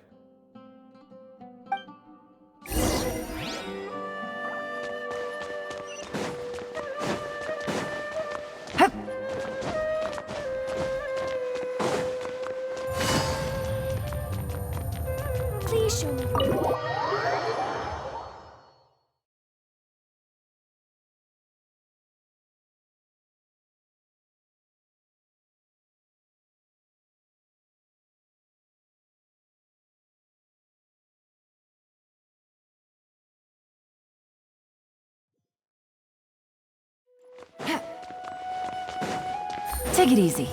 Please show me. Take it easy.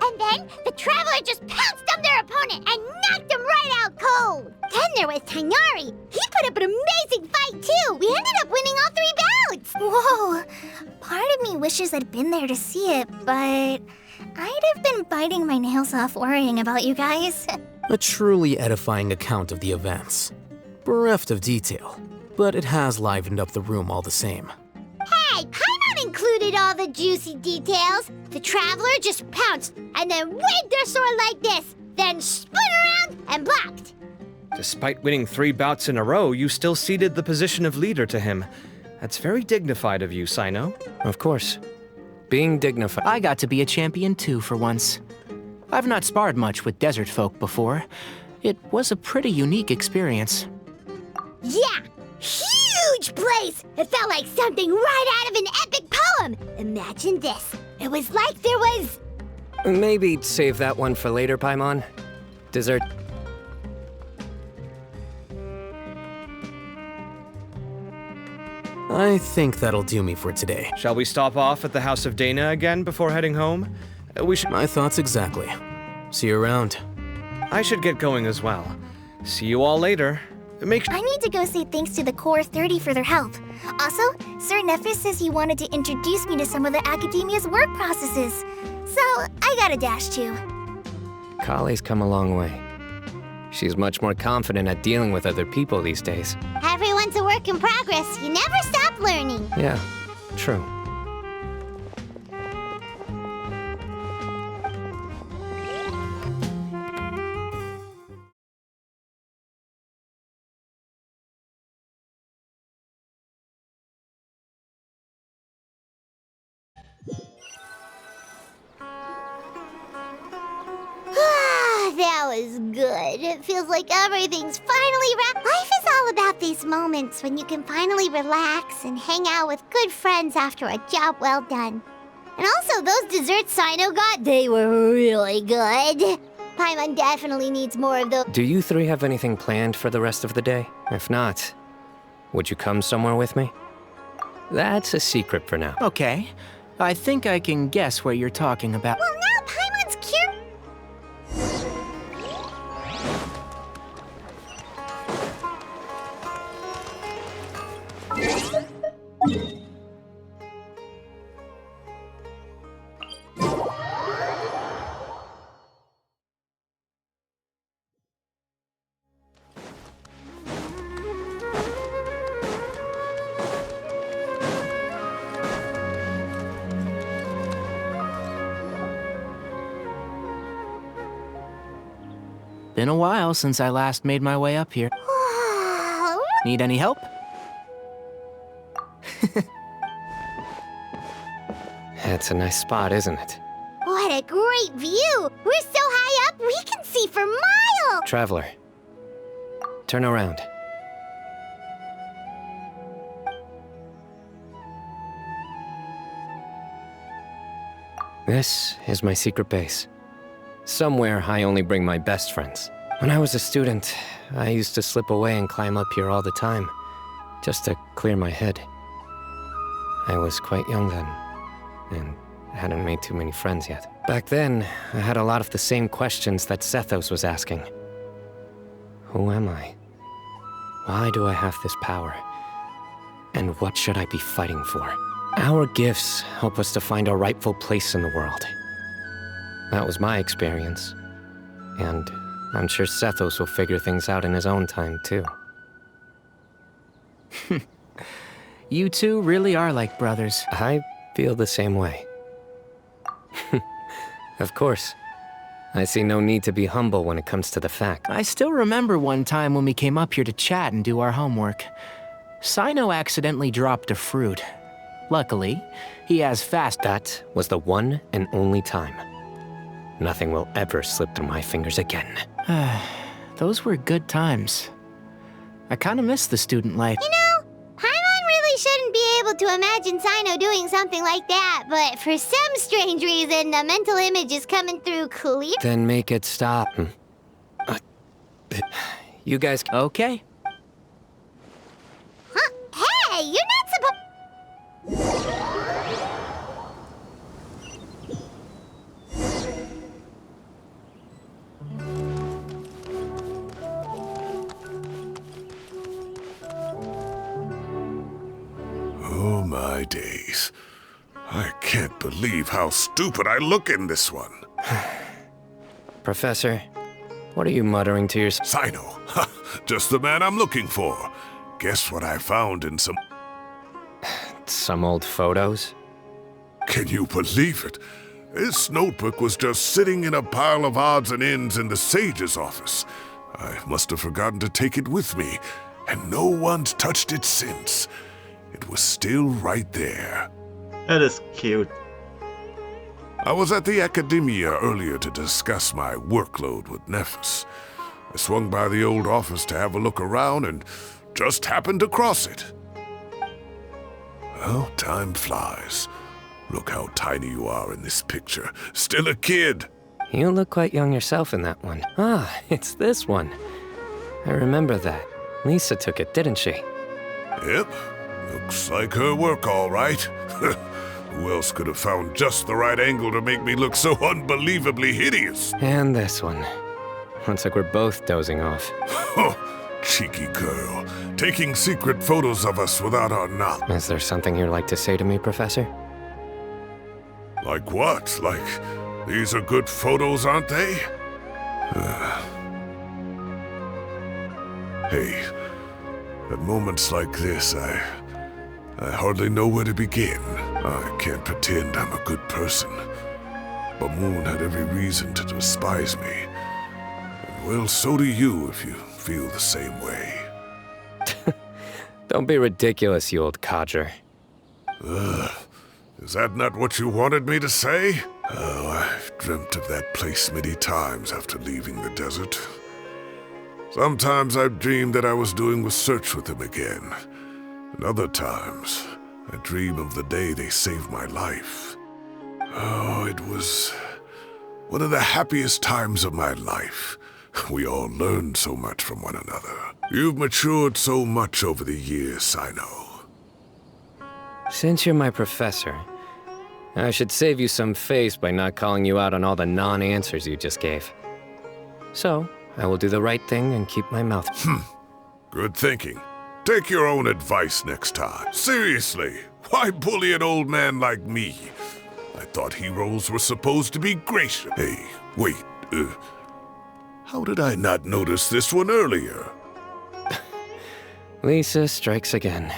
And then the Traveler just pounced on their opponent and knocked him right out cold. Then there was Tainari. He put up an amazing fight too. We ended up winning all 3 bouts. Whoa. Part of me wishes I'd been there to see it, but I'd have been biting my nails off worrying about you guys. A truly edifying account of the events. Bereft of detail, but it has livened up the room all the same. Hey, Paimon included all the juicy details. The Traveler just pounced and then waved their sword like this, then spun around and blocked. Despite winning 3 bouts in a row, you still ceded the position of leader to him. That's very dignified of you, Cyno. Of course. Being dignified. I got to be a champion too for once. I've not sparred much with desert folk before. It was a pretty unique experience. Yeah, huge place! It felt like something right out of an epic poem. Imagine this. It was like there was... Maybe save that one for later, Paimon. Dessert. I think that'll do me for today. Shall we stop off at the House of Dana again before heading home? We should... My thoughts exactly. See you around. I should get going as well. See you all later. I need to go say thanks to the Core 30 for their help. Also, Sir Nephis says he wanted to introduce me to some of the Academia's work processes. So, I gotta dash too. Kali's come a long way. She's much more confident at dealing with other people these days. Everyone's a work in progress. You never stop learning. Yeah, true. That was good. It feels like everything's finally wrapped. Life is all about these moments when you can finally relax and hang out with good friends after a job well done. And also, those desserts Cyno got, they were really good. Paimon definitely needs more of those. Do you three have anything planned for the rest of the day? If not, would you come somewhere with me? That's a secret for now. Okay. I think I can guess what you're talking about. Well, now Paimon's curious. Been a while since I last made my way up here. Need any help? It's a nice spot, isn't it? What a great view! We're so high up, we can see for miles! Traveler, turn around. This is my secret base. Somewhere I only bring my best friends. When I was a student, I used to slip away and climb up here all the time, just to clear my head. I was quite young then, and hadn't made too many friends yet. Back then, I had a lot of the same questions that Sethos was asking. Who am I? Why do I have this power? And what should I be fighting for? Our gifts help us to find our rightful place in the world. That was my experience. And I'm sure Sethos will figure things out in his own time, too. You two really are like brothers. I feel the same way. Of course. I see no need to be humble when it comes to the fact. I still remember one time when we came up here to chat and do our homework. Cyno accidentally dropped a fruit. Luckily, he has fast... That was the one and only time. Nothing will ever slip through my fingers again. Those were good times. I kinda miss the student life. You know, Paimon really shouldn't be able to imagine Cyno doing something like that, but for some strange reason, the mental image is coming through clear. Then make it stop. You guys... Okay. Huh? Hey, you're not supposed... Oh my days. I can't believe how stupid I look in this one. Professor, what are you muttering to yourself? Cyno, just the man I'm looking for. Guess what I found in some old photos? Can you believe it? This notebook was just sitting in a pile of odds and ends in the Sage's office. I must have forgotten to take it with me, and no one's touched it since. It was still right there. That is cute. I was at the Academia earlier to discuss my workload with Nephis. I swung by the old office to have a look around and just happened to cross it. Well, time flies. Look how tiny you are in this picture. Still a kid. You look quite young yourself in that one. Ah, it's this one. I remember that. Lisa took it, didn't she? Yep. Looks like her work, all right. Who else could have found just the right angle to make me look so unbelievably hideous? And this one. Looks like we're both dozing off. cheeky girl, taking secret photos of us without our knowledge. Is there something you'd like to say to me, Professor? Like what? Like, these are good photos, aren't they? Hey, at moments like this, I hardly know where to begin. I can't pretend I'm a good person. But Moon had every reason to despise me. And well, so do you if you feel the same way. Don't be ridiculous, you old codger. Is that not what you wanted me to say? Oh, I've dreamt of that place many times after leaving the desert. Sometimes I've dreamed that I was doing research with them again. And other times, I dream of the day they saved my life. Oh, it was one of the happiest times of my life. We all learned so much from one another. You've matured so much over the years, Cyno. Since you're my professor, I should save you some face by not calling you out on all the non-answers you just gave. So, I will do the right thing and keep my mouth. Good thinking. Take your own advice next time. Seriously, why bully an old man like me? I thought heroes were supposed to be gracious. Hey, wait, how did I not notice this one earlier? Lisa strikes again.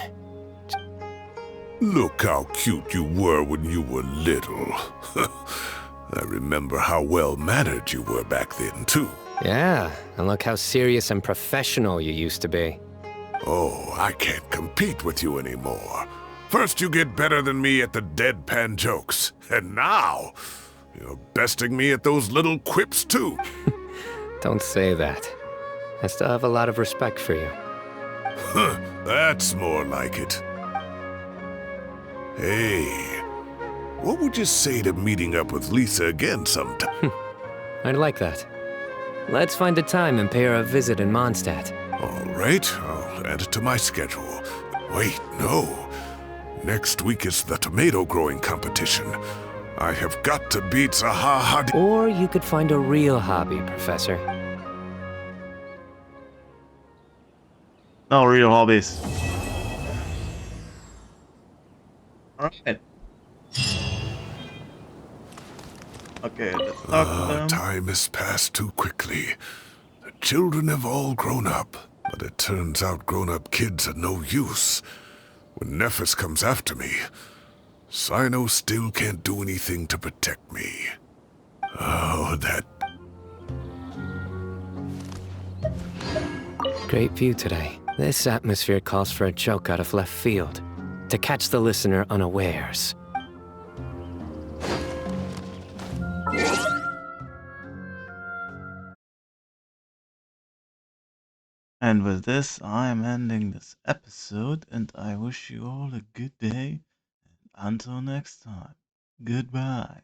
Look how cute you were when you were little. I remember how well-mannered you were back then, too. Yeah, and look how serious and professional you used to be. Oh, I can't compete with you anymore. First you get better than me at the deadpan jokes, and now you're besting me at those little quips, too. Don't say that. I still have a lot of respect for you. That's more like it. Hey, what would you say to meeting up with Lisa again sometime? I'd like that. Let's find a time and pay her a visit in Mondstadt. All right, I'll add it to my schedule. Wait, no. Next week is the tomato growing competition. I have got to beat Zaha. Or you could find a real hobby, Professor. No real hobbies. Alright. Okay, let's talk to them. Time has passed too quickly. The children have all grown up, but it turns out grown-up kids are no use. When Nephis comes after me, Cyno still can't do anything to protect me. Oh, that... Great view today. This atmosphere calls for a joke out of left field, to catch the listener unawares. And with this, I am ending this episode, and I wish you all a good day. And until next time, goodbye.